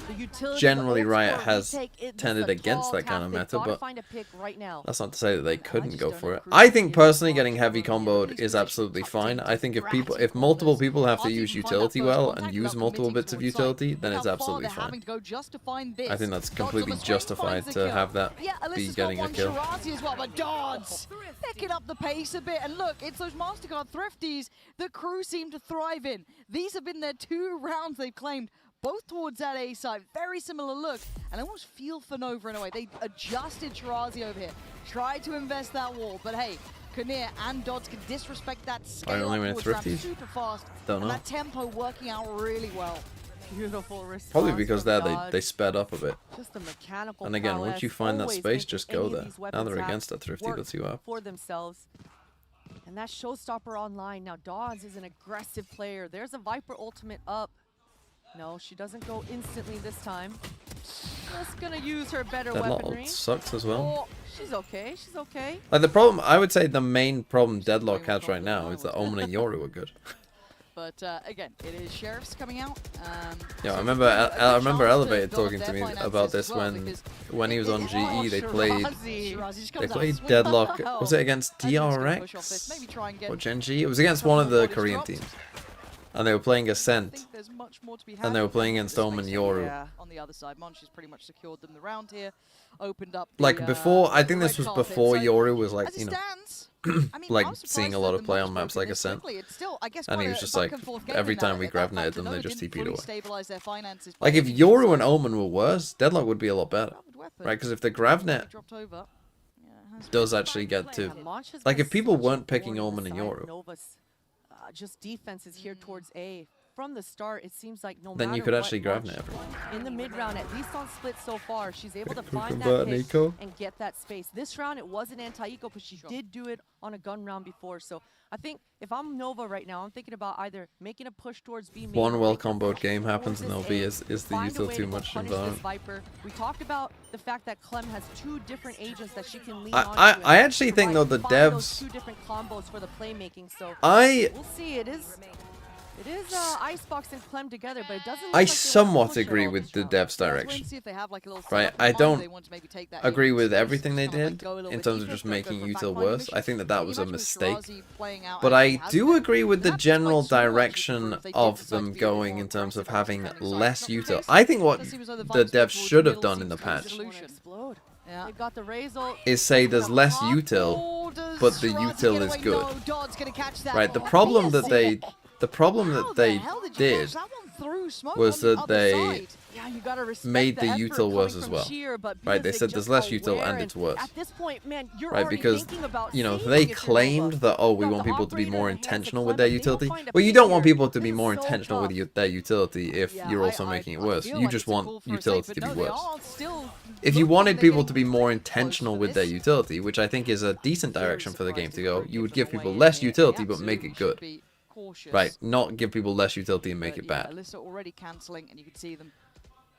the utility, Generally, the Riot ults has where we take it, this tended is a against tall that kind of task. They've meta, gotta but find a pick right now. that's not to say that they couldn't just go don't for know it. KRU I can think be personally, much getting heavy from comboed these is positions. absolutely Tucked fine. into I think drastic if multiple corners. people have to Can't use even find that utility first well contact and use without multiple committing bits of towards site. utility, then Look it's how far absolutely they're having fine. to go just to find this. I think that's Dodds on completely the swing, justified finds the to kill. have that Yeah, be Alyssa's getting a got one kill. Shirazi as well, but Dodds picking up the pace a bit. And look, it's those MasterCard thrifties that KRU seem to thrive in. These have been their 2 rounds they've claimed, both towards that A side. Very similar look, and I almost feel for Nova in a way. They adjusted Shirazi over here, tried to invest that wall, but hey, Kinnear and Dodds can disrespect that scale only up went towards ramp thrifties? super fast. Don't and know. that tempo working out really well. Beautiful response. Probably because from that they sped up a bit. Just the mechanical And again, prowess. once you find that Always space, think just any go of there. these Now weapons they're have against that thrifty. worked Let's see what happens. for themselves. And that showstopper online. Now Dodds is an aggressive player. There's a Viper ultimate up. No, she doesn't go instantly this time. Just gonna use her better Deadlock weaponry. sucks as well. Oh, she's okay. She's okay. Like the problem, I would say the main problem Deadlock has right now is that Omen and Yoru are good. But again, it is Sheriffs coming out. Yeah, so I remember a good chance Elevated build up talking to their me finances about as this well, because when he was on Oh, GE. They Shirazi. Shirazi just they comes out played swinging. Deadlock. Well, Was it against I think he's gonna push off this, DRX maybe try and get or Gen G? It was against one of the Korean dropped. teams, and they were playing I Ascent, think there's much more to be and had they were with playing this against Omen makes Yoru. Yeah. on the other side. Monchi's pretty much secured them the round here, opened up the, Like before, I the think this red was carpet. before So, Yoru was like, as it you know, stands, I mean, like I was surprised seeing a that lot the of play Munch on maps broke like in this Ascent. quickly. It's still, I guess, And he quite was a just back like, and forth game every in that. time we That grab fact netted them, that they Nova just didn't TP'd fully away. stabilize their finances by Like if using Yoru this and Omen were worse, Deadlock would be a lot better, covered weapon. right? Because if the GravNet Dropped over. Yeah, it has does been actually get to, Yeah, Monch has like been if people such a weren't picking thorn in Omen the and side. Yoru, Nova's just defense is here towards A. From the start, it seems like no then matter you could what, actually Monch GravNet everyone. in the mid round, at least on split so far, she's able to find convert that pick Nico. and get that space. This round, it wasn't anti-eco, but she did do it on a gun round before. So I think if I'm Nova right now, I'm thinking about either making a push towards B main, One or well making a comboed push game towards happens and this they'll be A, is the find a util way too to go much punish environment. this Viper. We talked about the fact that Clem has 2 different agents that she can lean I onto. I actually think though the find those devs, 2 different combos for the playmaking. So I we'll see. It is Icebox and Clem together, but it doesn't look I like they somewhat want to push at agree all with this the round. devs Yeah, let's wait and direction. see if they have like a little Right, setup in I mind. don't They want to maybe take that agree aim with space, everything they just kind of, like, did go a little in bit terms of deeper, just go making for util back-finding worse. missions. I think that that Can you was a imagine with mistake. Shirazi playing out But as I he has do been? agree with the Perhaps despite general super large direction group, if they did of decide them to be a bit going more in terms of aggressive on having defending side. less Not the util. case. I think what Does seem as though the the Vikings devs towards should have middle done in the seems to be the patch solution. Explode. Yeah. They've got the Razor. is say there's less util, Oh, does but the Shirazi util get is away? good. No, Dodd's gonna catch that. Right, the Oh, problem that BSC. they How the did hell did you did catch that one through smoke was on the that other they side? Yeah, you gotta respect made the the effort util coming worse as from well. Sheer, but Right, they because said they're there's just less util aware, and it's worse. At this point, man, you're Right, already because thinking about you know saving they if you're claimed Nova. that, oh, we You got want the people to be operator more in the hands of intentional Clem, with their but they don't utility. find a Well, you pick don't want here. people to be This more is so intentional with tough. their utility if Yeah, you're also I making it feel worse. like You it's just a want goal for a utility save, to but be no, they worse. are still If you looking wanted they're people to getting be more close intentional for with their this. utility, which I think is a decent Very direction for the game surprised to if go, Crew you would gives give them people away less here. They utility but make absolutely it should good. be cautious. Right, not give people less utility and make But it yeah, bad. Alyssa already cancelling, and you can see them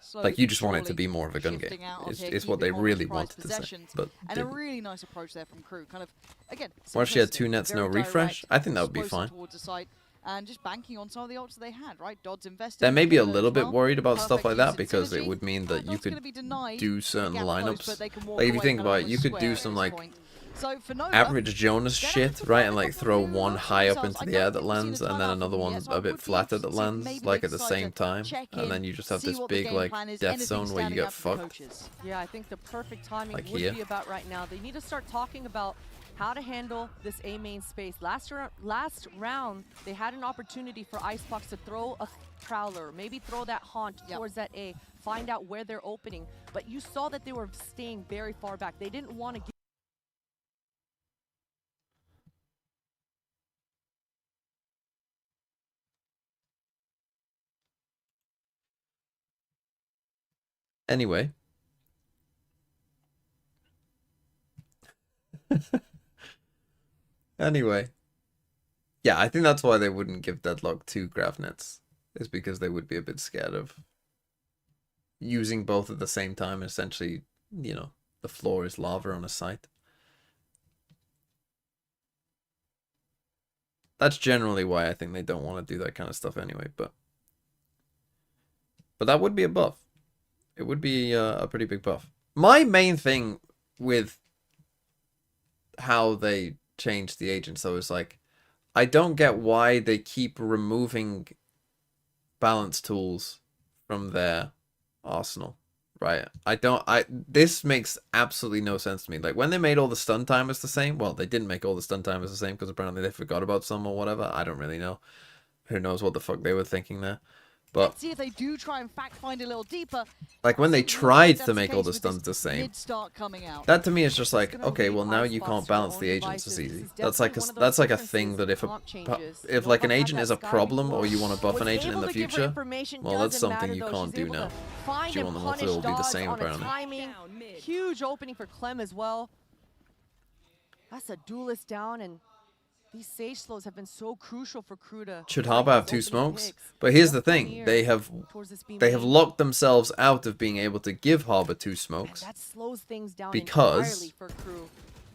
slowly Like you just want it to surely be more of a gun game. shifting out of It's, here, it's what they keeping hold of really prized wanted to say, possessions, but and a didn't. really nice approach there from Crew. Kind of again. What if she had simplistic, 2 nets, no very refresh? direct, I think that would be explosive fine. towards the site, and just banking on some of the ults that they had. Right, Dodd's invested. They're in maybe a Halo little as bit well. worried about stuff Perfect like that use in because it synergy. would mean that you Dodd's gonna could be denied do the certain gap close, lineups. but they can walk Like if you away think kind of about it, almost you could square do at some this like point. So for Nova, average Jonas they're gonna shit, have to right? find And a like couple throw of new one options high up themselves. into I the don't air that think we've seen lands, a and then timeout another from them one yet, so I a bit would be flatter interested that to see if lands, maybe like they at the decide same to time, check and in, then you just have see this what the big game like plan is, death anything zone where you standing get out from the fucked. coaches. Yeah, I think the perfect timing Like would here. be about right now. They need to start talking about how to handle this A main space. Last round, they had an opportunity for Icebox to throw a Prowler, maybe throw that Haunt towards that A, find out where they're opening. But you saw that they were staying very far back. They didn't want to give Anyway. Anyway. Yeah, I think that's why they wouldn't give Deadlock 2 grav nets. Is because they would be a bit scared of using both at the same time. Essentially, you know, the floor is lava on a site. That's generally why I think they don't want to do that kind of stuff anyway, but that would be a buff. It would be a pretty big buff. My main thing with how they changed the agents, though, is like, I don't get why they keep removing balance tools from their arsenal, right? This makes absolutely no sense to me. Like, when they made all the stun timers the same, well, they didn't make all the stun timers the same because apparently they forgot about some or whatever. I don't really know. Who knows what the fuck they were thinking there. But Let's see if they do try and fact find a little deeper. like when they Doesn't look tried like to that's make all the case with stuns this the same, mid-start coming out. that to me is just It's like, gonna okay, leave well now you Icebox can't to balance their the own agents as devices. easy. This is That's like definitely one of that's those like a thing differences that if in comp changes. if like an Nova had agent that is a Sky problem before, or you want to buff was an agent in able the to give her future, information, well, that's doesn't something matter, you though. can't She's do able now. to find She and won them all, so punish it'll be the Dodds same on a apparently. timing. Huge opening for Clem as well. That's a duelist down, and these Sage slows have been so crucial for Crew to Should find Harbor have those 2 opening smokes? picks. But here's the Just one thing, here they have towards this B they have main. locked themselves out of being able to give Harbor 2 smokes. And that slows things down Because entirely for Crew.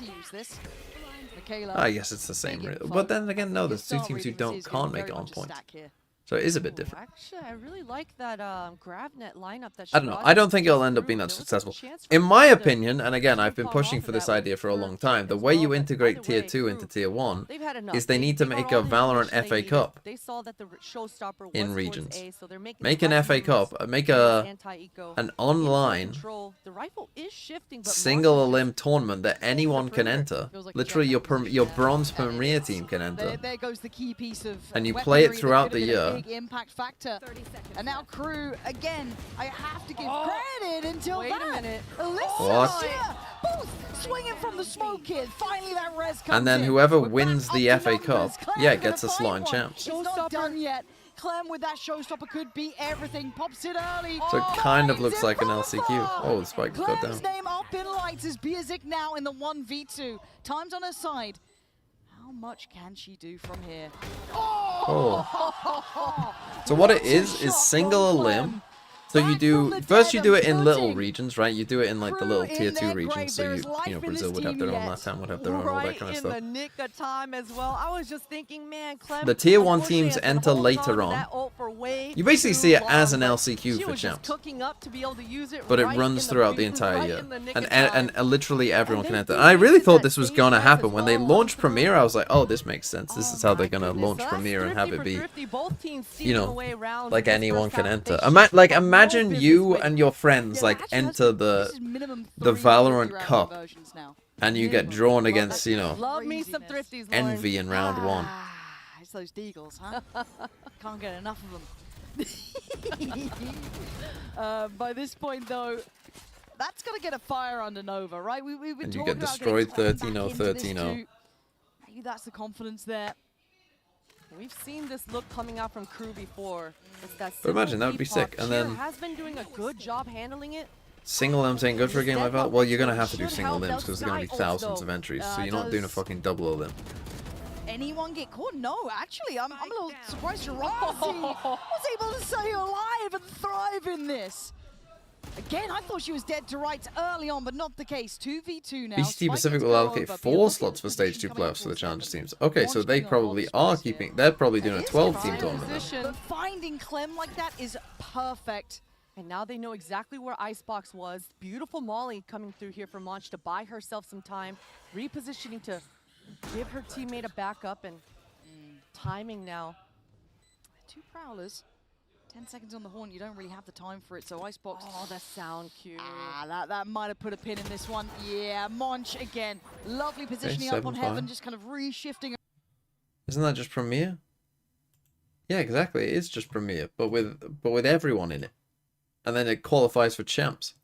to use this. Michaela. Ah, yes, it's the same. But then again, no, there's two teams who can't make it on point. So it is a bit different. Actually, I really like that GravNet lineup that she I don't know. brought I don't to think this it'll end up group. being that There was a successful. chance for In my her to opinion, and again, I've been jump pushing off for of this that idea with for a her long kit time. The as way well, you but integrate either tier way, 2 into Crew, tier 1 they've had enough. is they need to were make all a in the Valorant position they FA needed. Cup They saw that the showstopper was in towards regions. A, so they're making Make the an right FA moves Cup, make against a anti-eco. an In full online control. The rifle is shifting, but single Marcus elim just tournament that anyone can perimeter. enter. Feels like a Literally, check your out position your there. bronze And premier it's- team can enter. There goes the key piece of And you play it weaponry that throughout could have the been a year. big impact factor. 30 seconds And now left. Crew, again, I have to give credit until Wait that. a minute. Alyssa, What? yeah, both swinging from the smoke kid. Finally that res comes And then in. whoever We're back wins up the to FA numbers. Cup, Clem's yeah, gonna gets a slot in find one. champs. It's not Showstopper. done yet. Clem with that showstopper could be everything. Pops it early. So it kind of Finds looks it like an from LCQ. afar. Oh, the spike got Clem's down. name up in lights as Biazik now in the 1v2. Time's on her side. How much can she do from here? Oh. So what it is single from elim. Clem. So you Back do from the first you dead do and it in little floating. regions, right? You do it in like the Crew little in tier 2 their regions. grave. So There you is life you know in Brazil this would have their team own, yet. Latam would have their own, all that Right kind of in stuff. the nick of time as well. I was just thinking, man, Clem. The tier 1 unfortunately, teams has been enter holding later to on. that ult for way You basically too see it as long, an but LCQ she for was just champs. cooking up to be able to use it. But it right runs in throughout the right entire year. in the nick And, of and time. literally everyone And can they enter. And I do really use thought that this was same going to res happen. as When they well. launched Premiere, I was like, oh, this makes sense. This Oh is how my they're going to goodness. launch So that's Premiere and thrifty have it for be, thrifty. Both teams you stealing know, away rounds like in this anyone first can half. enter. They should Like have no imagine business you winning. and your friends Yeah, like actually, enter this is minimum the 3 Valorant 50-round Cup conversions now. and you get Minimum. drawn Love against, that you know, Love me some craziness. thrifties, Lauren. Envy in round 1. It's those deagles, huh? Can't get enough of them. By this point, though, that's got to get a fire under Nova, right? We've been And you talking get about destroyed getting Clem 13-0, back into this 13-0. too. Maybe that's the confidence there. We've seen this look coming out from Crew before. It's that But imagine, that single would be V sick. pop. And Cheer then has been doing a good job handling it. single limbs ain't good for a game like that. Well, you're going to have to do Should single help. limbs because They'll there's going to be sky ult, thousands though. of entries. So you're not doing a Does fucking double limb. anyone get caught? No, actually, I'm a little surprised Shirazi was able to stay alive and thrive in this. Again, I thought she was dead to rights early on, but not the case. 2v2 now. BCT Spike Pacific gets will go allocate over, 4 Biazik in slots for the stage 2 position coming up playoffs for the towards challenge seven. teams. Okay, so Launch they being on all probably the are space here. keeping. They're probably doing a It is 12 team fine. tournament. Position. But finding Clem like that is perfect. And now they know exactly where Icebox was. Beautiful Molly coming through here from Launch to buy herself some time. Repositioning to give her teammate a backup and timing now. 2 Prowlers. 10 seconds on the horn, you don't really have the time for it, so Icebox. Oh, that sound cue. That might have put a pin in this one. Yeah, Monch again. Lovely positioning up on 7-5. Heaven, just kind of reshifting. Isn't that just Premiere? Yeah, exactly. It is just Premiere, but with everyone in it. And then it qualifies for champs.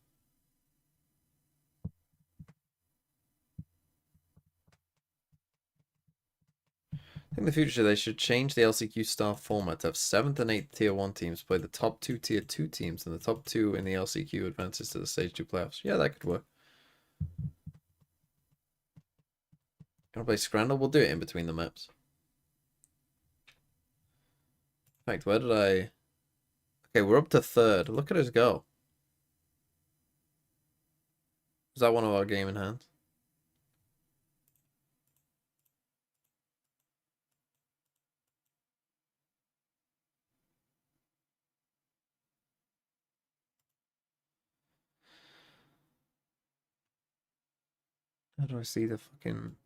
I think in the future they should change the LCQ style format to have 7th and 8th tier 1 teams play the top 2 tier 2 teams, and the top 2 in the LCQ advances to the stage 2 playoffs. Yeah, that could work. Wanna play Scrandle? We'll do it in between the maps. In fact, where did I... Okay, we're up to 3rd. Look at us go. Is that one of our game in hand? How do I see the fucking...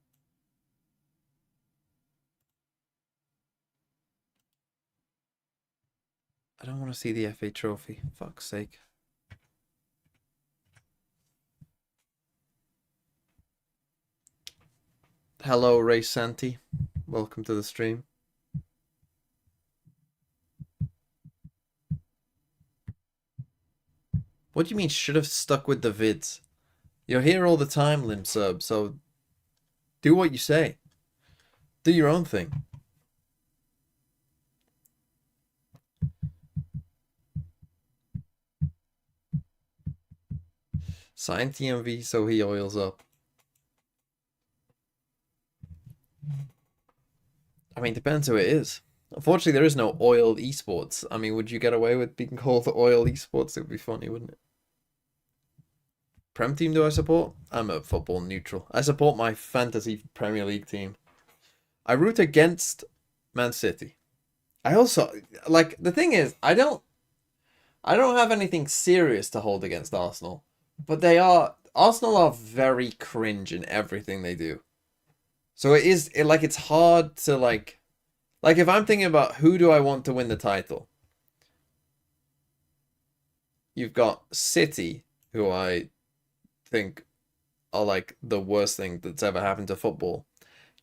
I don't want to see the FA trophy. Fuck's sake. Hello, Ray Santi. Welcome to the stream. What do you mean should have stuck with the vids? You're here all the time, Lim Sub, so do what you say. Do your own thing. Sign TMV so he oils up. I mean, depends who it is. Unfortunately, there is no oil esports. I mean, would you get away with being called oil esports? It would be funny, wouldn't it? Prem team do I support? I'm a football neutral. I support my fantasy Premier League team. I root against Man City. I also like the thing is I don't have anything serious to hold against Arsenal, but Arsenal are very cringe in everything they do. So it's hard to like if I'm thinking about who do I want to win the title, you've got City, who I think are like the worst thing that's ever happened to football.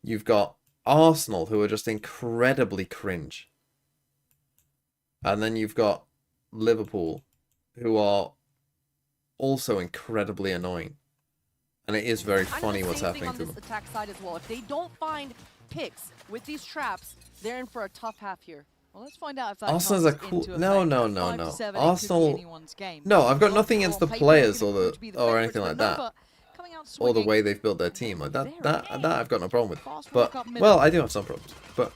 You've got Arsenal, who are just incredibly cringe. And then you've got Liverpool, who are also incredibly annoying. And it is very funny what's happening to them. On this attack side as well. If they don't find picks with these traps, they're in for a tough half here. Well, let's find out if that Arsenal's a comes cool. into No. effect. 5-7, it could be Arsenal. anyone's game. No, I've got On nothing against the paper, players could or afford to be the or favourites, anything but like that, Nova coming out or the swinging. way they've built their team. Like that I've got no problem with. Fast But walk up middle. well, I do have some problems. But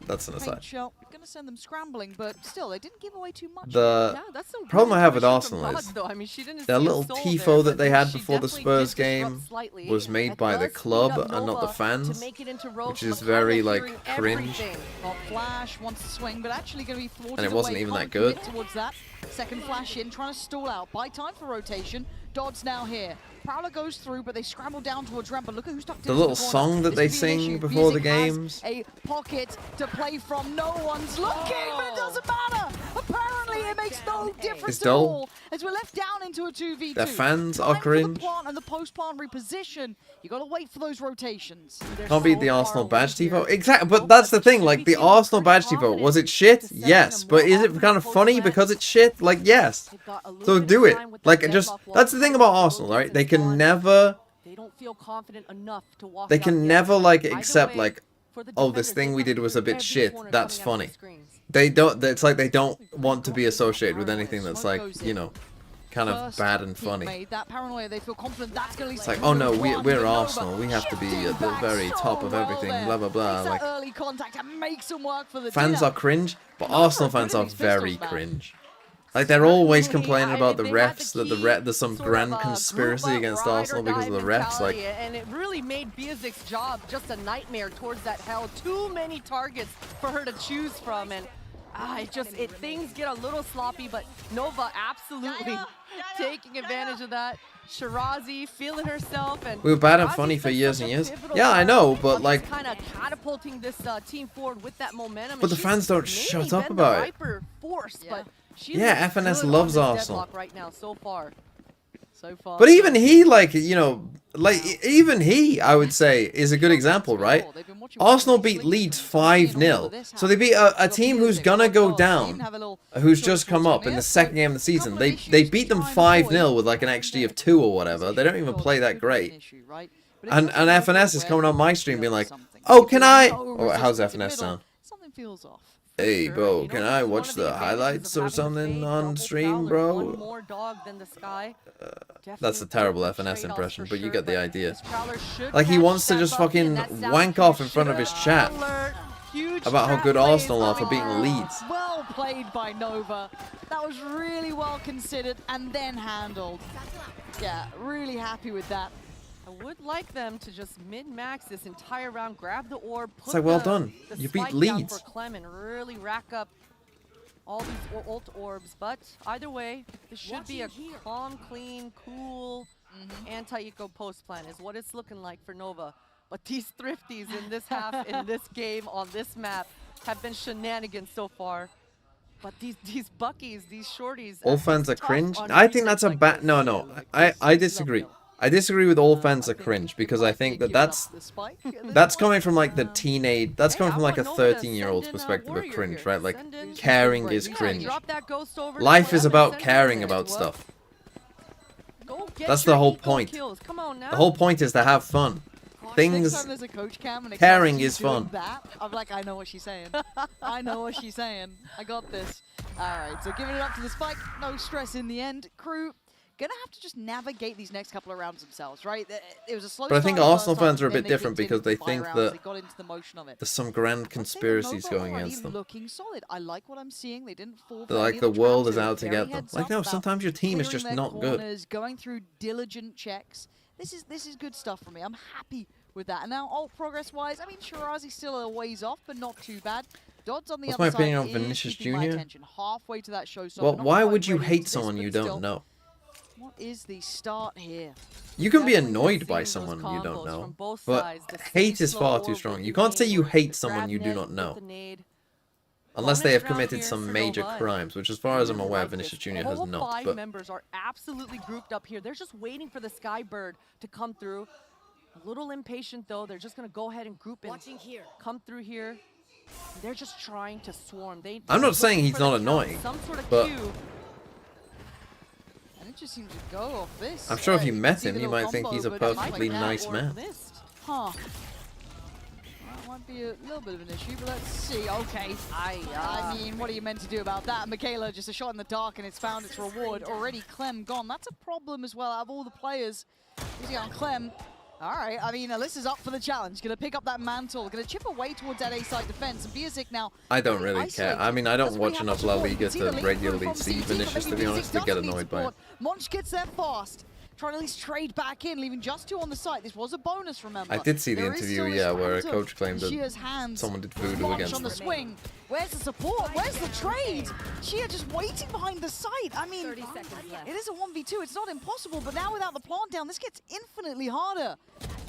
that's an aside. Paint shell, gonna send them scrambling, but still, they didn't give away too much. The Yeah, that's some problem good I have with intuition from Arsenal Dodge, is though. I mean, she didn't their see a little soul tifo there, that but they had she before the definitely Spurs did disrupt game slightly. was made That by the does speed club up and not the Nova fans, to make it into rows. which is McConnell very like hearing cringe. everything. Well, Flash wants to swing, but actually going to be thwarted And it wasn't away. even that Can't good. commit towards that. Second flash in, trying to stall out. Buy time for rotation. Dodd's now here. Prowler goes through, but they scramble down towards Ramp. But look at who's tucked The into little corner. song that This they could be an sing issue. before the Music has games. a pocket to play from. No one's looking, but it doesn't matter. Apparently, it makes no difference It's at dull. all. As we're left down into a 2v2. Their fans are Time for the cringe. plant and the post-plant reposition. You got to wait for those rotations. Can't beat the Arsenal badge tifo. Exactly, but that's the thing. Like the Arsenal badge tifo, was it shit? Yes, but is it kind of funny because it's shit? Like yes. So do it. Like that's the thing about Arsenal, right? They can never. They don't feel confident enough to walk They out can the never outside. like Either accept way, like, for the oh, this defenders, thing they we have did to was do a bit every shit. corner That's coming out funny. of the screens. They don't. It's like they don't want to be associated with anything that's like, you know, kind of First bad and hit funny. made, that paranoia, they feel confident that's going to lead It's like, oh no, we're Arsenal. We have to be at the very top of everything. Blah blah blah. Takes that Like early contact and makes them work for the fans dinner. are cringe, but Nova Arsenal are good fans at are these very pistols, man. cringe. Like they're always Certainly, complaining about the they had refs. the That key there's some sort grand of, conspiracy group up, against ride or Arsenal because of the die refs. Like mentality, and it really made Biazic's job just a nightmare towards that hell. Too many targets for her to choose from, and things get a little sloppy. But Nova absolutely taking advantage of that. Shirazi feeling herself, and we were bad and Shirazi's funny for been years such and a years. pivotal Yeah, I part know, of but just like, kind of catapulting this team forward with that momentum. But and the she's fans don't maybe shut been up the about it. riper force, but she's Yeah, been FNS good loves on this Arsenal. deadlock right now so far. but even he, like, you know, like even he, I would say, is a good example, right? Arsenal beat Leeds 5-0, so they beat a team who's gonna go down, who's just come up in the second game of the season. They beat them 5-0 with like an XG of 2 or whatever. They don't even play that great. And FNS is coming on my stream being like, oh, can I? Oh, how's FNS sound? Something feels off. Hey, bro, can I watch the highlights or something on stream, bro? More dog than the sky. That's a terrible FNS impression, but you get the idea. Like, he wants to just fucking wank off in front of his chat about how good Arsenal are for beating Leeds. Well played by Nova. That was really well considered and then handled. Yeah, really happy with that. I would like them to just min-max this entire round, grab the orb, put It's like, well the done. You beat spike down Leeds. for Clem and really rack up all these ult orbs. But either way, this should be a calm, clean, cool anti-eco post plan is what it's looking like for Nova. But these thrifties in this half, in this game, on this map, have been shenanigans so far. But these buckies, these shorties... All fans are cringe? I think that's a bad... No. I disagree. I disagree with all fans are cringe because I think that's coming from like the teenage, that's coming from like a 13-year-old's perspective of cringe, right? Like caring is cringe. Life is about caring about stuff. That's the whole point. The whole point is to have fun. Things, caring is fun. I'm like, I know what she's saying. I know what she's saying. I got this. All right, so giving it up to the spike. No stress in the end. Crew gonna have to just navigate these next couple of rounds themselves, right? It was a slow But I think start the Arsenal first time, fans are a then bit they different continued because they to think fire that rounds, they got into the motion of it. there's some grand conspiracies Nova going already against them. looking solid. I like what I'm seeing. They didn't fall. They're for like any the of world traps. is They were out to very get them. heads Like up no, about sometimes your team is clearing just their not good. corners, going through diligent checks. This is good stuff for me. I'm happy with that. And now ult progress wise, I mean Shirazi's still a ways off, but not too bad. Dodds on the What's other my side opinion on is Vinicius keeping my Jr.? attention halfway to that show. Well, why would you hate someone you don't know? What is the start here? You can be Definitely annoyed by seeing those someone you don't combos know, from both but sides, the hate is slow far too orb strong. with You the can't say nade you or hate the someone grab you do net not with know. the nade. Unless they Bonus have round committed here some for major Nova. crimes, which as far as I'm Really aware, like Vinicius this. Jr. has All not. five But members are absolutely grouped up here. They're just waiting for the Skybird to come through. A little impatient though. They're just gonna go ahead and group and Watching here. come through here. They're just trying to swarm. I'm not saying looking he's for the not count, annoying, some sort of but cue. And it just seems to go off this. I'm sure if you can met see him, the you little might think combo, he's a but it might perfectly be nice or man. missed. Huh. That might be a little bit of an issue, but let's see. Okay. I mean, what are you meant to do about that? Michaela, just a shot in the dark, and it's found its reward. Already Clem gone. That's a problem as well out of all the players. Easy on Clem. All right, I mean, Alyssa's up for the challenge. Gonna pick up that mantle. Gonna chip away towards that A-side defense. And Biazik now. I don't really isolated. care. I mean, I don't Doesn't really watch have enough much La support. You Liga can see to the link regularly from see CT, but Vinicius, maybe to be honest, Biazik to get does need annoyed by it. support. Monch gets there fast. Trying to at least trade back in, leaving just two on the site. This was a bonus, remember. I did see the There is interview, still this yeah, where a phantom. coach claimed that Shia's hands. someone did voodoo Monch against on the them. swing. Where's the support? Where's the trade? Shia just waiting behind the site. I mean, 30 seconds left. it is a 1v2. It's not impossible, but now without the plant down, this gets infinitely harder.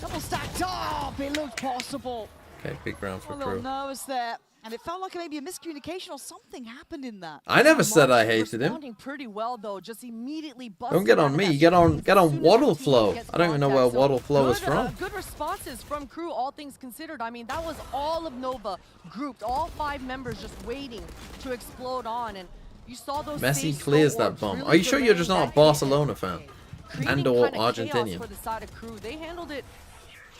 Double stacked up. It looked possible. Okay, big round for A little Crew. nervous there. And it felt like maybe a miscommunication or something happened in that. I never said I Monch hated him. responding pretty well though, just immediately Don't get on me. Get on Waddle Flow. I don't even know where Waddle Flow is from. Good responses from Crew, all things considered. I mean, that was all of Nova grouped, all five members just waiting to explode on, and you saw those. Messi sage clears orbs that bomb. really Are you sure you're just delaying not a that hit Barcelona fan? creating And or kinda chaos Argentinian? for the side of Crew. They handled it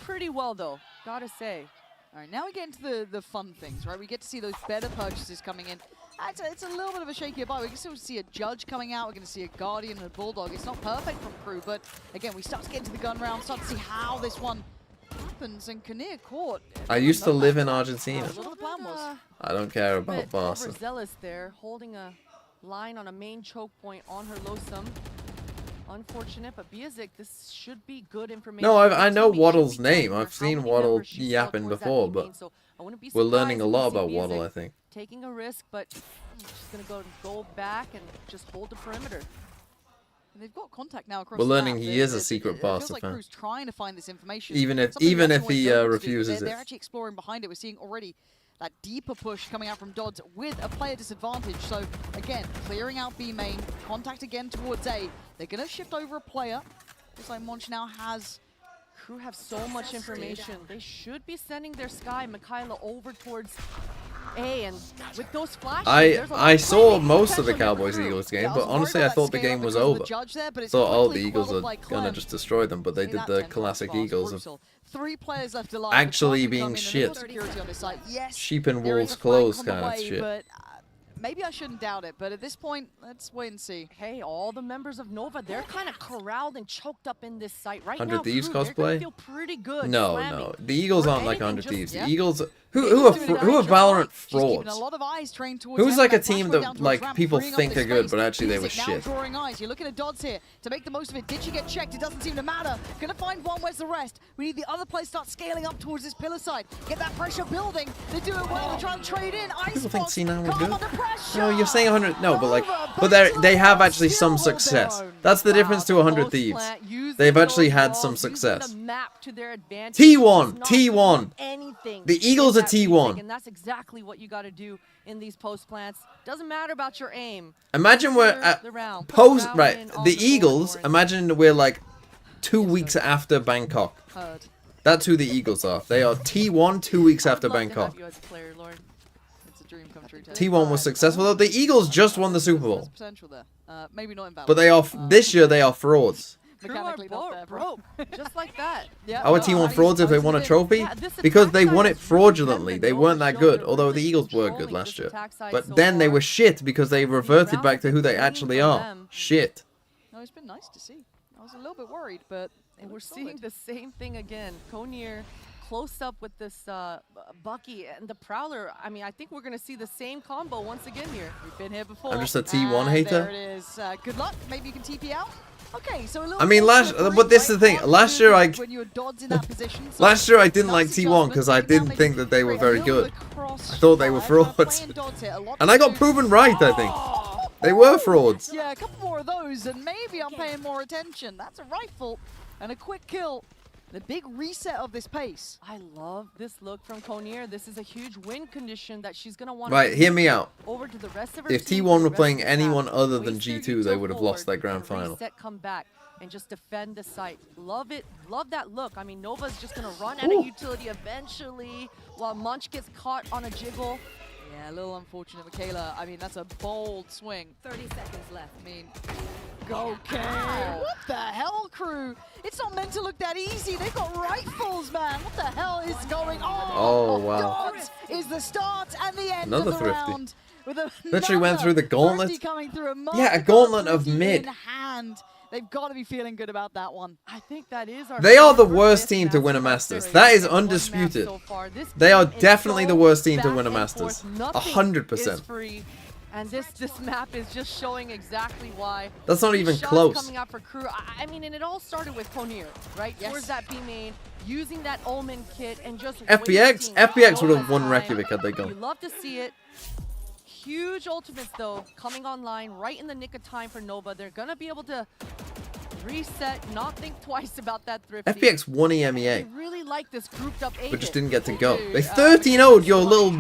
pretty well though, gotta say. All right, now we get into the fun things, right? We get to see those better purchases coming in. It's a little bit of a shakier buy. We can still see a Judge coming out. We're going to see a Guardian and a Bulldog. It's not perfect from Crew, but again, we start to get into the gun round, start to see how this one happens. And Kinnear caught. I used to live in Argentina. What the plan was. I don't care A about bit Barca. overzealous there, holding a line on a main choke point on her Losum. Unfortunate, but Biazik, this should be good information. No, I know Teammates should Waddle's be telling name. her I've how seen many Waddle members she saw yapping towards that before, main but lane, so I wouldn't be we're learning a surprised lot if we see about Waddle, Biazik I think. taking a risk, but she's gonna go back and just hold the perimeter. And they've got contact now across We're the learning map. he is a secret It Barca feels like fan. Crew's trying to find this information. Even if Something even we if often he don't do. refuses They're it. actually exploring behind it. We're seeing already that deeper push coming out from Dodds with a player disadvantage. So again, clearing out B main, contact again towards A. They're gonna shift over a player. Looks like Monch now has. Crew have so much information. They should be sending their Sky Mikhaila over towards A, and with those flashes, there's a lot I of saw playmaking most of the potential here for Cowboys Crew. Eagles game, Yeah, I but was worried honestly I about thought the that game scale was because of over. the judge there, but it's Thought all the quickly Eagles are quelled by gonna Clem. just destroy them, but they See did that the 10 classic fast, Eagles of brutal. 3 players left alive. actually But being come in and shit. put security on his side. Yes, sheep in there is wolves' a flank clothes on the kind of way, shit. But maybe I shouldn't doubt it. But at this point, let's wait and see. Hey, all the members of Nova, they're kind of corraled and choked up in this site right 100 now. Thieves Crew, they're gonna cosplay? feel pretty good. No, slamming. no. The Eagles Or aren't like anything, 100 just- Thieves. yeah. The Eagles He's who are doing it Valorant She's keeping frauds? a lot of eyes trained towards Who's him. like a That flash team going that down towards like ramp, people freeing up think this are good, space. but actually they were Biazik now shit? drawing eyes. You're looking at Dodds here to make the most of it. Did she get checked? It doesn't seem to matter. Gonna find one. Where's the rest? We need the other players start scaling up towards this pillar side. Get that pressure building. They do it well. They're trying to trade in. People think Icebox, C9 were calm good. under pressure. No, you're saying 100. No, but like, Nova but back to they the have wall, actually still some hold their success. own. That's the difference to 100 Post Thieves. plant, using They've actually those had walls, some using success. the map to their advantage, T1, just not T1. doing anything The Eagles in are that T1. retake, and that's exactly what you got to do in these post plants. Doesn't matter about your aim. Imagine we're Clear at the round, put post round right. in on The board, Eagles. Lawrence. Imagine we're like 2 weeks after Bangkok. Heard. That's who the Eagles are. They are T1 2 weeks after I'd love to Bangkok. have you as a player, Lauren. It's a dream come true. Ted. T1 was successful though. The Eagles just won the Super There's Bowl, potential there. Maybe not in Valorant. but they are this year they are frauds. Crew are Mechanically not there, bro. broke, just like that. Yeah, Our no, T1 I frauds if they was won a bit- trophy Yeah, this because attack they side won is it really fraudulently. good. They Nova weren't that showed good, they're although the really Eagles were good controlling last this year. attack side But so then they far. were shit because they reverted rounds back to who they have been actually clean from are. them. Shit. No, it's been nice to see. I was a little bit worried, but And we're look seeing solid. the same thing again. Konir close up with this Bucky and the Prowler. I mean, I think we're going to see the same combo once again here. We've been here before. I'm just a T1 and hater. There it is. Good luck. Maybe you can TP out. Okay, so a little I mean, more slippery, but this is right? the thing. Hard to Last year, move when you're dodged in that position, so last year I didn't like nice T1 because I adjustment. Now didn't they think that they were create a very little good. bit of cross I thought they were fire, trying to play frauds. and dodge it. A lot And to I got do. proven right, I think. They were frauds. Yeah, a couple more of those, and maybe I'm paying more attention. That's a rifle and a quick kill. The big reset of this pace. I love this look from Konir. This is a huge win condition that she's going to want Right, hear me out. over to the rest of her If team T1 for the were rest playing of the anyone half. other than Waste their G2, they util would have forward lost that grand and final. reset, come back and just defend the site. Love it. Love that look. I mean, Nova's just going to run out of utility eventually while Munch gets caught on a jiggle. Yeah, a little unfortunate, Michaela. I mean, that's a bold swing. 30 seconds left. I mean, go KRU. What the hell, crew? It's not meant to look that easy. They've got rifles, man. What the hell is going on? Oh, wow. Dodge is the start and the end Another of the thrifty. round. With a Literally went through the gauntlet. thrifty coming through, Yeah, a gauntlet of mid. in hand. They've got to be feeling good about that one. I think that is our They are the first worst team to win a Masters. Masters. That is One map undisputed. so far. This They are game is definitely so the worst team to back win a and Masters. forth. Nothing 100%. is free. And this map is just showing exactly why. That's not These even shots close. coming out for KRU. I mean, and it all started with Konir, right? Yes. Towards that B main, using that Omen kit and just FPX wasting would have no won time. Reykjavik had they You gone. love to see it. Huge ultimates though coming online right in the nick of time for Nova. They're gonna be able to reset, not think twice about that thrifty. FPX won I EMEA, really like this grouped up A but just hit. didn't get to go. do. They 13-0'd your little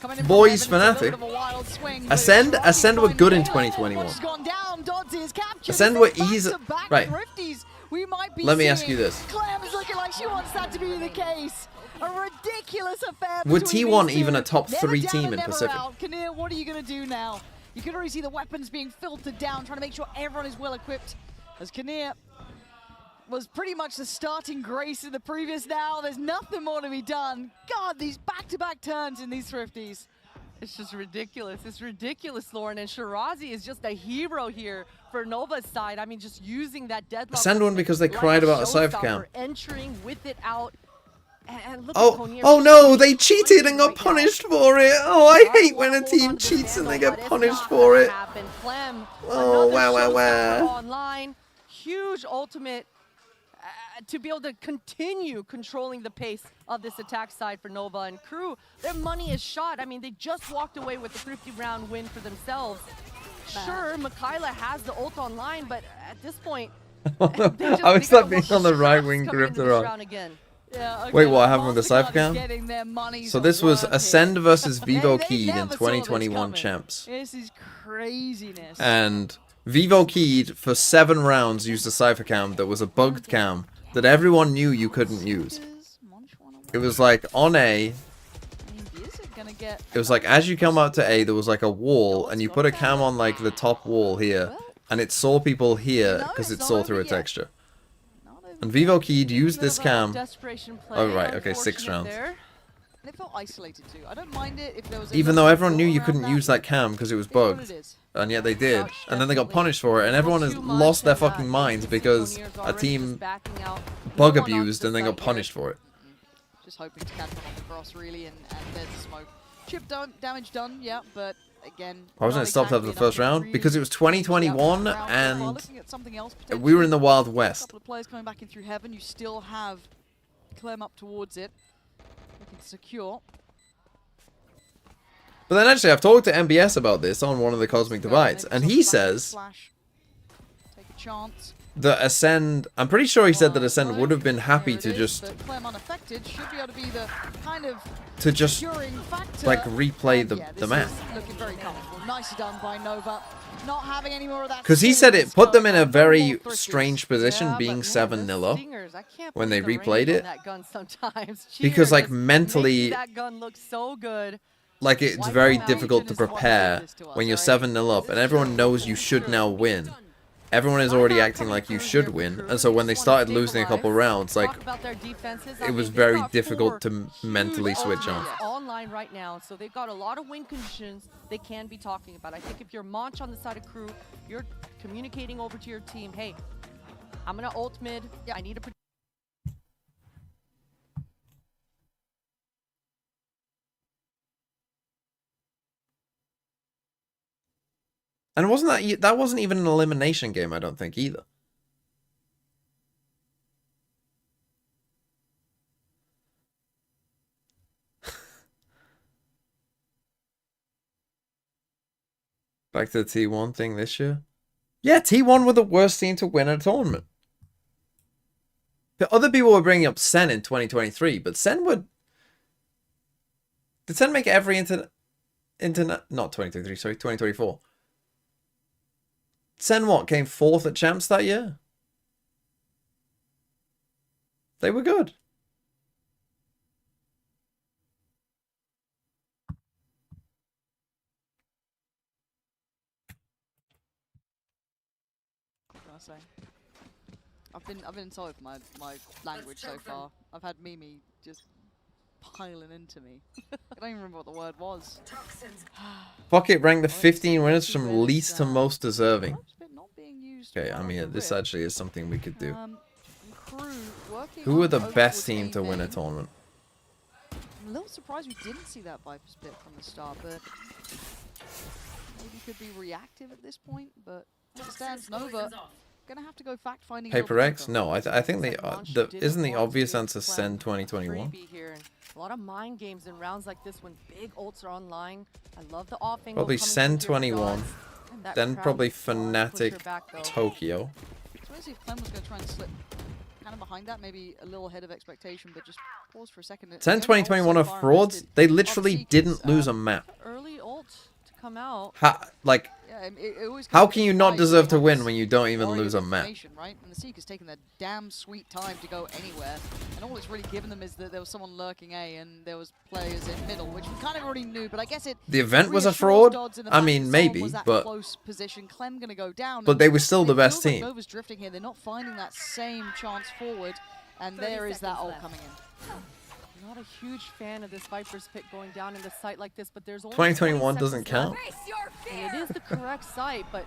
Coming in from boys heaven, it's a fanatic. bit of a wild swing, but Ascend, it's Ascend were trying to good in find Michaela. 2021. What's gone down? Dodds is captured. Ascend It's were a easy. back-to-back Right. thrifties. We might be Let me ask seeing. you this. Clem is looking like she wants that to be the case. A ridiculous affair. Would between T1 these even two. a top Never 3 down team and in never Pacific? out. Kinnear, what are you going to do now? You can already see the weapons being filtered down, trying to make sure everyone is well equipped. As Kinnear was pretty much the starting grace in the previous now. There's nothing more to be done. God, these back-to-back turns in these thrifties. It's just ridiculous. It's ridiculous, Lauren. And Shirazi is just a hero here for Nova's side. I mean, just using that deadlock. Ascend won because they like cried about a showstopper, cypher cam. Entering with it out. And look at Oh, Konir. oh no, they cheated and got Right now. punished for it. Oh, I Hard hate to when a hold team on to cheats the and they handle, get but it's punished not for gonna it. happen. Clem, Oh, another wow, wow, showstopper wow. online. Huge ultimate to be able to continue controlling the pace of this attack side for Nova and KRU. Their money is shot. I mean, they just walked away with a 50-round win for themselves. Sure, Michaela has the ult online, but at this point, I was like being on the right wing grip the wrong. Yeah, Wait, okay, what happened with the Mastercard cypher cam? is getting their money's So this was worth here. Ascend versus Vivo They Keyed in never saw this 2021 coming. champs. This is craziness. And Vivo Keyed for 7 rounds used a cypher cam that was a bugged cam that everyone knew you couldn't use. It was like on A, I mean, is it gonna get it was like as you come out to A, there was like a wall, and you put a cam on like the top wall here, and it saw people here because it saw through a texture. And Vivo Keyed used this cam. Oh, right, okay, 6 rounds. And it felt isolated too. I don't mind it if there was. Even though everyone knew you couldn't use that that cam because it was It is what bugged. it is. And yet they did. And then they got punished for it, and everyone has lost their fucking minds because a team bug abused and then got punished for it. Just hoping to catch one on the cross really, and there's the smoke. Chip damage done, yeah, but again. Why wasn't not it stopped after exactly the first enough to round? really Because it was push out 2021 that round. While and looking at something else we were in the Wild A West. couple of players coming back in through heaven. You still have Clem up towards it, looking to secure. But then actually, I've talked to MBS about this on one of the Cosmic Divides, and he says Take a chance. that Ascend, I'm pretty sure he said that Ascend would have been happy to just, Clem unaffected should be able to be the kind of securing factor. like replay And the this map. is looking very comfortable. Nicely done by Nova. Not having any more of that. Because he said it silliness put them going in a on. No very more thrifties. strange position Yeah, being but man, 7-0 those up. stingers, I can't when they believe the replayed range on it. that gun sometimes. Because, Cheer like, just mentally- making that gun look so good. Like, it's Why very not? difficult to Agent is the one who prepare did this to us, when you're right? 7-0 up, and everyone knows you should now win. Everyone is already acting like you should win, and so when they started losing a couple rounds, like, Talk about their defenses. I it mean, was they've very got difficult 4 to mentally huge switch on. ultimates online right now, so they've got a lot of win conditions they can be talking about. I think if you're Monch on the side of KRU, you're communicating over to your team, hey, I'm gonna ult mid. I need a And that wasn't even an elimination game, I don't think, either. Back to the T1 thing this year. Yeah, T1 were the worst team to win a tournament. The other people were bringing up Sen in 2023, but Sen would... Did Sen make every internet... Not 2023, sorry, 2024. Sen what? Came 4th at Champs that year? They were good. Say. I've been insulted for my language so far. I've had Mimi just piling into me. I don't even remember what the word was. Pocket ranked the 15 winners from least to most deserving. Okay, I mean, this actually is something we could do. Who were the best team to win a tournament? I'm a little surprised we didn't see that Viper split from the start, but maybe could be reactive at this point, but stands Nova. Gonna have to go fact finding. Paper X? No, I think they isn't the obvious answer Sen 2021. A lot of mind games in rounds like this when big ults are online. I love the off angle. Probably Sen 21, then probably Fnatic Tokyo. So let's see if Clem was gonna try and slip kind of behind that, maybe a little ahead of expectation, but just pause for a second. Sen 2021 are frauds. They literally didn't lose a map. Early ult to come out. Like, how can you not deserve to win when you don't even lose a map? Right? And the Seeker's taken their damn sweet time to go anywhere, and all it's really given them is that there was someone lurking A and there was players in middle, which we kind of already knew. But I guess the event was a fraud. I mean, maybe, but close position. Clem gonna go down. But they were still the best team. Nova's drifting here. They're not finding that same chance forward, and there is that ult coming in. Not a huge fan of this Viper's pick going down in the site like this, but there's only 2021 doesn't count. And it is the correct site, but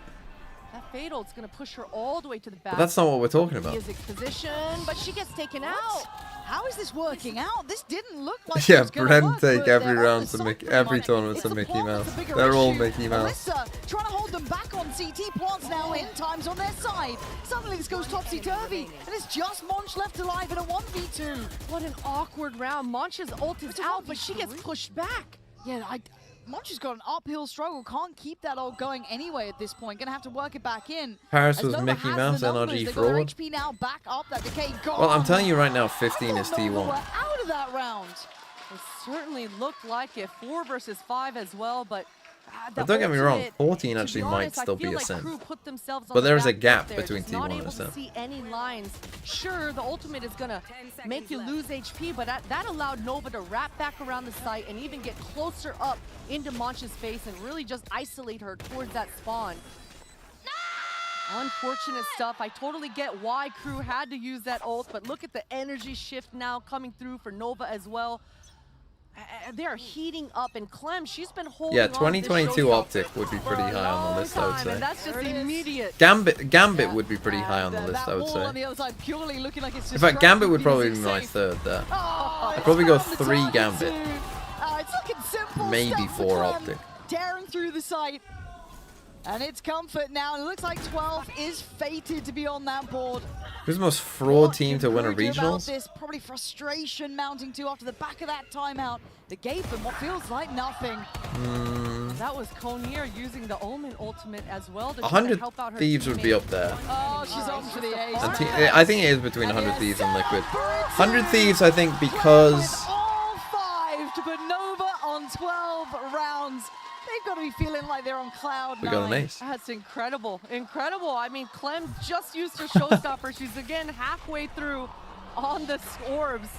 that fatal is going to push her all the way to the back. But that's not what we're talking about. Music position, but she gets taken out. How is this working out? This didn't look like yeah, it was gonna Bren work, take but every they're round on the to make side every of tournament It's to the Mickey Plant Mouse. that's a bigger They're all issue. Mickey Mouse. Alyssa trying to hold them back on CT. Plants now in, time's on their side. Suddenly this goes topsy-turvy, and it's just Monch left alive in a 1v2. What an awkward round. Monch's ult is out, but she gets pushed back. Yeah, Monch has got an uphill struggle. Can't keep that ult going anyway at this point. Gonna have to work it back in. Paris was Mickey Mouse, NRG fraud. HP now back up. That decay gone. Well, I'm telling you right now, 15 is T1. We're out of that round. It certainly looked like it. 4 versus 5 as well, but But don't get me wrong, 14 actually might still be a Sen. But there is a gap between T1 and Sen. See any lines. Sure, the ultimate is gonna make you lose HP, but that allowed Nova to wrap back around the site and even get closer up into Monch's face and really just isolate her towards that spawn. Unfortunate stuff. I totally get why KRU had to use that ult, but look at the energy shift now coming through for Nova as well. They're heating up, and Clem, she's been holding Yeah, 2022 Optic would be pretty high on the list, I would say. And that's just immediate. Gambit would be pretty high on the list, I would say. In fact, Gambit would probably be my third there. I'd probably go 3 Gambit. It's looking simple. Maybe 4 Optic. Tearing through the site. And it's comfort now. It looks like 12 is fated to be on that board. Who's the most fraud team to win a regionals? This probably frustration mounting too after the back of that timeout that gave them what feels like nothing. That was Konir using the Omen ultimate as well. 100 Thieves would be up there. Oh, she's on for the ace. I think it is between 100 Thieves and Liquid. 100 Thieves, I think, because... all 5 to put Nova on 12 rounds. They've got to be feeling like they're on cloud 9. We got an ace. That's incredible. Incredible. I mean, Clem just used her showstopper. She's again halfway through on the orbs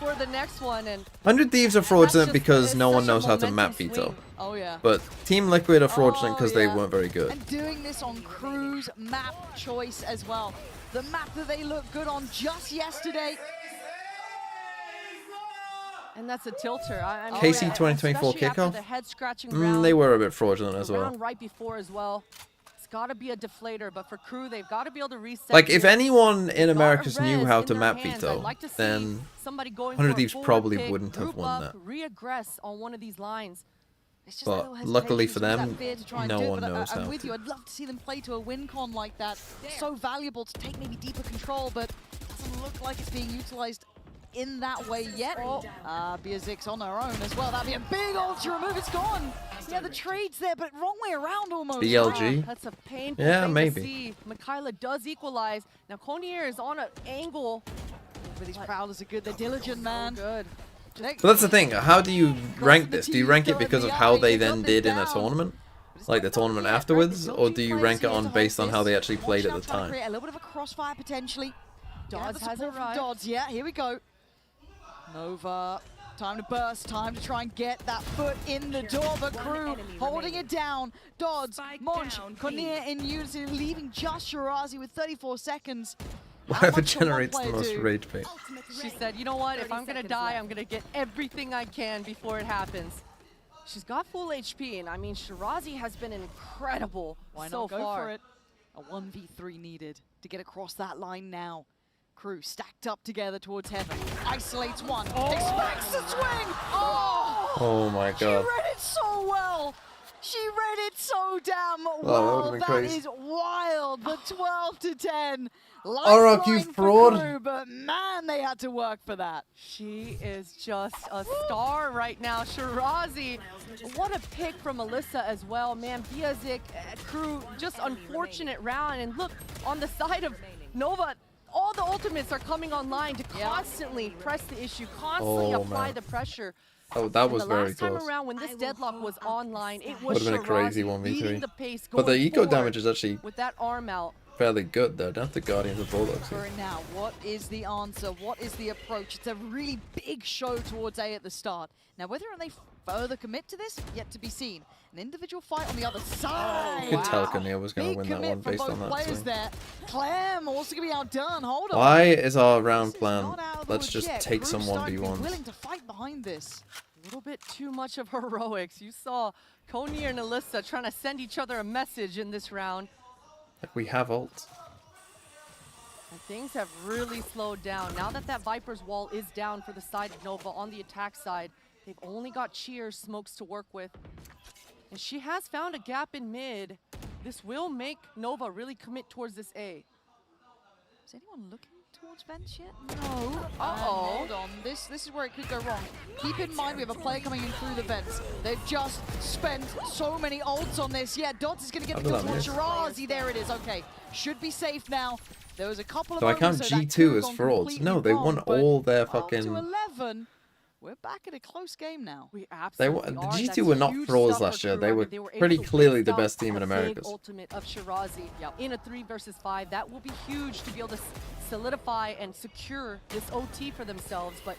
for the next one. And 100 Thieves are fraudulent because no one knows how to map veto. Oh, yeah. But Team Liquid are fraudulent because they weren't very good. And doing this on KRU's map choice as well. The map that they looked good on just yesterday. And that's a tilter. I mean, KC 2024 kickoff? The head scratching round, they were a bit fraudulent as well. Round right before as well. It's got to be a deflator, but for KRU, they've got to be able to reset. Like, if anyone in Americas knew how to map veto, then 100 Thieves probably wouldn't have won that. Reaggress on one of these lines. It's just But that little luckily hesitation, for sort of them, that fear to try and no do it, one but knows I'm how with to. you. I'd love to see them play to a win con like that. So valuable to take maybe deeper control, but doesn't look like it's being utilized in that way yet. Biazik's on her own as well. That'd be a big ultra remove. It's gone. Yeah, the trade's there, but wrong way around almost. BLG? That's a painful Yeah, thing maybe. to see. Michaela does equalize. Now Konier is on an angle. But these prowlers are good. They're diligent, man. Good. But that's the thing. How do you rank this? Do you rank it because of how they then did in a tournament? Like the tournament afterwards? Or do you rank it on based on how they actually played at the time? Create a little bit of a crossfire potentially. Dodds has support from arrived. Dodds. Yeah, here we go. Nova, time to burst, time to try and get that foot in the door, but KRU holding it down. Dodds, Monch, Konier in unison, leaving just Shirazi with 34 seconds. Whatever generates the most rage bait. She said, you know what, if I'm gonna die, I'm gonna get everything I can before it happens. She's got full HP, and I mean, Shirazi has been incredible Why so not go far. for it? A 1v3 needed to get across that line now. KRU stacked up together towards heaven. Isolates one. Expects the swing. Oh my She god. read it so well. She read it so damn that well. would've been That crazy. is wild. The 12 to 10. Orok, you Lifeline for fraud. KRU, but man, they had to work for that. She is just a star right now. Shirazi, what a pick from Alyssa as well. Man, Biazik, KRU, just unfortunate round. And look, on the side of Nova, all the ultimates are coming online to constantly press the issue, constantly apply the pressure. Oh, that was the very last time close. around when this deadlock was online, it was Would've been a crazy Shirazi 1v3. leading the pace, But the going eco forward damage is actually with that arm out. fairly good though. Not the Guardians of Bulldogs. For it now, what is the answer? What is the approach? It's a really big show towards A at the start. Now, whether or not they further commit to this, yet to be seen. An individual fight on the other side. You could tell Kania was going to Big win that commit one from based both on that players swing. there. Clem also going to be outdone. Hold on. Why is our round This is plan? not out of the Let's woods just yet. take KRU some starting to be 1v1s. willing to fight behind this. A little bit too much of heroics. You saw Konier and Alyssa trying to send each other a message in this round. Like we have ult. And things have really slowed down. Now that that Viper's wall is down for the side of Nova on the attack side, they've only got Cheers, Smokes to work with. And she has found a gap in mid. This will make Nova really commit towards this A. Is anyone looking towards vents yet? No. Uh-oh. Hold on. This is where it could go wrong. Keep in mind we have a player coming in through the vents. They've just spent so many ults on this. Yeah, Dots is going to get the How kill did that towards Shirazi. There it is. Okay. Should be safe now. There was a couple of So I count moments, so that G2 could have as gone frauds. completely No, they wrong, won but all their 12 to fucking. 11. We're back at a close game now. We They absolutely were, are. G2 That's were not huge frauds stuff for last year. KRU. They I were mean, able pretty to clearly the stop best team in a big Americas. ultimate of Shirazi in a 3 versus 5. That will be huge to be able to solidify and secure this OT for themselves. But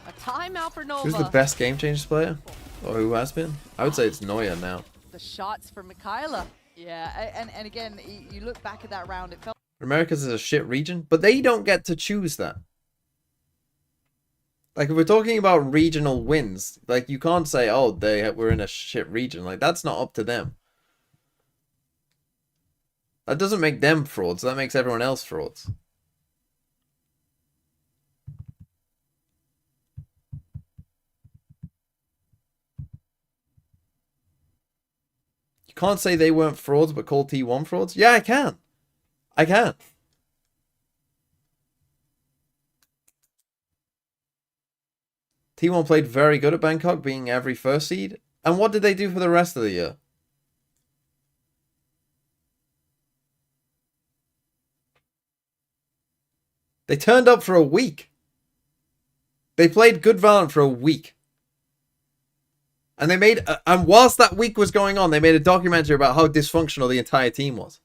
a timeout for Nova. Who's the best game changers player? Or who has been? I would say it's Neuer now. The shots for Michaela. Yeah, and again, you look back at that round, it felt Americas is a shit region, but they don't get to choose that. Like, if we're talking about regional wins, like, you can't say, oh, we're in a shit region. Like, that's not up to them. That doesn't make them frauds. That makes everyone else frauds. You can't say they weren't frauds, but call T1 frauds? Yeah, I can. I can. T1 played very good at Bangkok, being every first seed. And what did they do for the rest of the year? They turned up for a week. They played good Valorant for a week. And they made, and whilst that week was going on, they made a documentary about how dysfunctional the entire team was.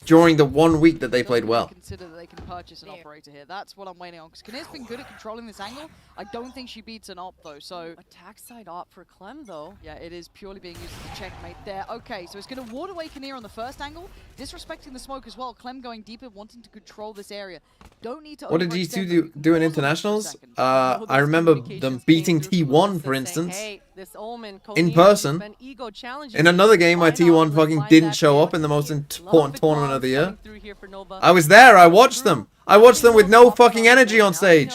During the 1 week that they played well. Consider that they can purchase an operator here. That's what I'm waiting on. Because Kanir's been good at controlling this angle. I don't think she beats an op though. So attack side op for Clem though. Yeah, it is purely being used as a checkmate there. Okay, so it's going to ward away Kanir on the first angle, disrespecting the smoke as well. Clem going deeper, wanting to control this area. Don't need to. What did G2 overextend them. do You can in pause on internationals? for a second. I remember them beating T1, for instance, in person. In another game where T1 fucking didn't show up in the most important tournament of the year. I was there. I watched them. I watched them with no fucking energy on stage.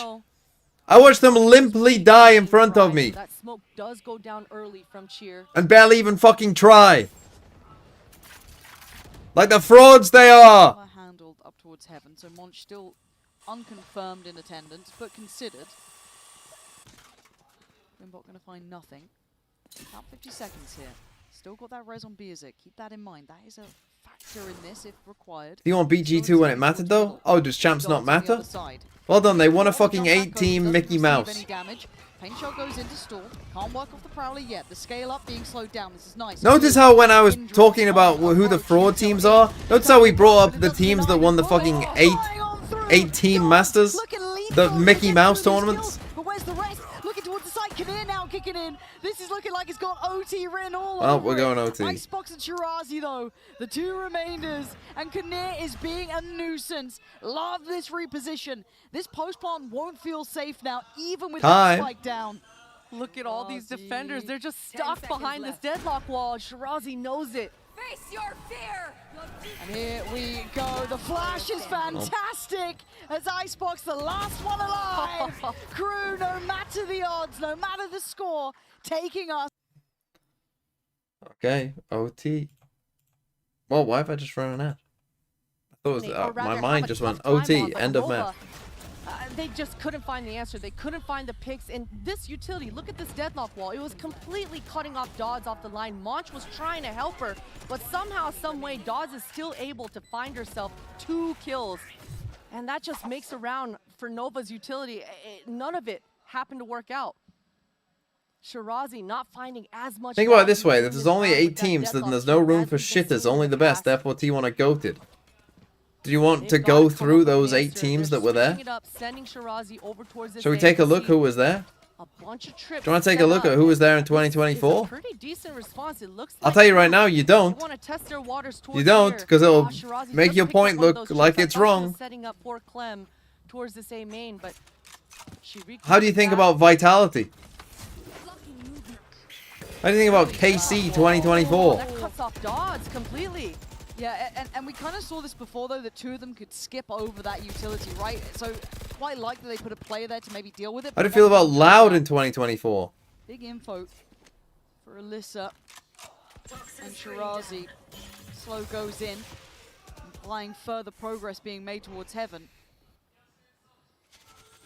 I watched them limply die in front of me. That smoke does go down early from Cheer. And barely even fucking try. Like the frauds they are. Handled up towards heaven, so Monch still unconfirmed in attendance, but considered. Wimbot gonna find nothing. About 50 seconds here. Still got that res on Beerzik. Keep that in mind. That is a factor in this if required. Do you want BG2 when it mattered though? Oh, does champs not matter? Well done, they won a fucking 8-team Mickey Mouse. Paint shot goes into stall. Can't work off the Prowler yet. The scale up being slowed down. This is nice. Notice how when I was talking about who the fraud teams are, notice how we brought up the teams that won the fucking 8-team Masters? The Mickey Mouse tournaments? But where's the rest? Looking towards the side. Kinnear now kicking in. This is looking like it's got OT written all Well, over we're going it. OT. Icebox and Shirazi though, the two remainders, and Kinnear is being a nuisance. Love this reposition. This post plant won't feel safe now, even with that spike down. Look at all these defenders. They're just stuck behind this deadlock wall. Shirazi knows it. Face your fear. And here we go. The flash is fantastic as Icebox, the last one alive. KRU, no matter the odds, no matter the score, taking us. Okay, OT. Well, why have I just run an ad? I thought it was, my mind just went OT, end of match. They just couldn't find the answer. They couldn't find the picks. And this utility, look at this deadlock wall. It was completely cutting off Dodds off the line. Monch was trying to help her, but somehow, some way, Dodds is still able to find herself 2 kills. And that just makes a round for Nova's utility. None of it happened to work out. Shirazi not finding as much. Think about it this way, if there's only 8 teams, then there's no room for shitters, only the best, therefore T1 are goated. Do you want to go through those 8 teams that were there? Shall we take a look who was there? Do you want to take a look at who was there in 2024? I'll tell you right now, you don't. You don't, because it'll make your point look like it's wrong. How do you think about Vitality? How do you think about KC 2024? That cuts off Dodds completely. Yeah, and we kind of saw this before, though, that 2 of them could skip over that utility, right? So quite likely they put a player there to maybe deal with it. How do you feel about Loud in 2024? Big info for Alyssa and Shirazi. Slow goes in, implying further progress being made towards heaven.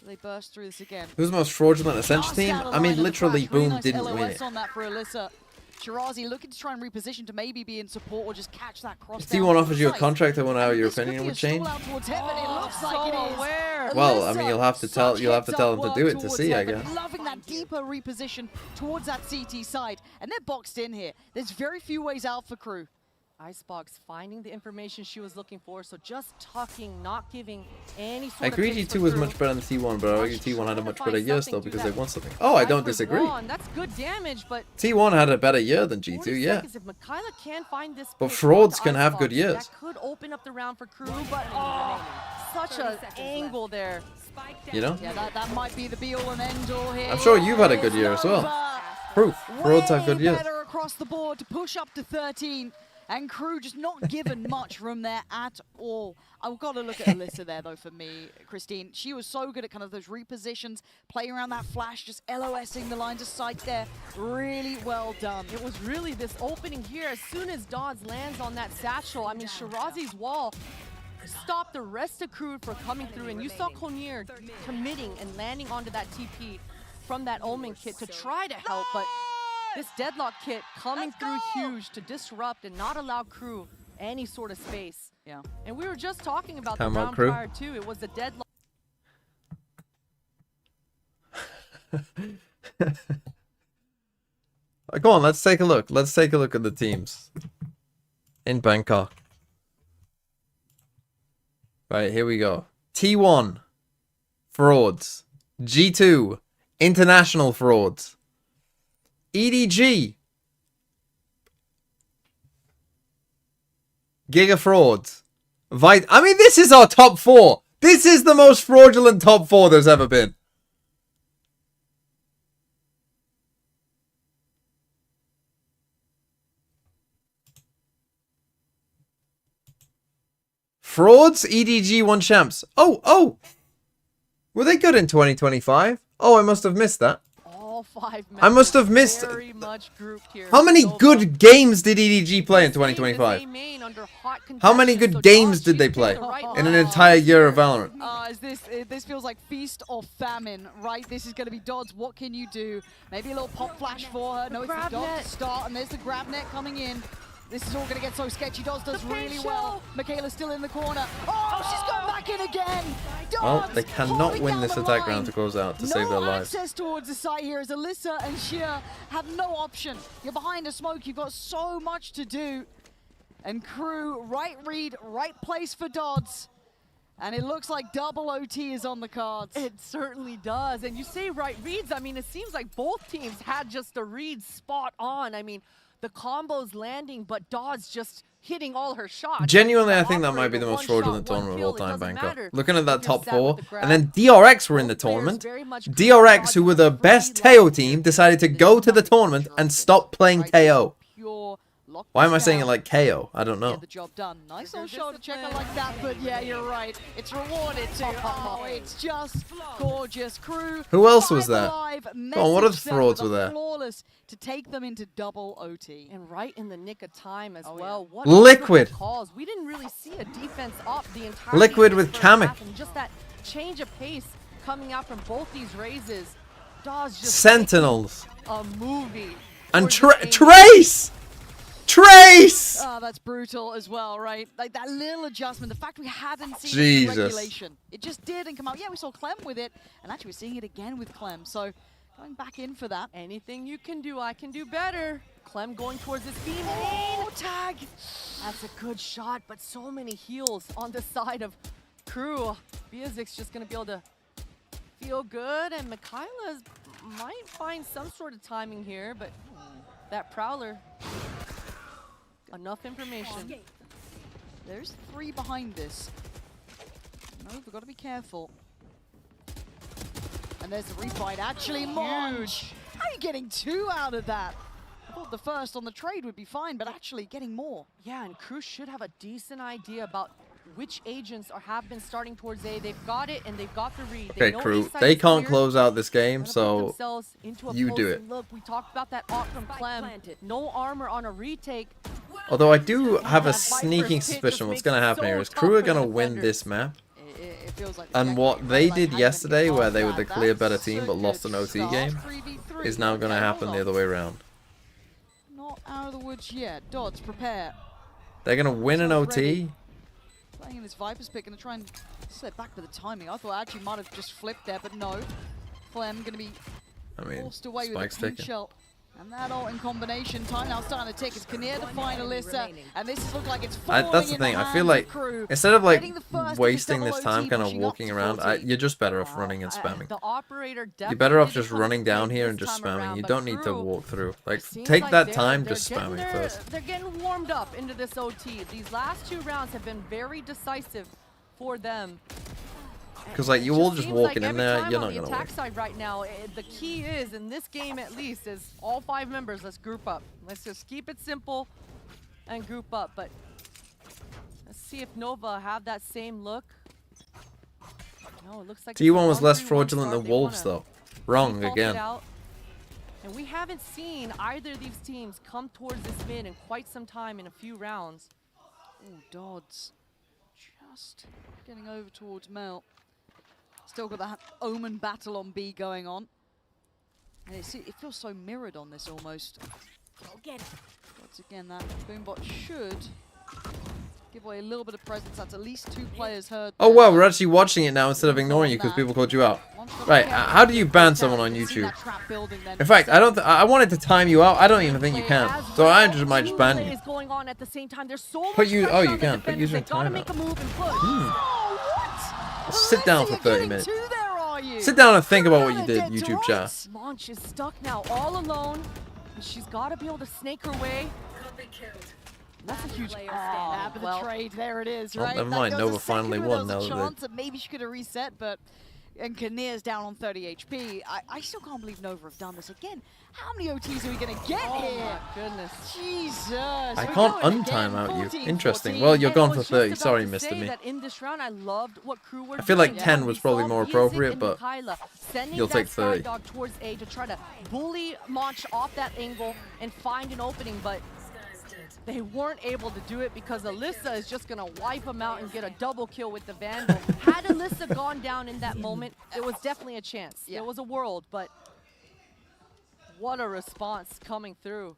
They burst through this again. Who's the most fraudulent Ascension team? I mean, literally, Boom didn't win it. On that for Alyssa. Shirazi looking to try and reposition to maybe be in support or just catch that cross. If T1 offers you a contract, I wonder how your opinion would change. Well, I mean, you'll have to tell them to do it to see, I guess. Loving that deeper reposition towards that CT side, and they're boxed in here. There's very few ways out for KRU. Icebox finding the information she was looking for, so just talking, not giving any sort of. I agree G2 was much better than T1, but I argue T1 had a much better year still because they won something. Oh, I don't disagree. That's good damage, but T1 had a better year than G2, yeah. If Mikaela can find this, but frauds can have good years. That could open up the round for KRU, but such an angle there. You know? Yeah, that might be the be-all and end-all here. I'm sure you've had a good year as well. Proof. Frauds have good years. Better across the board to push up to 13. And KRU just not given much room there at all. I've got to look at Alyssa there, though, for me, Christine. She was so good at kind of those repositions, playing around that flash, just LOSing the lines of sight there. Really well done. It was really this opening here. As soon as Dodds lands on that satchel, I mean, Shirazi's wall stopped the rest of KRU from coming through. And you saw Konir committing and landing onto that TP from that Omen kit to try to help, but this deadlock kit coming through huge to disrupt and not allow KRU any sort of space. Yeah. And we were just talking about the round prior too. It was the deadlock. Go on, let's take a look. Let's take a look at the teams in Bangkok. Right, here we go. T1, frauds. G2, international frauds. EDG, Giga frauds. I mean, this is our top 4. This is the most fraudulent top 4 there's ever been. Frauds, EDG won champs. Oh. Were they good in 2025? Oh, I must have missed that. All 5 I must have members missed- very much grouped here. How many Nova. good games did EDG play in This game is 2025? a main under hot How many contention, good so games Dodge, did they she's play picked the right in an balance entire year of here. Valorant? This feels like feast or famine, right? This is going to be Dodds. What can you do? Maybe a little pop flash for her. No, it's the grab dog net. to start, and there's the grab net coming in. This is all going to get so sketchy. Dodds does The really pinch well. Michaela's still in the corner. Oh, she's gone back in again. Well, Dodds they cannot holding win down this the attack line. round to close out to save their No lives. access towards the site here as Alyssa and Shia have no option. You're behind a smoke. You've got so much to do. And KRU, right read, right place for Dodds. And it looks like double OT is on the cards. It certainly does. And you say right reads. I mean, it seems like both teams had just a read spot on. I mean, the combos landing, but Dodds just hitting all her shots. Genuinely, The I think that might be the operator, most one fraudulent shot, one tournament of kill, all it time, doesn't Banco. matter Looking at that if you're top set 4, with the grab. and then DRX were in the Both players tournament. very much DRX, who were the dodging best free Teo lock. team, decided to go to the tournament and stop playing Teo. Pure lock Why am I this saying it down, like KO? I don't know. get the job done. Nice little shoulder checker like that, but yeah, you're right. It's rewarded too. Oh, it's just gorgeous. KRU. Who else was 5 that? alive, Come on, what other message sent frauds with were a there? Flawless to take them into double OT. And right in the nick of time as Oh, well. yeah. What Liquid. wonderful calls. We didn't really see a defense up the entire Liquid with Kamek. And just that change of pace coming out from both these raises. Dawes just Sentinels. a movie. And for this game. Trace! Trace! Oh, that's brutal as well, right? Like that little adjustment, the fact we hadn't seen Jesus. it in regulation. It just didn't come out. Yeah, we saw Clem with it, and actually we're seeing it again with Clem. So going back in for that. Anything you can do, I can do better. Clem going towards his beam. Oh, tag! That's a good shot, but so many heals on the side of KRU. Biazik's just going to be able to feel good, and Michaela might find some sort of timing here, but that Prowler, enough information. There's 3 behind this. No, we've got to be careful. And there's the refight. Actually, Monch! How are you getting 2 out of that? I thought the first on the trade would be fine, but actually getting more. Yeah, and KRU should have a decent idea about which agents have been starting towards A. They've got it, and they've got the read. Okay, know KRU, A side they is can't clear. close out this game, Gonna put so themselves into a you do post it. and look, we talked about that ult from Clem. No armor on a retake. although I do have a That Viper's sneaking pit suspicion just what's makes going to it happen so here is tough KRU are for going to the win defenders. this map. It feels like And the what second they play did has yesterday, been where they were off the that. clear better That's team a but lost good an OT start. game, 3v3. is now going to Okay, happen hold the on. other way around. Not out of the woods yet. Dodds, prepare. They're going to win an Sounds OT. ready. Playing in this Viper's pick, going to try and slip back with the timing. I thought I actually might have just flipped there, but no. Clem going to be I mean, forced away with Spike's a pinch ticking. ult. And that ult in combination. Time now starting to tick. It's Kinnear to find Alyssa. And this is looking like it's falling That's the in thing. I hands feel of like KRU. instead of like Getting the first of wasting double this time OT, kind of pushing up walking to around, 40. you're just better off running and spamming. The operator You're better off definitely just becomes running down big here this and just time spamming. around, You but don't need to KRU, walk through. Like, seems take like that they're- time they're just getting spamming their- first. They're getting warmed up into this OT. These last 2 rounds have been very decisive for them. Because like you It all just just seems walking like in every there, time you're on not the gonna attack win. side right now, the key is, in this game at least, is all 5 members, let's group up. Let's just keep it simple and group up. But let's see if Nova have that same look. No, it looks like T1 was it's a less 1-3-1 fraudulent start. than They Wolves wanna though. Wrong default it again. out. And we haven't seen either of these teams come towards this mid in quite some time in a few rounds. Oh, Dodds. Just getting over towards Mel. Still got that Omen battle on B going on. And it feels so mirrored on this almost. Once again, that Boombot should give away a little bit of presence. That's at least 2 players heard. Oh there. well, we're actually watching it now instead of ignoring you because people called you out. Right, how do you ban someone on YouTube? In fact, I wanted to time you out. I don't even think you can. So I just might just ban you. Is going on at the same time. There's so Put much you- pressure oh, you on the can. Put defenders. user They gotta timeout. make a move and push. Oh, what? Sit down for Alyssa, 30 you're getting minutes. 2 there, are you? Sit down and think about what you Gotta did, get to YouTube chat. rights. Monch is stuck now, all alone. And she's got to be able to snake her way. That's a huge Nab of the trade, there it is, Oh, right? never That mind, goes Nova a second finally where won there was now a that chance that maybe she could have reset, but and Kinnear's down on 30 HP. I still can't believe Nova have done this again. How many OTs are we going to get Oh here? my goodness. Jesus. I We're can't going untime again, out you. 14, Interesting. 14. Well, you're And gone I for was just 30. about Sorry, to Mr. say Me. that in this round, I loved what Crew were I feel like doing. 10 We was probably saw more Bizic appropriate, and but Mikaela sending you'll that take 30. Skydog towards A to try to bully Monch off that angle and find an opening, but they weren't able to do it because Alyssa is just gonna wipe him out and get a double kill with the Vandal. Had Alyssa gone down in that moment, there was definitely a chance. Yeah. There was a world, but what a response coming through.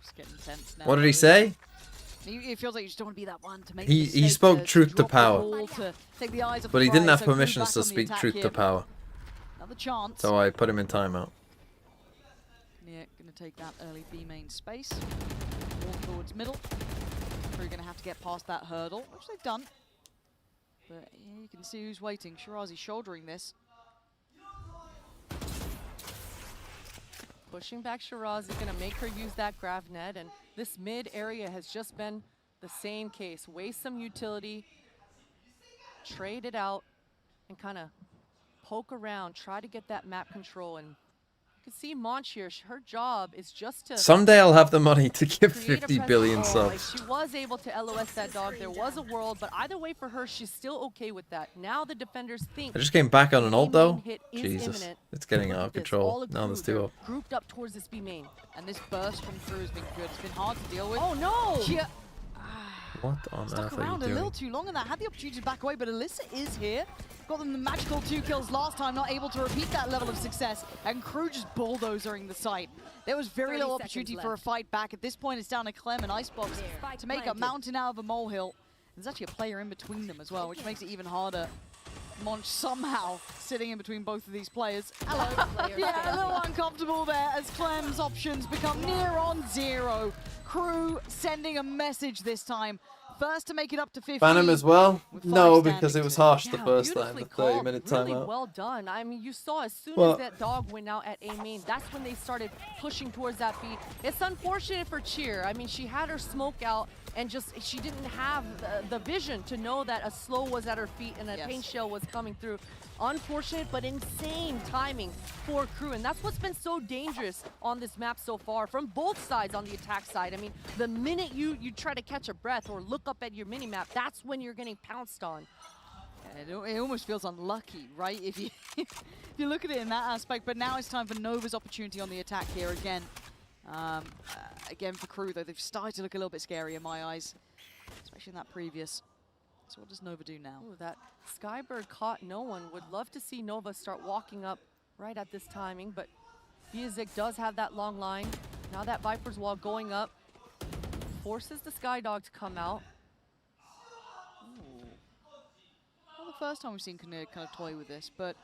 It's getting tense now. What did he say? It feels like you just don't want to be that one to make He the mistake, spoke truth to drop the power. ball, to take the eyes off But the he didn't prize, have so Crew permissions back to on the speak attack truth here. to power. Another chance. So I put him in timeout. Yeah, gonna take that early B main space. Walk towards middle. Crew gonna have to get past that hurdle, which they've done. But yeah, you can see who's waiting. Shirazi shouldering this. Pushing back Shirazi, gonna make her use that grav net, and this mid area has just been the same case. Waste some utility, trade it out, and kind of poke around, try to get that map control. And you can see Monch here, her job is just to Someday I'll have the money to give create a 50 presence. billion Oh, subs. She was able to LOS that dog. There was a world, but either way for her, she's still okay with that. Now the defenders think I just came back on an ult B though. main hit is Jesus, imminent. it's getting Look out at of this, control. all of Now Crew, there's they're 2 up. grouped up towards this B main. And this burst from Crew has been good. It's been hard to deal with. Oh no! Chia What on stuck earth are around you a little doing? too long and that had the opportunity to back away, but Alyssa is here. Got them the magical 2 kills last time, not able to repeat that level of success, and Crew just bulldozering the site. There was very 30 little seconds opportunity for a left. fight back. At this point, it's down to Clem and Icebox Spike to make a planted. mountain out of a molehill. There's actually a player in between them as well, which makes it even harder. Monch somehow sitting in between both of these players. Yeah, a little uncomfortable there as Clem's options become near on 0. Crew sending a message this time. First to make it up to 50. Ban him as well? with 5 No, standing because it was to- harsh the Yeah, first time. beautifully The called, 30-minute really timeout. well done. I mean, you saw as soon Well- as that dog went out at A main, that's when they started pushing towards that B. It's unfortunate for Cheer. I mean, she had her smoke out and just she didn't have the vision to know that a slow was at her feet and a Yes. paint shell was coming through. Unfortunate, but insane timing for Crew, and that's what's been so dangerous on this map so far from both sides on the attack side. I mean, the minute you try to catch a breath or look up at your mini map, that's when you're getting pounced on. It almost feels unlucky, right? If you if you look at it in that aspect. But now it's time for Nova's opportunity on the attack here again. Again for Crew, though, they've started to look a little bit scary in my eyes, especially in that previous. So what does Nova do now? Ooh, that Skybird caught no one. Would love to see Nova start walking up right at this timing, but Bizic does have that long line. Now that Viper's Wall going up forces the Skydog to come out. Not the first time we've seen Kinnear kind of toy with this, but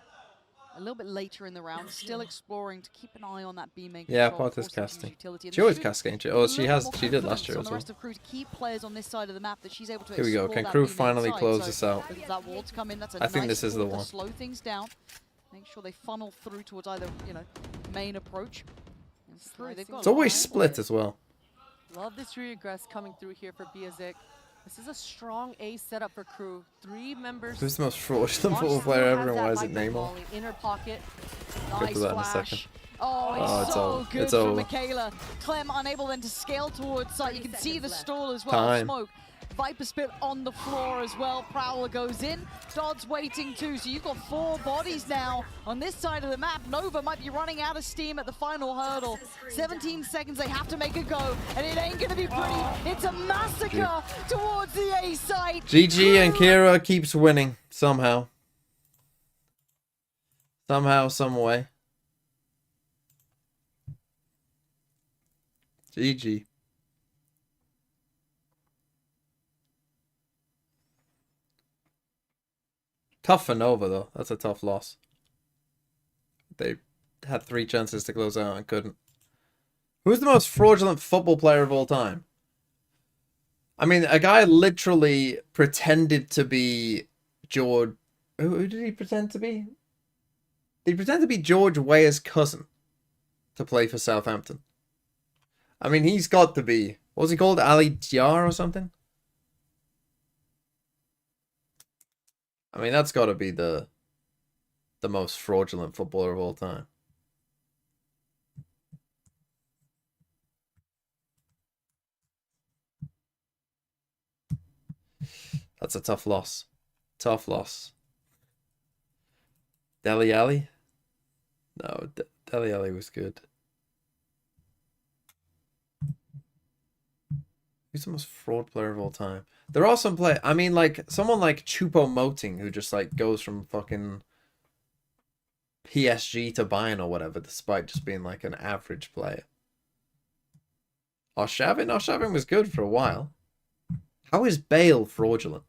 a little bit later in the round, still exploring to keep an eye on that B main Yeah, control, Partis force them to use casting. utility, and She always should casts game. give Oh, a she little has. more She did last confidence year on as the well. rest of Crew to keep players on this side of the map that she's able to Here we go. explore Can that Crew B main finally side. close So this out? with that wall to come in, that's a I think nice this is the wall to one. slow things down. Make sure they funnel through towards either, main approach. And through. They've got It's a lot always of split players. as well. Love this regress coming through here for Bizic. This is a strong A setup for Crew. 3 members. Who's the most fraudulent Monch football still player has ever, and that why is it Viper's Neymar? volley in her pocket. Get to that in a Flash. second. Oh, it's Oh, it's so over. good It's from over. Mikaela. Clem unable then to scale towards site. You can see the seconds left. stall as well. Time. Smoke. Viper spit on the floor as well. Prowler goes in. Dodd's waiting too. So you've got 4 bodies now on this side of the map. Nova might be running out of steam at the final hurdle. 17 seconds. They have to make a go. And it ain't going to be pretty. It's a massacre towards the A site. GG and Kira keeps winning somehow. Somehow, some way. GG. Tough for Nova though. That's a tough loss. They had 3 chances to close out and couldn't. Who's the most fraudulent football player of all time? I mean, a guy literally pretended to be George. Who did he pretend to be? Did he pretend to be George Weah's cousin to play for Southampton? I mean, he's got to be. What was he called? Ali Diar or something? I mean, that's got to be the most fraudulent footballer of all time. That's a tough loss. Tough loss. Dele Alli? No, Dele Alli was good. Who's the most fraud player of all time? There are some play. I mean, like someone like Choupo-Moting who just like goes from fucking PSG to Bayern or whatever, despite just being like an average player. Arshavin was good for a while. How is Bale fraudulent?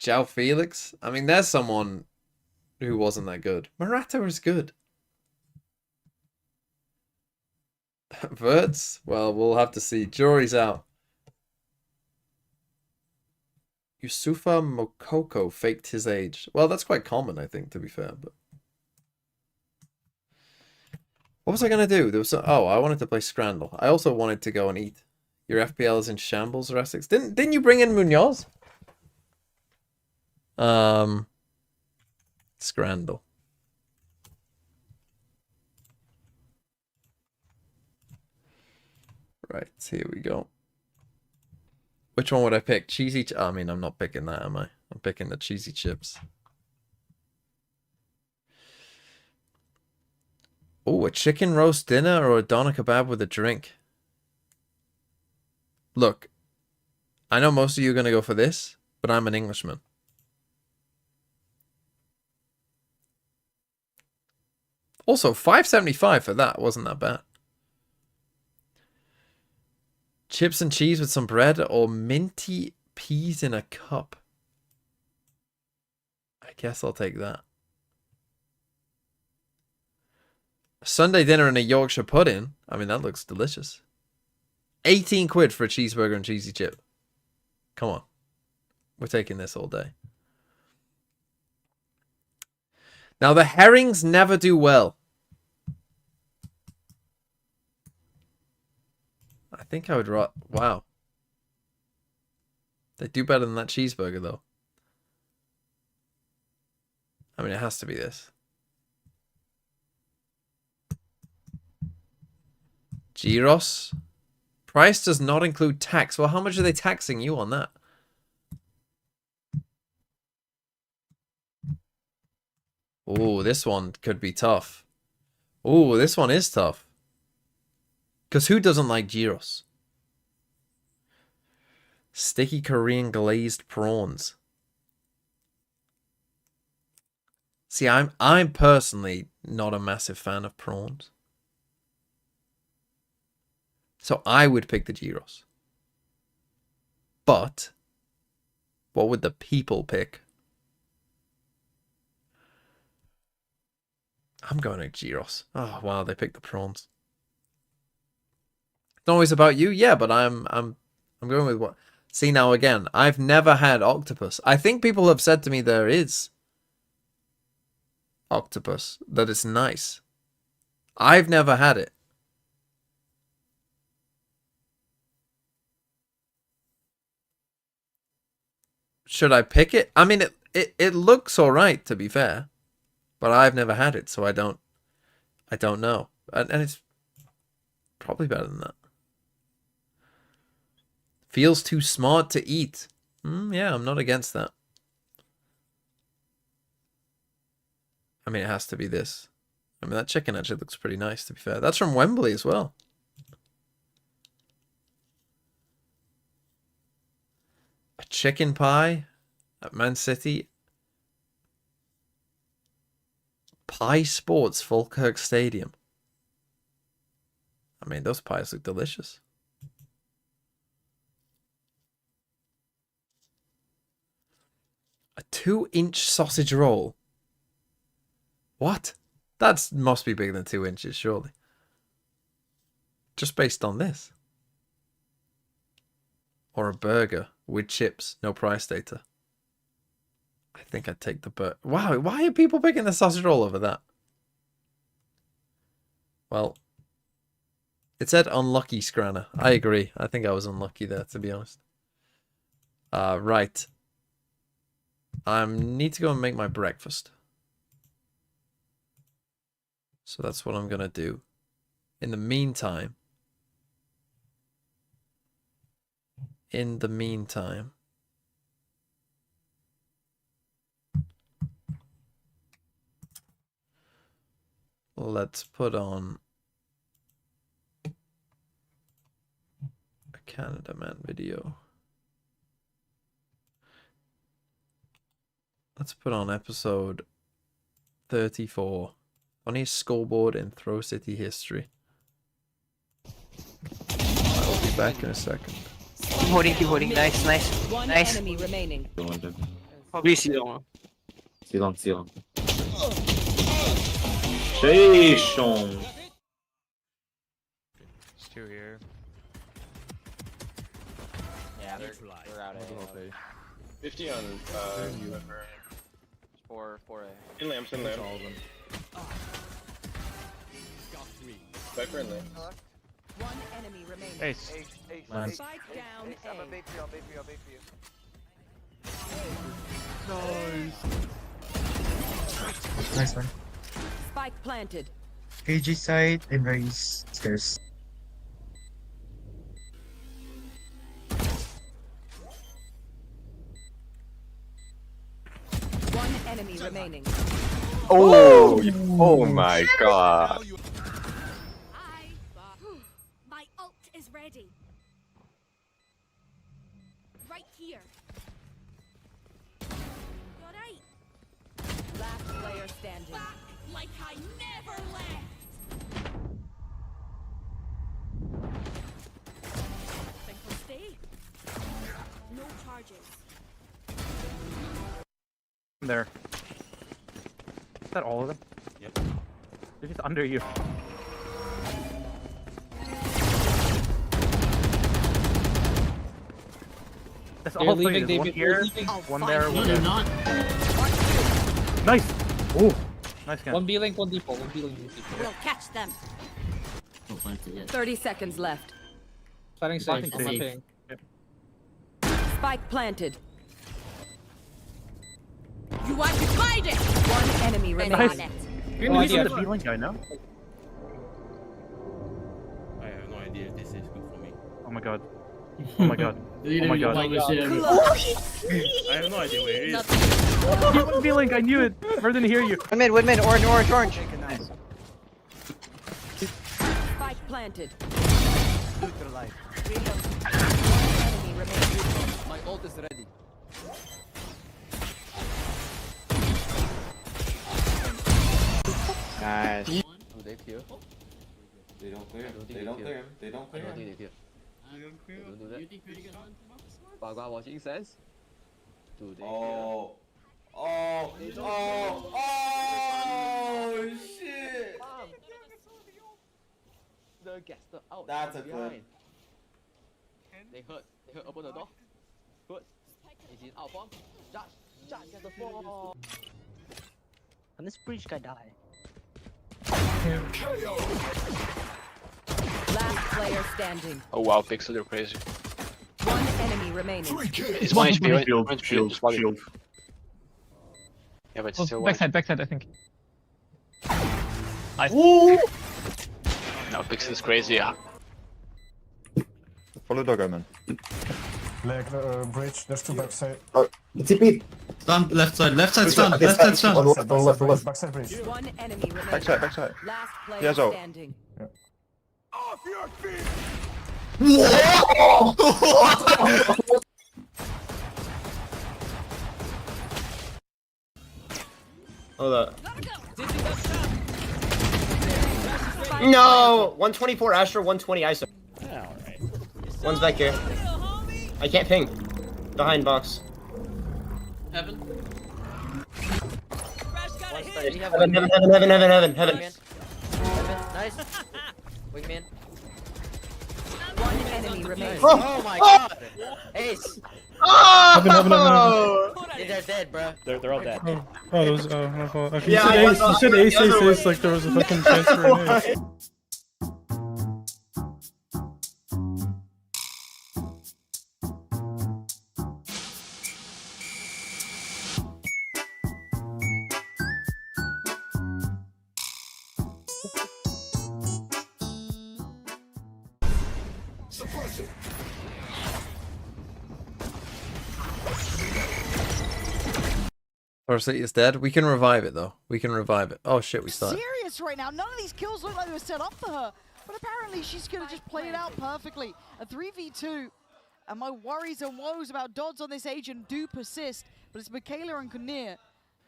João Felix? I mean, there's someone who wasn't that good. Morata is good. Verts? Well, we'll have to see. Jury's out. Yusufa Mokoko faked his age. Well, that's quite common, I think, to be fair. But what was I going to do? There was I wanted to play Scrandle. I also wanted to go and eat. Your FPL is in shambles, Essex. Didn't you bring in Munoz? Scrandle. Right, here we go. Which one would I pick? Cheesy... I mean, I'm not picking that, am I? I'm picking the cheesy chips. Oh, a chicken roast dinner or a doner kebab with a drink? Look, I know most of you are going to go for this, but I'm an Englishman. Also, $5.75 for that wasn't that bad. Chips and cheese with some bread or minty peas in a cup. I guess I'll take that. A Sunday dinner and a Yorkshire pudding. I mean, that looks delicious. 18 quid for a cheeseburger and cheesy chip. Come on. We're taking this all day. Now, the herrings never do well. I think I would... Wow. They do better than that cheeseburger, though. I mean, it has to be this. Gyros. Price does not include tax. Well, how much are they taxing you on that? Oh, this one could be tough. Oh, this one is tough. Because who doesn't like gyros? Sticky Korean glazed prawns. See, I'm personally not a massive fan of prawns. So I would pick the gyros. But what would the people pick? I'm going to gyros. Oh wow, they picked the prawns. It's always about you, yeah, but I'm going with what. See, now again, I've never had octopus. I think people have said to me there is octopus, that it's nice. I've never had it. Should I pick it? I mean, it looks all right, to be fair, but I've never had it, so I don't know. And it's probably better than that. Feels too smart to eat. Yeah, I'm not against that. I mean, it has to be this. I mean, that chicken actually looks pretty nice, to be fair. That's from Wembley as well. A chicken pie at Man City. Pie Sports, Falkirk Stadium. I mean, those pies look delicious. A 2-inch sausage roll. What? That must be bigger than 2 inches, surely. Just based on this. or a burger with chips, no price data? I think I'd take the burger. Wow, why are people picking the sausage roll over that? Well, it said unlucky, Scranner. I agree. I think I was unlucky there, to be honest. Right. I need to go and make my breakfast. So that's what I'm going to do. In the meantime, let's put on a Canada Man video. Let's put on episode 34. Funniest scoreboard in Throw City history. I'll be back in a second. Keep holding. Nice. One enemy remaining. Silang. Sheesh. Still here. Yeah, they're out of 50 on four in lamps in lamp. Viper in lamp. One enemy remaining. Ace. Spike down A. I'm a bait for you. Nice one. Spike planted. KG side and raise stairs. One enemy remaining. Oh my god. My ult is ready. Right here. You're right. Last player standing. Back like I never left. Think we'll stay? No charges. There. Is that all of them? Yep. They're just under you. That's all three. There's one here, one there, one there. Nice! Ooh! Nice gun. One B link, one default, one B link, one default. We'll catch them. 30 seconds left. Planning safe. Planting I'm safe. Spike planted. You want to find it? One enemy remaining. Nice. No He's idea. the B-link guy, no? I have no idea if this is good for me. Oh my god. Oh my god. Oh my god. I have no idea where it is. B-link, I knew it! I didn't hear you. Woodman, orange. Nice. Spike planted. Enemy remaining. My ult is ready. Nice. They clear. They don't clear him. They don't clear him. They don't clear him. They clear. Don't do that. Bagua watching says. Do they Oh shit! The gaster out. That's a clip. They heard open the door. Good. He's in out bomb. Judge get the ball. And this breach guy die. Last player standing. Oh wow, Pixel, you're crazy. One enemy remaining. It's 1 HP, Shield. Yeah, but it's still one. Backside, I think. No, Pixel is crazy, yeah. Follow doggo, man. Bridge, there's two backside. TP. Stand left side stand. Backside bridge. One enemy remaining. Backside. Last player Yeah, so. standing. Off your feet! Hold up. No! 124 Astra, 120 ISO. Alright. One's back here. I can't ping. Behind box. Heaven. Heaven. Nice. Wingman. One enemy remains. Oh my god! Ace! Oh! They're dead, bro. They're all dead. Oh, those. Oh, my fault. Okay, Yeah, you I said ace, ace, like there was a fucking chance for an ace. Our city is dead. We can revive it though. We can revive it. Oh shit, we started. Serious right now. None of these kills look like they were set up for her, but apparently she's gonna just play it out perfectly. A 3v2, and my worries and woes about Dodds on this agent do persist. But it's Michaela and Kinnear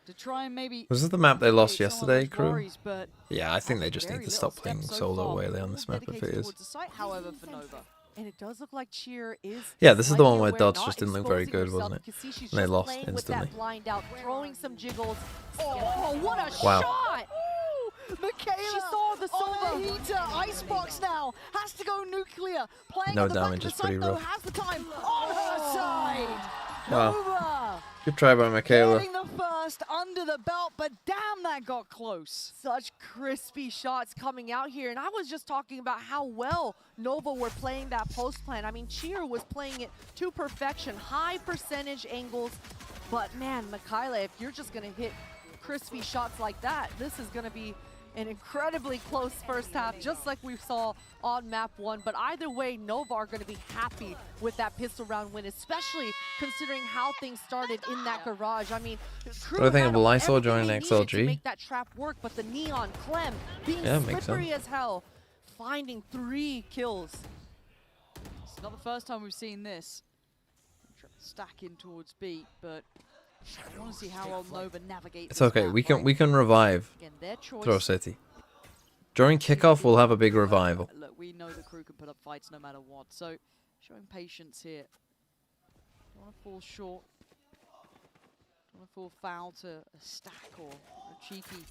to try and maybe. Was this the map they lost mitigate some of yesterday, those crew? worries, but Yeah, I think they just very need to little stop playing steps so solo far. Whaley on this map if it Dedicated is. towards the site, however, for Nova. And it does look like Cheer is. Yeah, this is the slightly one where aware, Dodds not just didn't look very exposing good, herself. wasn't it? You can see she's And they just lost playing with instantly. that blind out, throwing some jiggles. Oh, what a Wow. shot! Michaela She saw the on the Sova. heater. Icebox now has to go nuclear. Playing No at the back damage of is the pretty site, though, rough. has the time on her side. Wow. Nova Good try by Michaela. getting the first under the belt, but damn, that got close. Such crispy shots coming out here. And I was just talking about how well Nova were playing that post plan. I mean, Cheer was playing it to perfection, high percentage angles. But man, Michaela, if you're just going to hit crispy shots like that, this is going to be an incredibly close first half, just like we saw on map 1. But either way, Nova are going to be happy with that pistol round win, especially considering how things started in that garage. I mean, Crew What do you think had of Lysol everything joining they needed XLG? to make that trap work, but the Neon, Clem, being Yeah, makes slippery sense. as hell, finding 3 kills. It's not the first time we've seen this. Stacking towards B, but I want to see how well Nova navigates. It's okay. We can revive Again, their choice. Throw City. During kickoff, we'll have a big revival. Look, we know the crew can put up fights no matter what, so showing patience here. Don't want to fall short. Don't want to fall foul to a stack or a cheeky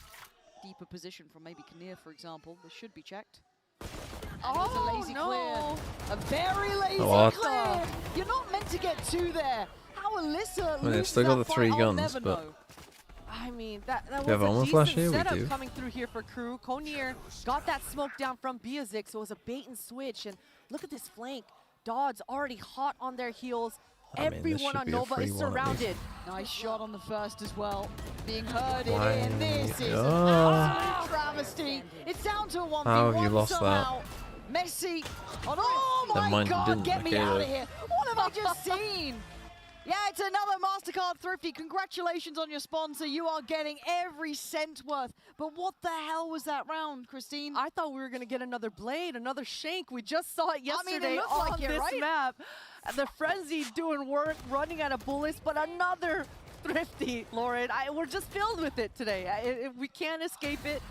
deeper position from maybe Kinnear, for example. This should be checked. Oh, It's a lazy no. clear. A very lazy What? clear. You're not meant to get 2 there. How Alyssa Well, they've loses still got that the 3 fight, I'll guns, never but know. I mean, that Do you was have a armor decent flash here? We setup do. coming through here for Crew. Konir got that smoke down from Biazik, so it was a bait and switch. And look at this flank. Dodds already hot on their heels. I mean, this Everyone should on be a Nova free is one at least. surrounded. Nice shot on the first as well. Being herded Why? in. This is an Oh. absolute travesty. It's down to a 1v1 How have you lost that? somehow. Messi. Oh Never my mind, you god, didn't, get me Michaela. out of here. What have I just seen? Yeah, it's another MasterCard Thrifty. Congratulations on your sponsor. You are getting every cent worth. But what the hell was that round, Christine? I thought we were going to get another blade, another shank. We just saw it I mean, it yesterday looked on like it, this right? map. The Frenzy doing work, running out of bullets, but another Thrifty, Lauren. We're just filled with it today. We can't escape it,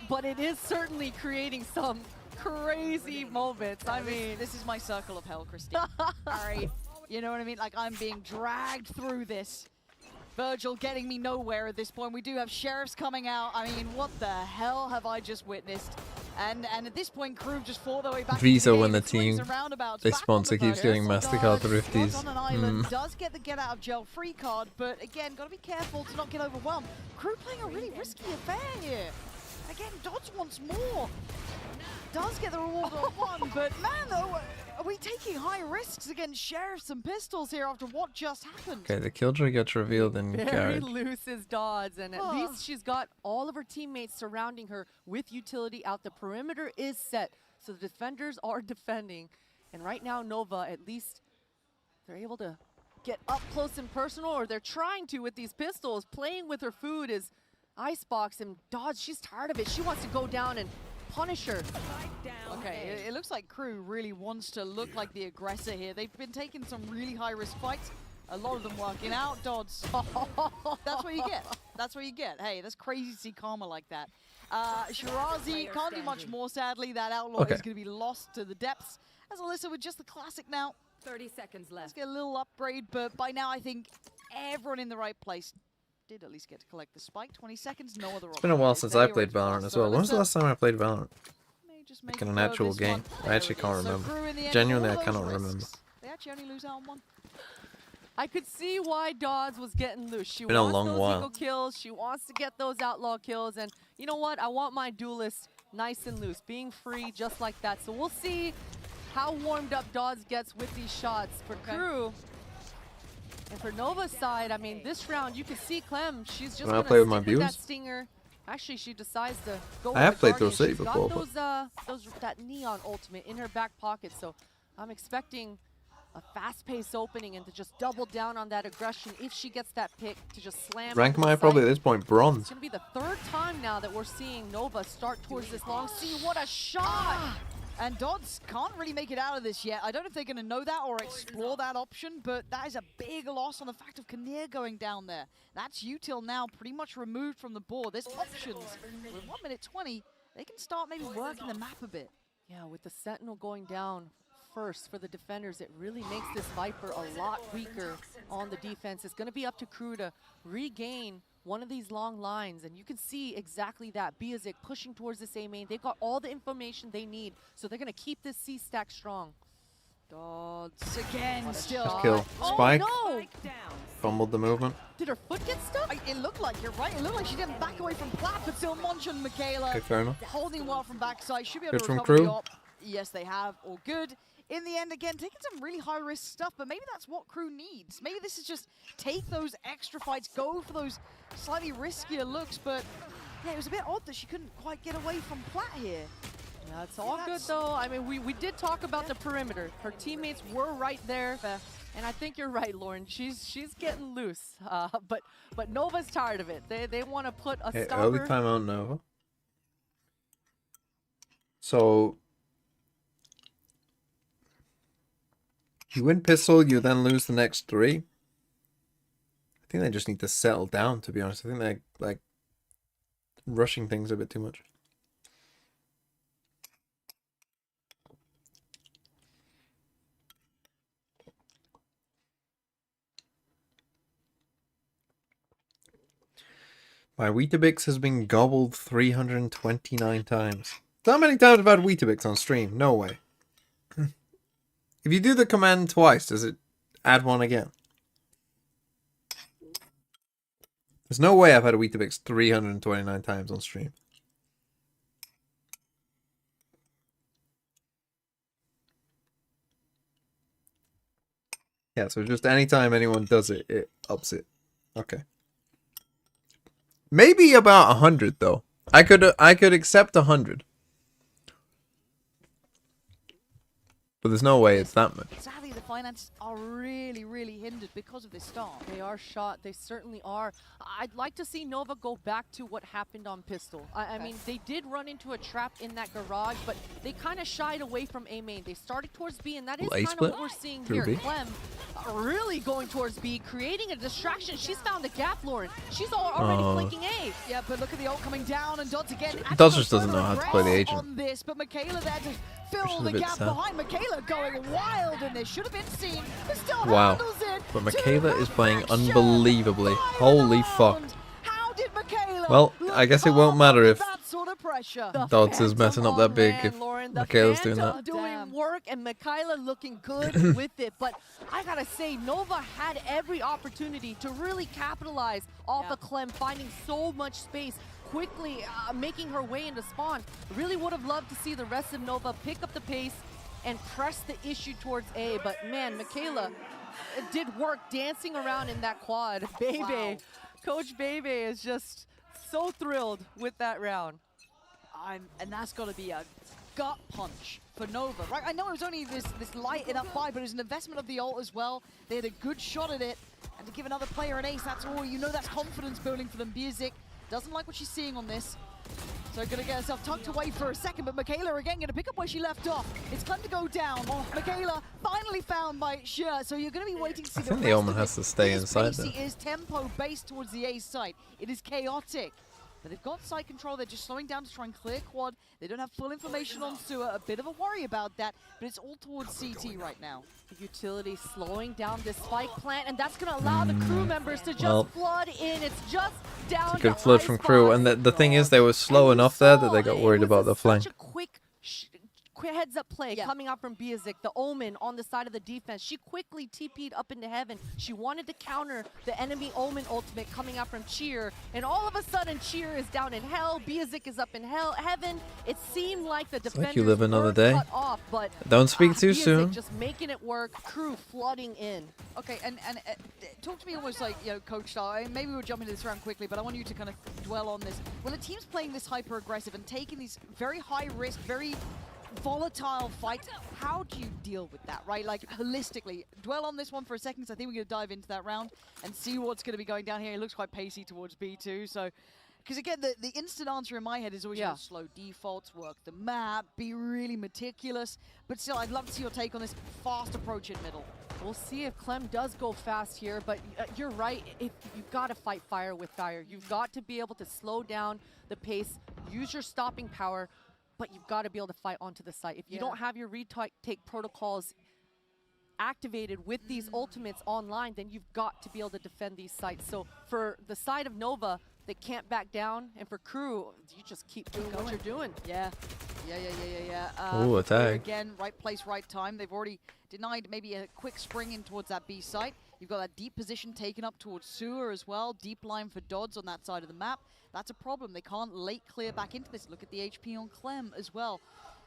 but it is certainly creating some crazy moments. I mean, this is my circle of hell, Christine. All right. You know what I mean? Like, I'm being dragged through this. Virgil getting me nowhere at this point. We do have sheriffs coming out. I mean, what the hell have I just witnessed? And at this point, Crew just fought their way back. Visa into the when game. the It swings team and roundabouts they back on sponsor the keeps boat. getting MasterCard Thrifties. On an island, does get the get out of jail free card, but again, got to be careful to not get overwhelmed. Crew playing a really risky affair here. Again, Dodds wants more. Does get the reward on 1, but man, though, are we taking high risks against sheriffs and pistols here after what just happened? Okay, the killjoy gets revealed in very garage. loose is Dodds, and at Oh. least she's got all of her teammates surrounding her with utility out. The perimeter is set, so the defenders are defending. And right now, Nova, at least they're able to get up close and personal, or they're trying to with these pistols. Playing with her food is Icebox, and Dodds, she's tired of it. She wants to go down and punish her. Okay, it looks like Crew really wants to look like the aggressor here. They've been taking some really high-risk fights. A lot of them working out. Dodds. That's what you get. That's what you get. Hey, that's crazy to see karma like that. Shirazi can't do much more, sadly. That outlaw Okay. is going to be lost to the depths. As Alyssa with just the classic now. 30 seconds left. Let's get a little upgrade, but by now I think everyone in the right place did at least get to collect the spike. 20 seconds, no other option. It's been a while since I played Valorant as well. When was the last time I played Valorant? May just Like in an actual game. I actually can't remember. Genuinely, I cannot remember. They actually only lose out on one. I could see why Dodds was getting loose. She Been a wants long those while. eagle kills. She wants to get those outlaw kills. And you know what? I want my duelist nice and loose, being free just like that. So we'll see how warmed up Dodds gets with these shots. For KRU and for Nova's side, I mean, this round you can see Clem. She's just gonna play with my stick with that views? stinger. Actually, she decides to go. I have with the played Guardian. Throw City She's got before, that neon ultimate in her back pocket. So I'm expecting a fast-paced opening and to just double down on that aggression if she gets that pick to just slam. Rank into my the probably side. at this point It's bronze. gonna be the third time now that we're seeing Nova start towards this long C. What a shot! And Dodds can't really make it out of this yet. I don't know if they're going to know that or explore that option, but that is a big loss on the fact of Kinnear going down there. That's util now pretty much removed from the board. There's options. With 1 minute 20, they can start maybe working the map a bit. Yeah, with the Sentinel going down first for the defenders, it really makes this Viper a lot weaker on the defense. It's going to be up to KRU to regain one of these long lines, and you can see exactly that. Biazik pushing towards this A main. They've got all the information they need, so they're going to keep this C stack strong. Dodds again, What a still. shot. Kill. Spike. Oh, no! Fumbled the movement. Did her foot get stuck? It looked like, you're right, it looked like she didn't back away from Plat, but still Monch and Michaela Okay, fair enough. holding well from backside. Should be able Good to from recover the KRU. op. Yes, they have. All good. In the end, again, taking some really high-risk stuff, but maybe that's what KRU needs. Maybe this is just take those extra fights, go for those slightly riskier looks, but yeah, it was a bit odd that she couldn't quite get away from Plat here. Yeah, it's all good though. I mean, we did talk about the perimeter. Her teammates were right there, and I think you're right, Lauren. She's getting loose, but Nova's tired of it. They want to put a Okay, stopper. early timeout Nova. So you win pistol, you then lose the next 3. I think they just need to settle down, to be honest. I think they're like rushing things a bit too much. My Weetabix has been gobbled 329 times. How many times have I had Weetabix on stream? No way. If you do the command twice, does it add one again? There's no way I've had a Weetabix 329 times on stream. Yeah, so just anytime anyone does it, it ups it. Okay. Maybe about 100 though. I could accept 100. But there's no way it's that much. Sadly, the finances are really, really hindered because of this start. They are shot. They certainly are. I'd like to see Nova go back to what happened on Pistol. I mean, they did run into a trap in that garage, but they kind of shied away from A main. They started towards B, and that is kind of what we're seeing here. Clem really going towards B, creating a distraction. She's found a gap, Lauren. She's already flanking A. Yeah, but look at the ult coming down, and Dodds again. Dodds just doesn't know how to play the agent. On this, but Michaela there to fill Which is a the bit gap sad. behind. Michaela going wild, and this should have been seen, but still Wow. handles it. But Michaela is playing unbelievably. Holy fuck. How did Michaela Well, I guess it won't matter if that sort of pressure? Dodds is messing up that big if Lauren, Michaela's doing Phantom that. doing work, and Michaela looking good with it. But I gotta say, Nova had every opportunity to really capitalize off of Clem, finding so much space, quickly making her way into spawn. Really would have loved to see the rest of Nova pick up the pace and press the issue towards A. But man, Michaela did work dancing around in that quad. Bebe, Wow. Coach Bebe is just so thrilled with that round. And that's got to be a gut punch for Nova, right? I know it was only this light enough fight, but it was an investment of the ult as well. They had a good shot at it, and to give another player an ace, that's all. You know that's confidence building for them. Biazik doesn't like what she's seeing on this. So gonna get herself tucked away for a second, but Michaela again gonna pick up where she left off. It's time to go down. Michaela finally found by Shur, so you're gonna be waiting to see I the think rest the Omen of has it. to stay It is inside pacey, there. It is tempo based towards the A site. It is chaotic. But they've got side control, they're just slowing down to try and clear quad. They don't have full information on sewer, a bit of a worry about that, but it's all towards CT right now. The utility slowing down this spike plant, and that's gonna allow the crew members to just Well, flood in. It's just down It's a good to flood ice from KRU, box. and the thing is they were slow enough there that they got worried about the flank. Such a quick quick heads-up play coming out from Biazik, the Omen on the side of the defense. She quickly TP'd up into heaven. She wanted to counter the enemy Omen ultimate coming out from Cheer, and all of a sudden Cheer is down in hell, Biazik is up in heaven. It seemed like the defenders like you live another were day. cut off, but Don't speak too Biazik soon. just making it work, crew flooding in. Okay, and talk to me almost like, you know, coach style. Maybe we'll jump into this round quickly, but I want you to kind of dwell on this. When a team's playing this hyper-aggressive and taking these very high-risk, very volatile fights, how do you deal with that, right? Like, holistically. Dwell on this one for a second, because I think we're going to dive into that round and see what's going to be going down here. It looks quite pacey towards B2, so... Because again, the instant answer in my head is always slow defaults, work the map, be really meticulous. But still, I'd love to see your take on this fast approach in middle. We'll see if Clem does go fast here, but you're right. If you've got to fight fire with fire. You've got to be able to slow down the pace, use your stopping power, but you've got to be able to fight onto the site. If you don't have your retake protocols activated with these ultimates online, then you've got to be able to defend these sites. So for the side of Nova, they can't back down, and for Crew, you just keep doing what you're doing. Yeah. Ooh, a tag. Again, right place, right time. They've already denied maybe a quick spring in towards that B site. You've got that deep position taken up towards Sewer as well. Deep line for Dodds on that side of the map. That's a problem. They can't late clear back into this. Look at the HP on Clem as well.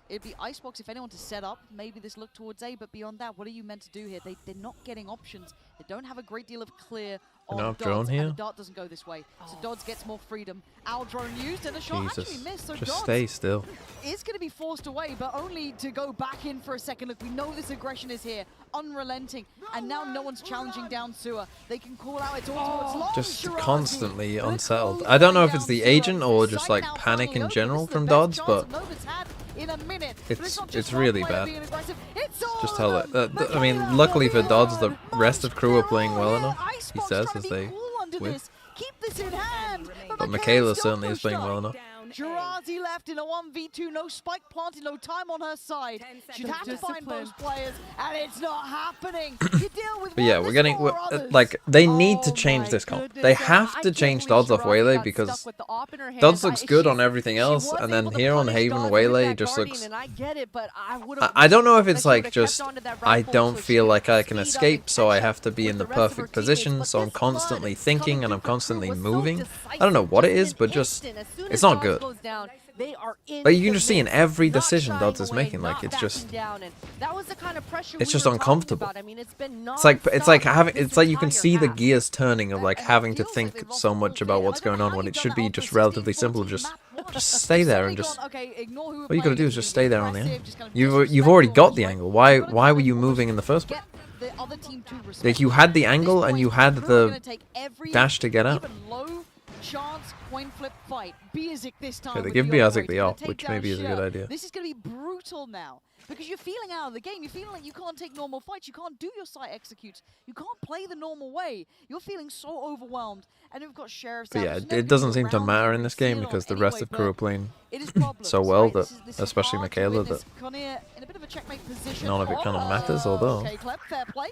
It'd be Icebox if anyone to set up. Maybe this look towards A, but beyond that, what are you meant to do here? They're not getting options. They don't have a great deal of clear on Enough Dodds, drone here? and the dart doesn't go this way. So Dodds gets more freedom. Owl drone used, and the shot actually Jesus. missed. So Just Dodds stay still. is going to be forced away, but only to go back in for a second. Look, we know this aggression is here, unrelenting, and now no one's challenging down Sewer. They can call out its ultimates long. Just Shirazi. constantly Look unsettled. all I don't know the if way it's the down agent Sewer. or just Site like now panic finally in open. general This is the from best Dodds, chance but Nova's had in a minute. But it's not it's one really player bad. being aggressive. It's all Just tell of it. them. I mean, Michaela luckily for Javier, Dodds, the rest of crew are Monch, playing well they're enough. all He Icebox says trying as to be they cool under win. this. Keep this in hand. But Michaela certainly is playing well enough. Shirazi left in a 1v2, no spike planted, no time on her side. She'd have to find most players, and it's not happening. You deal with But yeah, one, we're there's getting four others. like they need to Oh change my this comp. goodness, They and have I to can't change believe Dodds off Shirazi Waylay got because stuck with the op in her hand. Dodds looks good on She everything else, was and then able to here on punish Haven Dodds with Waylay that just Guardian, looks. and I get it, but I would've I don't know if that it's she like would've just kept onto that I rifle don't so feel she like could I can speed up escape, and so I catch have up to be with in the the rest of her perfect position, teammates, so but I'm this flood constantly coming thinking and through I'm for Crew constantly was so moving. decisive. I don't know what it is, Just but an just instant. As soon it's as not Dodds good. goes down, they are in But you can the just see in mix, every not decision shying Dodds is away, making, like not it's just backing down, and that was the kind of pressure it's we just were talking uncomfortable. about. I mean, it's been It's like nonstop having this it's like you can entire see the half. gears turning of like And it having to feels like think they've lost so the much full about game. what's I don't going know on how when you've it done should that be Alpha just 16, relatively simple. 14 Just map one. just stay there and Suddenly just gone, okay, ignore who we're all you gotta playing do is against, just being stay there on the aggressive, end. just kind of You've already got the disrespectful, angle. right? Why were you Almost moving in the first place? get the other team to respect Like you had the At this angle and point, you had Crew are the gonna take every dash to get out. even low chance coin flip fight. Biazik this time. Okay, they with give the Biazik operator. the Gonna op, take which down maybe is a Shia. good idea. This is going to be brutal now because you're feeling out of the game. You're feeling like you can't take normal fights. You can't do your site executes. You can't play the normal way. You're feeling so overwhelmed. And we've got Sheriff's But out. yeah, There's it nobody doesn't seem to around matter you in to this game seal on because the rest anyway, of crew are but playing it is problems, so well right? that, This is especially hard to Michaela, witness. that Conir in a bit of a checkmate position. none of it kind of matters. Although Okay, Clep, fair play.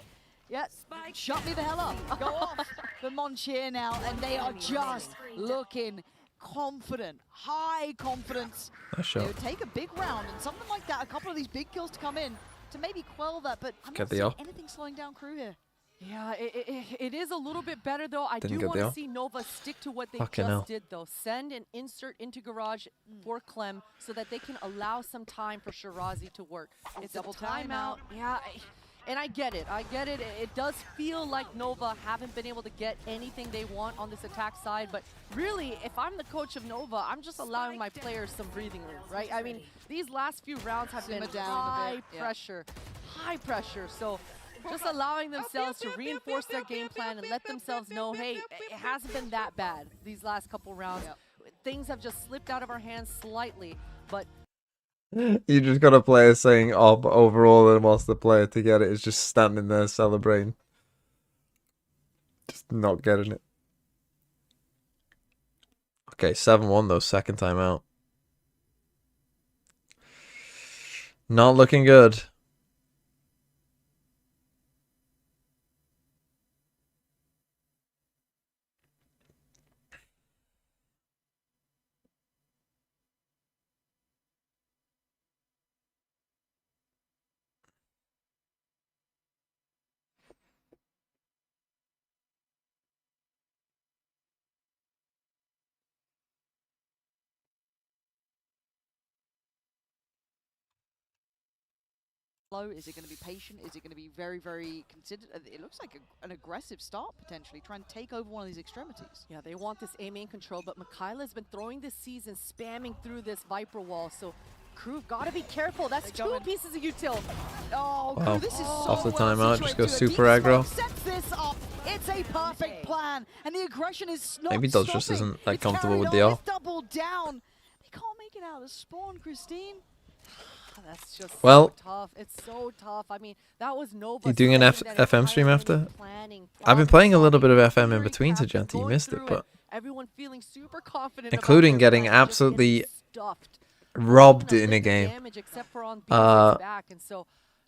Yeah, shut me the hell up. Go off. The Monch here now, and they are just looking confident, high confidence. Nice It shot. would take a big round and something like that, a couple of these big kills to come in to maybe quell that, but I'm Get not the seeing op. anything slowing down Crew here. Yeah, it is a little bit better though. I Didn't do get want the to op. see Nova stick to what they Fucking just hell. did though. Send an insert into garage for Clem so that they can allow some time for Shirazi to work. It's double a timeout. timeout. Yeah, and I get it. I get it. It does feel like Nova haven't been able to get anything they want on this attack side, but really, if I'm the coach of Nova, I'm just allowing my players some breathing room, right? I mean, these last few rounds have Simmer been down a high bit, yeah. high pressure. So just allowing themselves to reinforce their game plan and let themselves know, hey, it hasn't been that bad these last couple rounds. Things have just slipped out of our hands slightly, but you just got a player saying op overall, and whilst the player to get it is just standing there celebrating, just not getting it. Okay, 7-1 though, second time out. Not looking good. slow? Is it going to be patient? Is it going to be very, very considered? It looks like an aggressive start, potentially. Try and take over one of these extremities. Yeah, they want this A main control, but Michaela's been throwing this season, spamming through this Viper wall, so Crew gotta be careful. That's two pieces of util. Oh, Wow. Crew, this is so Off the well timeout, just go situated. super Deep aggro. Smoke sets this up. It's a perfect plan, and the aggression is not Maybe Dodge just stopping. isn't that It's comfortable with carried the on. off. It's doubled down. They can't make it out of the spawn, Christine. That's just Well, so tough. It's so tough. I mean, that was Nova. You doing an FM stream after? I've been playing a little bit of FM in between, Sajenti. You missed it, but everyone feeling super confident, including getting absolutely robbed in a game.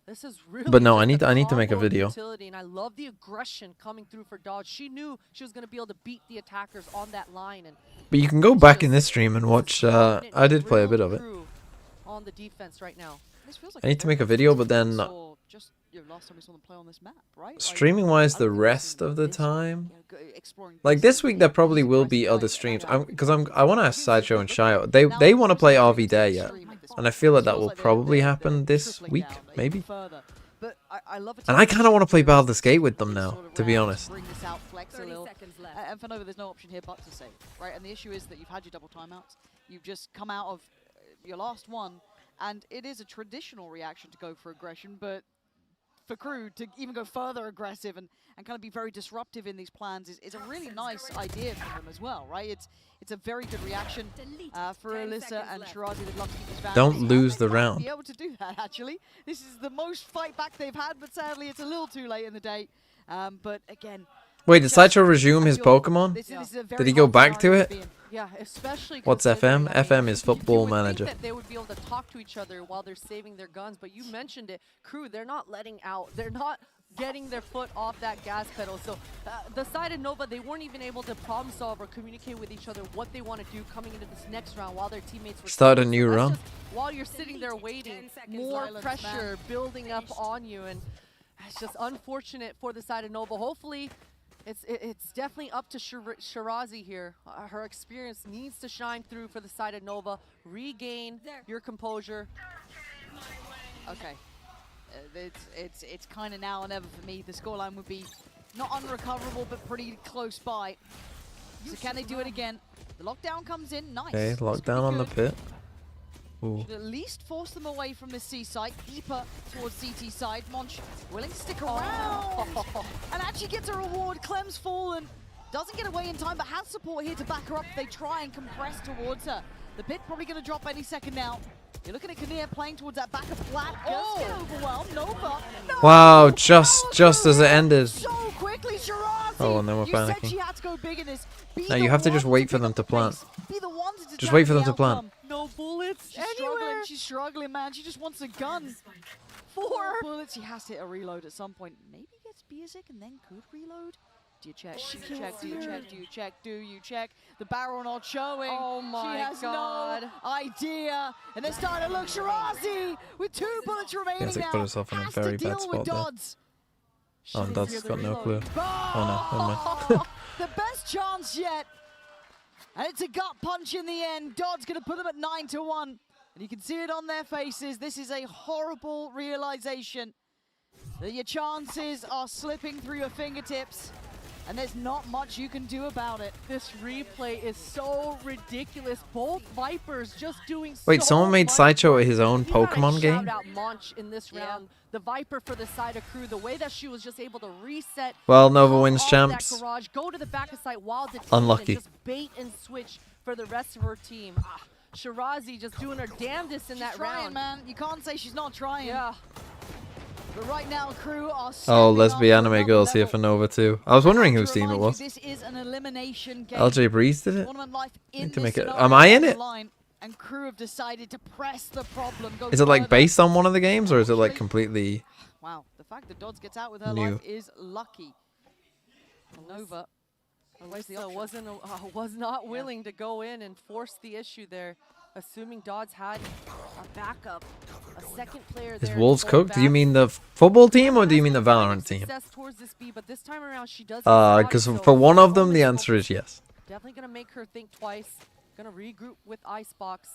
This is really But no, I just need to make a combo video. utility, and I love the aggression coming through for Dodge. She knew she was going to be able to beat the attackers on that line, and But you can go back in this stream and watch. I did play a bit of it. on the defense right now. I need to make a video, but then Just last time we saw them play on this map, right? streaming wise, the rest of the time, like this week, there probably will be other streams. Because I want to ask Sideshow and Shio. They want to play RV Day yet, and I feel like that will probably happen this week, maybe. And I kind of want to play Baldur's Gate with them now, to be honest. Bring this out, flex a little. And for Nova, there's no option here but to save, right? And the issue is that you've had your double timeouts. You've just come out of your last one, and it is a traditional reaction to go for aggression, but for Crew to even go further aggressive and kind of be very disruptive in these plans is a really nice idea for them as well, right? It's a very good reaction for Alyssa and Shirazi. They'd love to keep this advantage. Don't lose They the might round. Be able to do that actually. This is the most fight back they've had, but sadly it's a little too late in the day. But again. Wait, did Sideshow resume his Pokemon? Did he go back to it? Yeah, especially. What's FM? FM is Football you would Manager. Think that they would be able to talk to each other while they're saving their guns, but you mentioned it, Crew. They're not letting out. They're not getting their foot off that gas pedal. So the side of Nova, they weren't even able to problem solve or communicate with each other what they want to do coming into this next round while their teammates were Start a new run. just, while you're sitting there waiting, more pressure building up on you, and it's just unfortunate for the side of Nova. Hopefully. It's definitely up to Shirazi here. Her experience needs to shine through for the side of Nova. Regain your composure. Okay. It's kind of now or never for me. The scoreline would be not unrecoverable, but pretty close by. So can they do it again? The lockdown comes in. Nice. Okay, lockdown on the pit. Ooh. Should at least force them away from the C site, deeper towards CT side. Monch willing to stick around and actually gets a reward. Clem's fallen, doesn't get away in time, but has support here to back her up if they try and compress towards her. The pit probably going to drop any second now. You're looking at Kinnear playing towards that back of flat. Just get overwhelmed. Nova. No. Wow, just as it ended. So quickly, Shirazi. Oh, and then we're You said panicking. she had to go big in this. No, you have to just wait for them to plant. Be the ones to Just wait for them determine to the plant. outcome. No bullets anywhere. She's struggling, man. She just wants a gun. 4 bullets. She has to hit a reload at some point. Maybe gets Biasic and then could reload. Do you check? Do you check? Do you check? Do you check? Do you check? The barrel not showing. Oh my She has God. no idea. And they're starting to look. Shirazi with 2 bullets remaining Biasic now. put herself in a has very to deal bad with spot there. Dodds. Oh, and Dodds has got no clue. Oh no, never mind. The best chance yet. And it's a gut punch in the end. Dodd's going to put them at 9-1. And you can see it on their faces. This is a horrible realization that your chances are slipping through your fingertips. And there's not much you can do about it. This replay is so ridiculous. Both Vipers just doing Wait, so someone made much. Sideshow his own You gotta Pokemon game? Shout out Monch in this round. The Viper for the side of Crew, the way that she was just able to reset. Well, Nova come wins off champs. That garage, go to the back of site while the Unlucky. just bait and switch for the rest of her team. Shirazi just doing her damnedest in She's that trying, round. man. You can't say she's not trying. Yeah. But right now, Crew are Oh, stepping lesbian up to anime another girls here level. for Nova too. I was wondering To whose team it remind you, was. This is an elimination game. LJ Breeze did it? Tournament life in Need to this make it. scenario Am I in on the it? line, and Crew have decided to press the problem. Go Is it like further. based on one of the games, or is it like completely? Wow, the fact that Dodds gets out with her New. life is lucky. Nova. Alyssa was not willing to go in and force the issue there, assuming Dodds had a backup, a second player Is there. to Wolves go cooked? Do you back. mean the football team or do you mean the Valorant team? Success towards this B, but this time around she does. have Because Dodds, so for one of them, only the focus. answer is yes. Definitely gonna make her think twice. Gonna regroup with Icebox.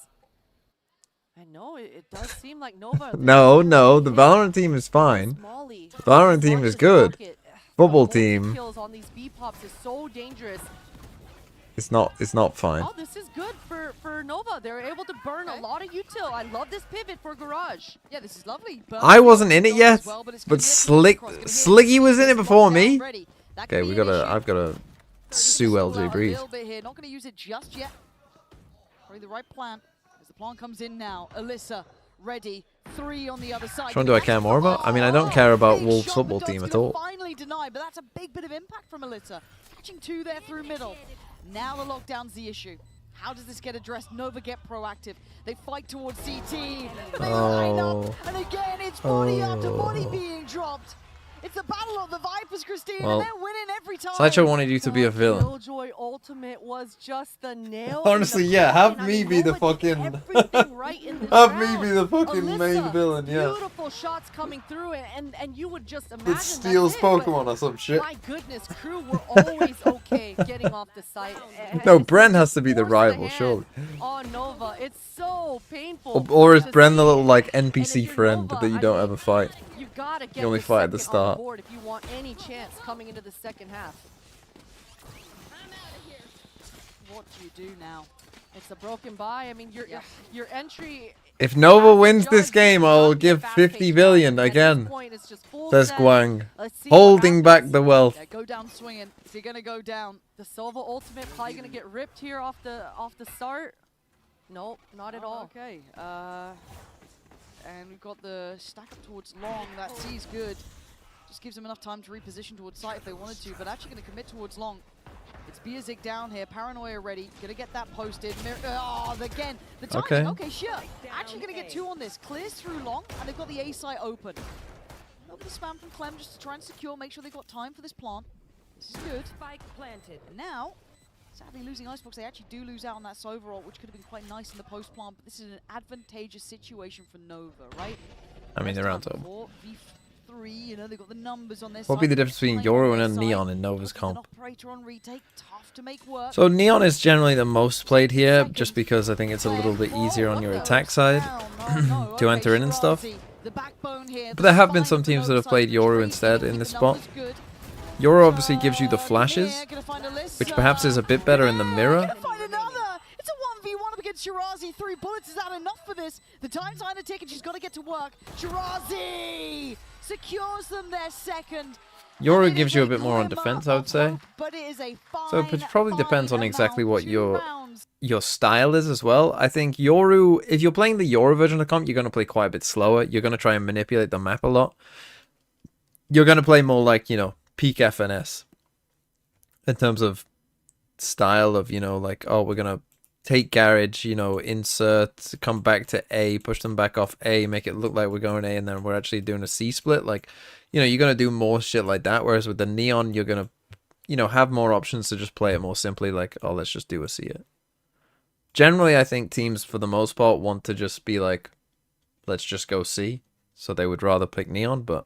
I know it does seem like Nova. No, the Valorant team is fine. The Valorant team is good. Football team. Kills on these B pops is so dangerous. It's not fine. Oh, this is good for Nova. They're able to burn a lot of util. I love this pivot for Garage. Yeah, this is lovely. I wasn't in it yet, but Sliggy was in it before me. Okay, I've gotta sue LJ Breeze. Not going to use it just yet. Probably the right plan. As the plan comes in now, Alyssa ready. 3 on the other side. Which one do I care more about? I mean, I don't care about Wolves football team at all. Finally denied, but that's a big bit of impact from Alyssa. Catching 2 there through middle. Now the lockdown's the issue. How does this get addressed? Nova get proactive. They fight towards CT. But they line up. And again, it's body after body being dropped. It's the battle of the Vipers, Christine, well, and they're winning every time. Sideshow wanted you to be a villain. Killjoy ultimate was just the nail. Honestly, yeah, have me be the fucking have me be the fucking main villain, yeah. Beautiful shots coming through, and you would just imagine it steals Pokemon or some shit. My goodness, crew were always okay getting off the site. No, Bren has to be the rival, surely. Oh, Nova, it's so painful. Or is Bren the little like NPC friend that you don't ever fight? You gotta get you only fight at the start. If you want any chance coming into the second half. What do you do now? It's a broken buy. I mean, your entry. If Nova wins this game, I'll give 50 billion again. Says Guang, holding back the wealth. Yeah, go down swinging. Is he gonna go down? The Silva ultimate probably gonna get ripped here off the start. Nope, not at all. Okay. And we've got the stack up towards long. That C's good. Just gives them enough time to reposition towards site if they wanted to, but actually going to commit towards long. It's Beerzik down here. Paranoia ready. Going to get that posted. Again. The timing. Okay, sure. Actually going to get 2 on this. Clears through long, and they've got the A site open. A little bit of spam from Clem just to try and secure, make sure they've got time for this plant. This is good. Spike planted. And now, sadly losing Icebox, they actually do lose out on that Sova ult, which could have been quite nice in the post plant, but this is an advantageous situation for Nova, right? I mean, they're on top. V3, you know, they've got the numbers on their What would be the difference between Yoru and Neon in Nova's comp? Operator on retake, tough to make work. So Neon is generally the most played here, just because I think it's a little bit easier on your attack side to enter in and stuff. But there have been some teams that have played Yoru instead in this spot. Yoru obviously gives you the flashes, which perhaps is a bit better in the mirror. It's a 1v1 up against Shirazi. 3 bullets, is that enough for this? The time's on a tick and she's got to get to work. Shirazi secures them their second. Yoru gives you a bit more on defense, I would say. But it is a so it probably depends on exactly what your style is as well. I think Yoru, if you're playing the Yoru version of comp, you're going to play quite a bit slower. You're going to try and manipulate the map a lot. You're going to play more like, you know, peak FNS in terms of style of, you know, like, oh, we're gonna take garage, you know, insert, come back to A, push them back off A, make it look like we're going A, and then we're actually doing a C split. Like, you know, you're gonna do more shit like that, whereas with the Neon, you're gonna, you know, have more options to just play it more simply, like, oh, let's just do a C it. Generally, I think teams, for the most part, want to just be like, let's just go C, so they would rather pick Neon, but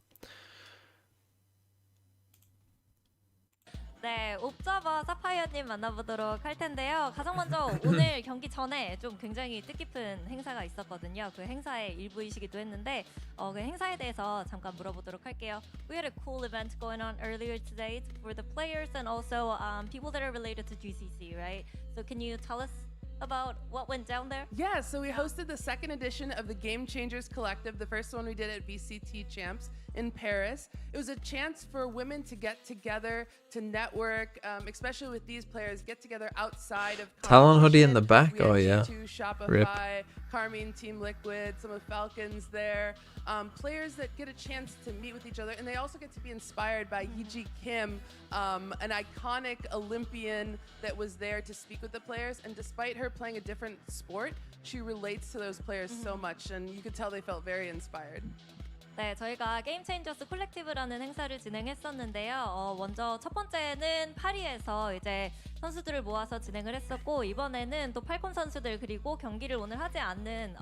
네, 옵저버 사파이어님 만나보도록 할 텐데요. 가장 먼저 오늘 경기 전에 좀 굉장히 뜻깊은 행사가 있었거든요. 그 행사의 일부이시기도 했는데 그 행사에 대해서 잠깐 물어보도록 할게요. We had a cool event going on earlier today for the players and also people that are related to GCC, right? So can you tell us about what went down there? Yeah, so we hosted the second edition of the Game Changers Collective. The first one we did at VCT Champs in Paris. It was a chance for women to get together, to network, especially with these players, get together outside of Talon hoodie in the back. Oh yeah. Shopify, Rip. Carmine, Team Liquid, some of Falcons there. Players that get a chance to meet with each other, and they also get to be inspired by Yiji Kim, an iconic Olympian that was there to speak with the players. And despite her playing a different sport, she relates to those players so much, and you could tell they felt very inspired. 네, 저희가 게임 체인저스 콜렉티브라는 행사를 진행했었는데요. 먼저 첫 번째는 파리에서 이제 선수들을 모아서 진행을 했었고 이번에는 또 팔콘 선수들 그리고 경기를 오늘 하지 않는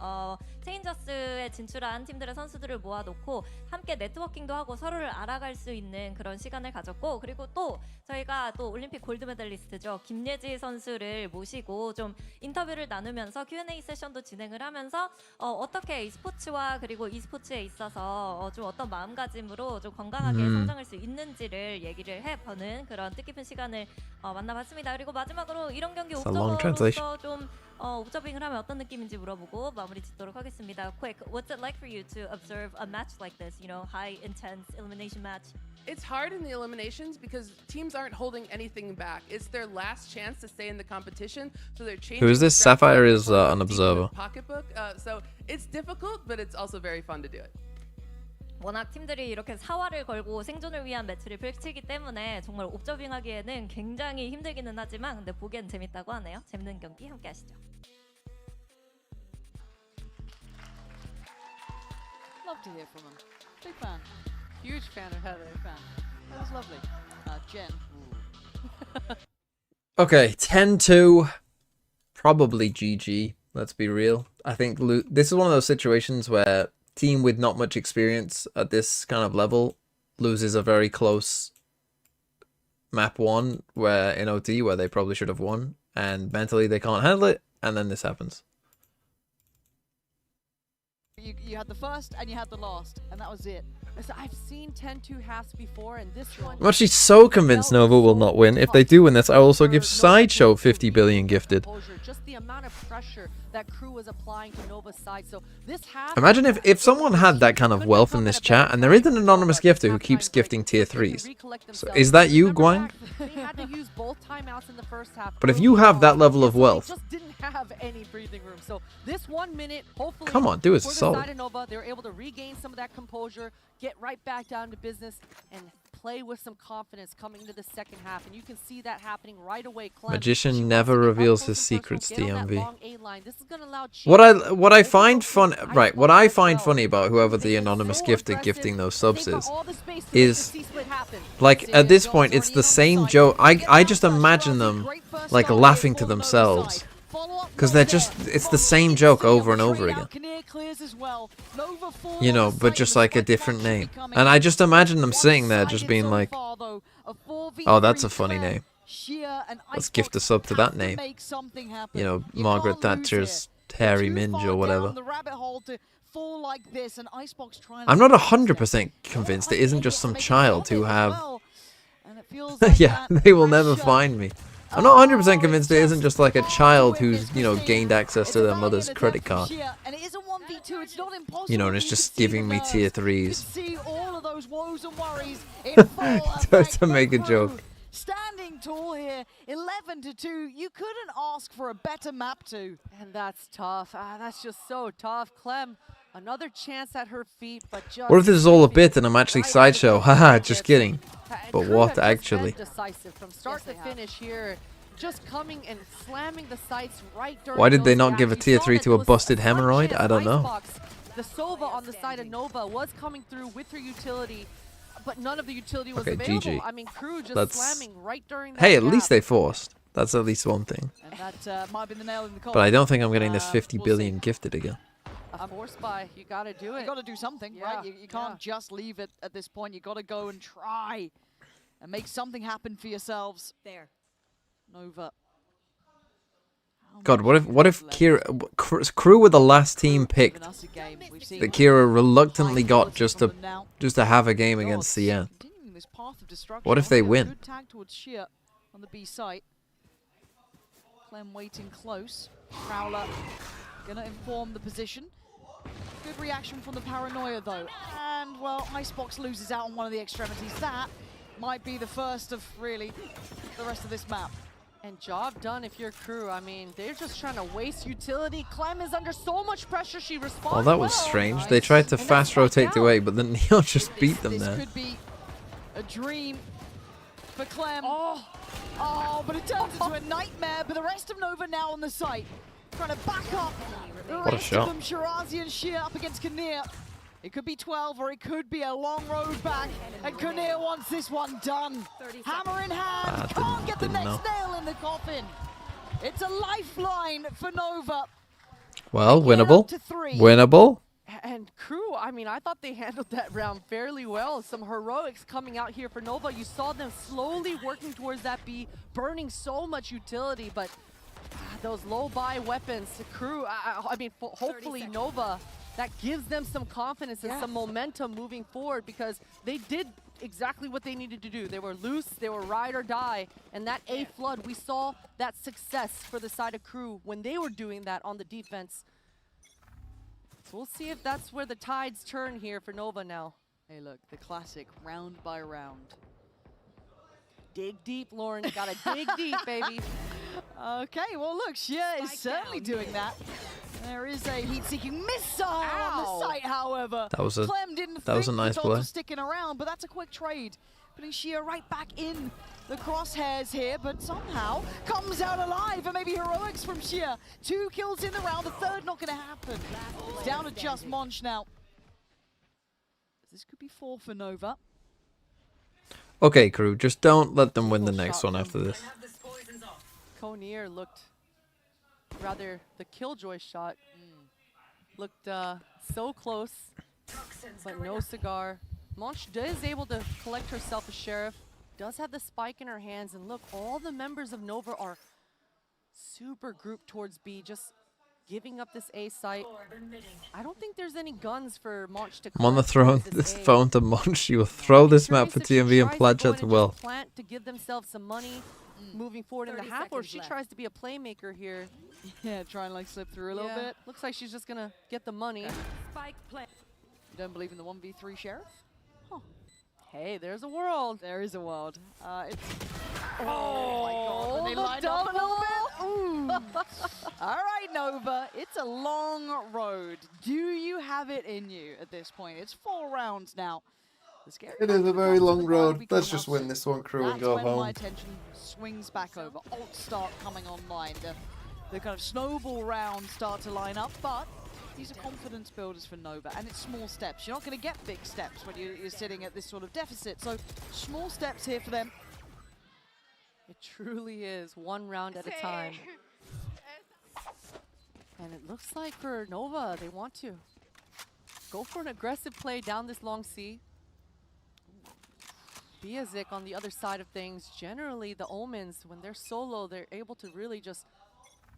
체인저스의 진출한 팀들의 선수들을 모아놓고 함께 네트워킹도 하고 서로를 알아갈 수 있는 그런 시간을 가졌고, 그리고 또 저희가 또 올림픽 골드 메달리스트죠, 김예지 선수를 모시고 좀 인터뷰를 나누면서 Q&A 세션도 진행을 하면서 어떻게 e스포츠와 그리고 e스포츠에 있어서 좀 어떤 마음가짐으로 좀 건강하게 성장할 수 있는지를 얘기를 해보는 그런 뜻깊은 시간을 만나봤습니다. 그리고 마지막으로 이런 경기 옵저버로서 좀 옵저빙을 하면 어떤 느낌인지 물어보고 마무리 짓도록 하겠습니다. Quick, what's it like for you to observe a match like this? You know, high intense elimination match. It's hard in the eliminations because teams aren't holding anything back. It's their last chance to stay in the competition, so they're changing. Who is this? Sapphire is an observer. Pocketbook. So it's difficult, but it's also very fun to do it. 워낙 팀들이 이렇게 사활을 걸고 생존을 위한 매치를 펼치기 때문에 정말 옵저빙하기에는 굉장히 힘들기는 하지만 근데 보기엔 재밌다고 하네요. 재밌는 경기 함께 하시죠. Love to hear from him. Big fan. Huge fan of Heather. Fan. That was lovely. Jen. Okay, 10-2. Probably GG. Let's be real. I think this is one of those situations where team with not much experience at this kind of level loses a very close map 1 where in OT where they probably should have won, and mentally they can't handle it, and then this happens. You had the first and you had the last, and that was it. I've seen 10-2 halves before, and this one... I'm actually so convinced Nova will not win. If they do win this, I also give Sideshow 50 billion gifted. Just the amount of pressure that KRU was applying to Nova's side. So this half... Imagine if someone had that kind of wealth in this chat, and there is an anonymous gifter who keeps gifting tier 3s. So is that you, Gwang? They had to use both timeouts in the first half. But if you have that level of wealth... Just didn't have any breathing room. So this 1 minute, hopefully... Come on, do us a for the solid. side of Nova, they were able to regain some of that composure, get right back down to business, and play with some confidence coming into the second half. And you can see that happening right away. Clem, Magician never reveals his secrets, DMV. What What I find funny about whoever the anonymous gifter gifting those subs is like at this point it's the same joke. I just imagine them like laughing to themselves. Because it's the same joke over and over again. You know, but just like a different name. And I just imagine them sitting there just being like, oh, that's a funny name. Let's gift a sub to that name. You know, Margaret Thatcher's Hairy Minge or whatever. I'm not 100% convinced it isn't just some child who have... yeah, they will never find me. I'm not 100% convinced it isn't just like a child who's, you know, gained access to their mother's credit card. You know, and it's just giving me tier 3s. to make a joke. Standing tall here, 11-2. You couldn't ask for a better map 2. And that's tough. That's just so tough. Clem, another chance at her feet, but just... What if this is all a bit and I'm actually Sideshow? Haha, just kidding. But what, actually? Decisive from start to finish here. Just coming and slamming the sights right during... Why did they not give a tier 3 to a busted hemorrhoid? I don't know. The Sova on the side of Nova was coming through with her utility, but none of the utility was available. GG. I mean, KRU just slamming right during that Hey, at gap. least they forced. That's at least one thing. And that might be the nail in the coffin. But I don't think I'm getting this 50 billion gifted again. A force buy, you gotta do it. You gotta do something, right? You can't just leave it at this point. You gotta go and try and make something happen for yourselves. There. Nova. God, what if KRU were the last team picked that Kira reluctantly got just to have a game against CN? What if they win? Good tag towards Sheer on the B site. Clem waiting close. Prowler gonna inform the position. Good reaction from the Paranoia though. And well, Icebox loses out on one of the extremities. That might be the first of really the rest of this map. And job done if you're KRU. I mean, they're just trying to waste utility. Clem is under so much pressure, she responds Well, that was strange. Nice. They tried to fast rotate the way, but then Neon just beat them there. This could be a dream for Clem. Oh, but it turns into a nightmare. But the rest of Nova now on the site. Trying to back up. What a shot. Them, Shirazi and Sheer up against Kinnear. It could be 12 or it could be a long road back. And Kinnear wants this one done. Hammer in hand. Can't get the next nail in the coffin. It's a lifeline for Nova. Well, winnable. Winnable. And I mean, I thought they handled that round fairly well. Some heroics coming out here for Nova. You saw them slowly working towards that B, burning so much utility, but those low-buy weapons, KRU, I mean, hopefully Nova, that gives them some confidence and some momentum moving forward, because they did exactly what they needed to do. They were loose, they were ride or die, and that A flood, we saw that success for the side of KRU when they were doing that on the defense. So we'll see if that's where the tides turn here for Nova now. Hey, look, the classic round by round. Dig deep, Lauren. You gotta dig deep, baby. Okay, well, look, Xia is certainly doing that. There is a heat-seeking missile on the site, however. That was a nice play. Sticking around, but that's a quick trade. Putting Xia right back in the crosshairs here, but somehow comes out alive, and maybe heroics from Xia. 2 kills in the round, the third not going to happen. It's down to just Monch now. This could be 4 for Nova. Okay, KRU, just don't let them win the next one after this. Konier looked, rather the Killjoy shot, looked so close, but no cigar. Monch is able to collect herself a sheriff, does have the spike in her hands, and look, all the members of Nova are super grouped towards B, just giving up this A site. I don't think there's any guns for Monch to I'm on the throne, this phone to Monch. You will throw this map for TMV and pledge at the will. Plant to give themselves some money moving forward in the half, or she tries to be a playmaker here. Yeah, try and like slip through a little bit. Looks like she's just gonna get the money. Spike play. You don't believe in the 1v3 sheriff? Huh. Hey, there's a world. There is a world. It's oh my god, when they line up a little bit. All right, Nova, it's a long road. Do you have it in you at this point? It's 4 rounds now. It is a very long road. Let's just win this one, KRU, and go That's when home. my attention swings back over. Alt start coming online. The kind of snowball rounds start to line up, but these are confidence builders for Nova, and it's small steps. You're not going to get big steps when you're sitting at this sort of deficit, so small steps here for them. It truly is 1 round at a time. And it looks like for Nova, they want to go for an aggressive play down this long C. Biazik on the other side of things. Generally, the Omens, when they're solo, they're able to really just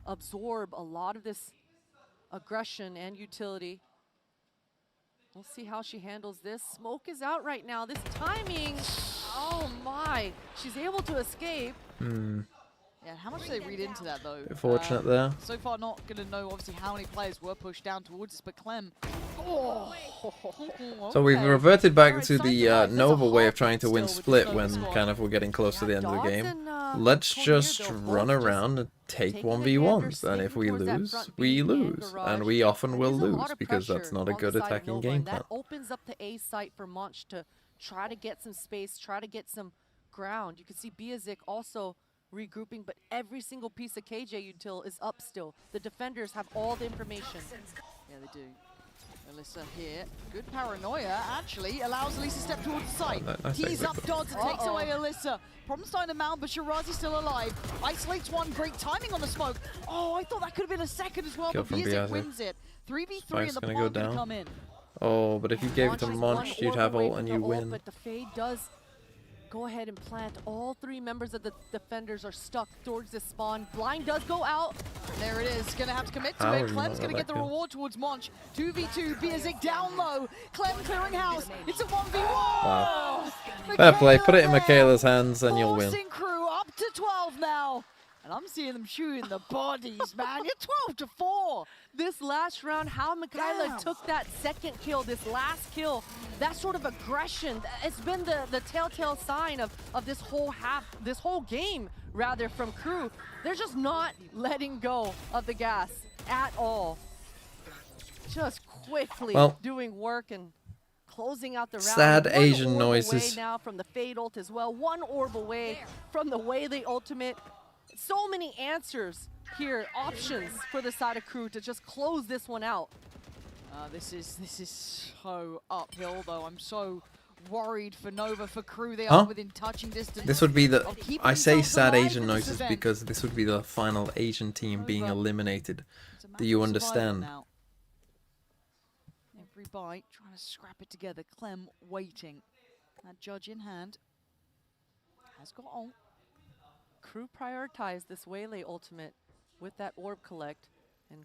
absorb a lot of this aggression and utility. We'll see how she handles this. Smoke is out right now. This timing, oh my. She's able to escape. Yeah, how much do they read into that, though? Fortunate there. So far, not going to know, obviously, how many players were pushed down towards us, but Clem... Oh. So we've reverted back to the Nova way of trying to win split when kind of we're getting close to the end of the game. Let's just run around and take 1v1s, and if we lose, we lose. And we often will lose, because that's not a good attacking game plan. That opens up the A site for Monch to try to get some space, try to get some ground. You can see Biazik also regrouping, but every single piece of KJ util is up still. The defenders have all the information. Yeah, they do. Alyssa here. Good paranoia, actually, allows Alyssa to step towards the site. Nice He's up dodge and takes away Alyssa. Problem starting to mount, but Shirazi's still alive. Isolates one, great timing on the smoke. Oh, I thought that could have been a second as well, but Biazik wins it. 3v3 and the plant can come in. Oh, but if you gave it to Monch, you'd have ult and you win. But the Fade does go ahead and plant. All 3 members of the defenders are stuck towards the spawn. Blind does go out. There it is. Gonna have to commit to it. Clem's gonna get the reward towards Monch. 2v2. Biazik down low. Clem clearing house. It's a 1v1. Wow. Fair play. Put it in Michaela's hands and you'll win. KRU up to 12 now. And I'm seeing them shooting the bodies, man. You're 12-4. This last round, how Michaela took that second kill, this last kill, that sort of aggression, it's been the telltale sign of this whole game, rather, from KRU. They're just not letting go of the gas at all. Just quickly doing work and closing out the round. Sad Asian noises. Away now from the Fade ult as well. 1 orb away from the Waylay ultimate. So many answers here, options for the side of KRU to just close this one out. This is so uphill, though. I'm so worried for Nova, for KRU. They are within touching distance. This would be the... I say sad Asian noises because this would be the final Asian team being eliminated. Do you understand? every bite, trying to scrap it together. Clem waiting. That judge in hand. Has got ult. Crew prioritized this Waylay ultimate with that orb collect, and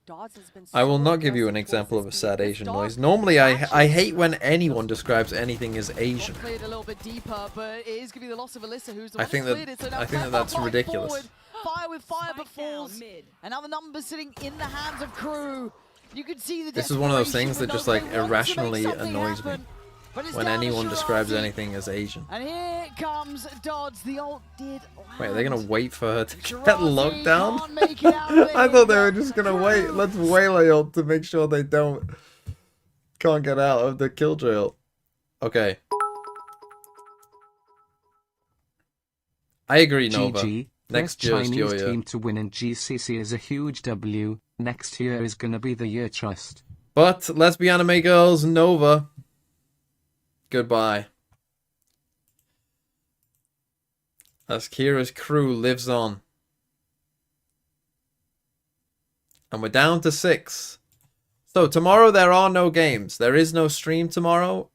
Dodds has been I will so not give you an aggressive example of towards a this sad beat. Asian This noise. dog Normally, I actually hate when anyone describes anything as Asian. Cleared a little bit deeper, but it is going to be the loss of Alyssa, who's the I one think who's that- cleared it. So now I think Clem that's right ridiculous. forward. Fire with fire, but falls. And now the number sitting in the hands of Crew. You can see the This is one of those desperation things that with just no- like they want to make irrationally something annoys me happen, but it's when down to anyone describes Shirazi. anything as Asian. And here comes Dodds. The ult did Wait, are they gonna land. wait for her to get Shirazi locked down? can't make it out of it. I thought they were just gonna wait. Let's waylay ult to make sure they can't get out of the killjoy ult. Okay. I agree, Nova. GG. Next First year's Chinese your year. team to win in GCC is a huge W. Next year is gonna be the year, trust. But let's be anime girls, Nova. Goodbye. As Kira's crew lives on. And we're down to 6. So tomorrow there are no games. There is no stream tomorrow.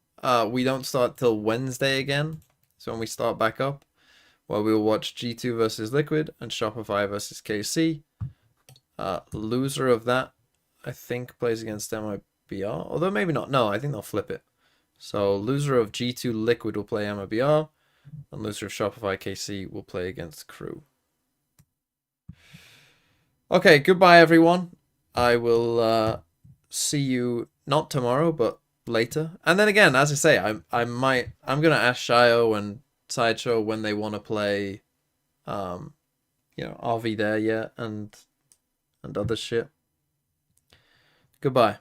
We don't start till Wednesday again. So when we start back up, where we'll watch G2 versus Liquid and Shopify versus KC. Loser of that, I think, plays against MIBR. Although maybe not. No, I think they'll flip it. So loser of G2 Liquid will play MIBR. And loser of Shopify KC will play against Crew. Okay, goodbye everyone. I will see you not tomorrow, but later. And then again, as I say, I'm gonna ask Shio and Sideshow when they want to play RV there yet and other shit. Goodbye.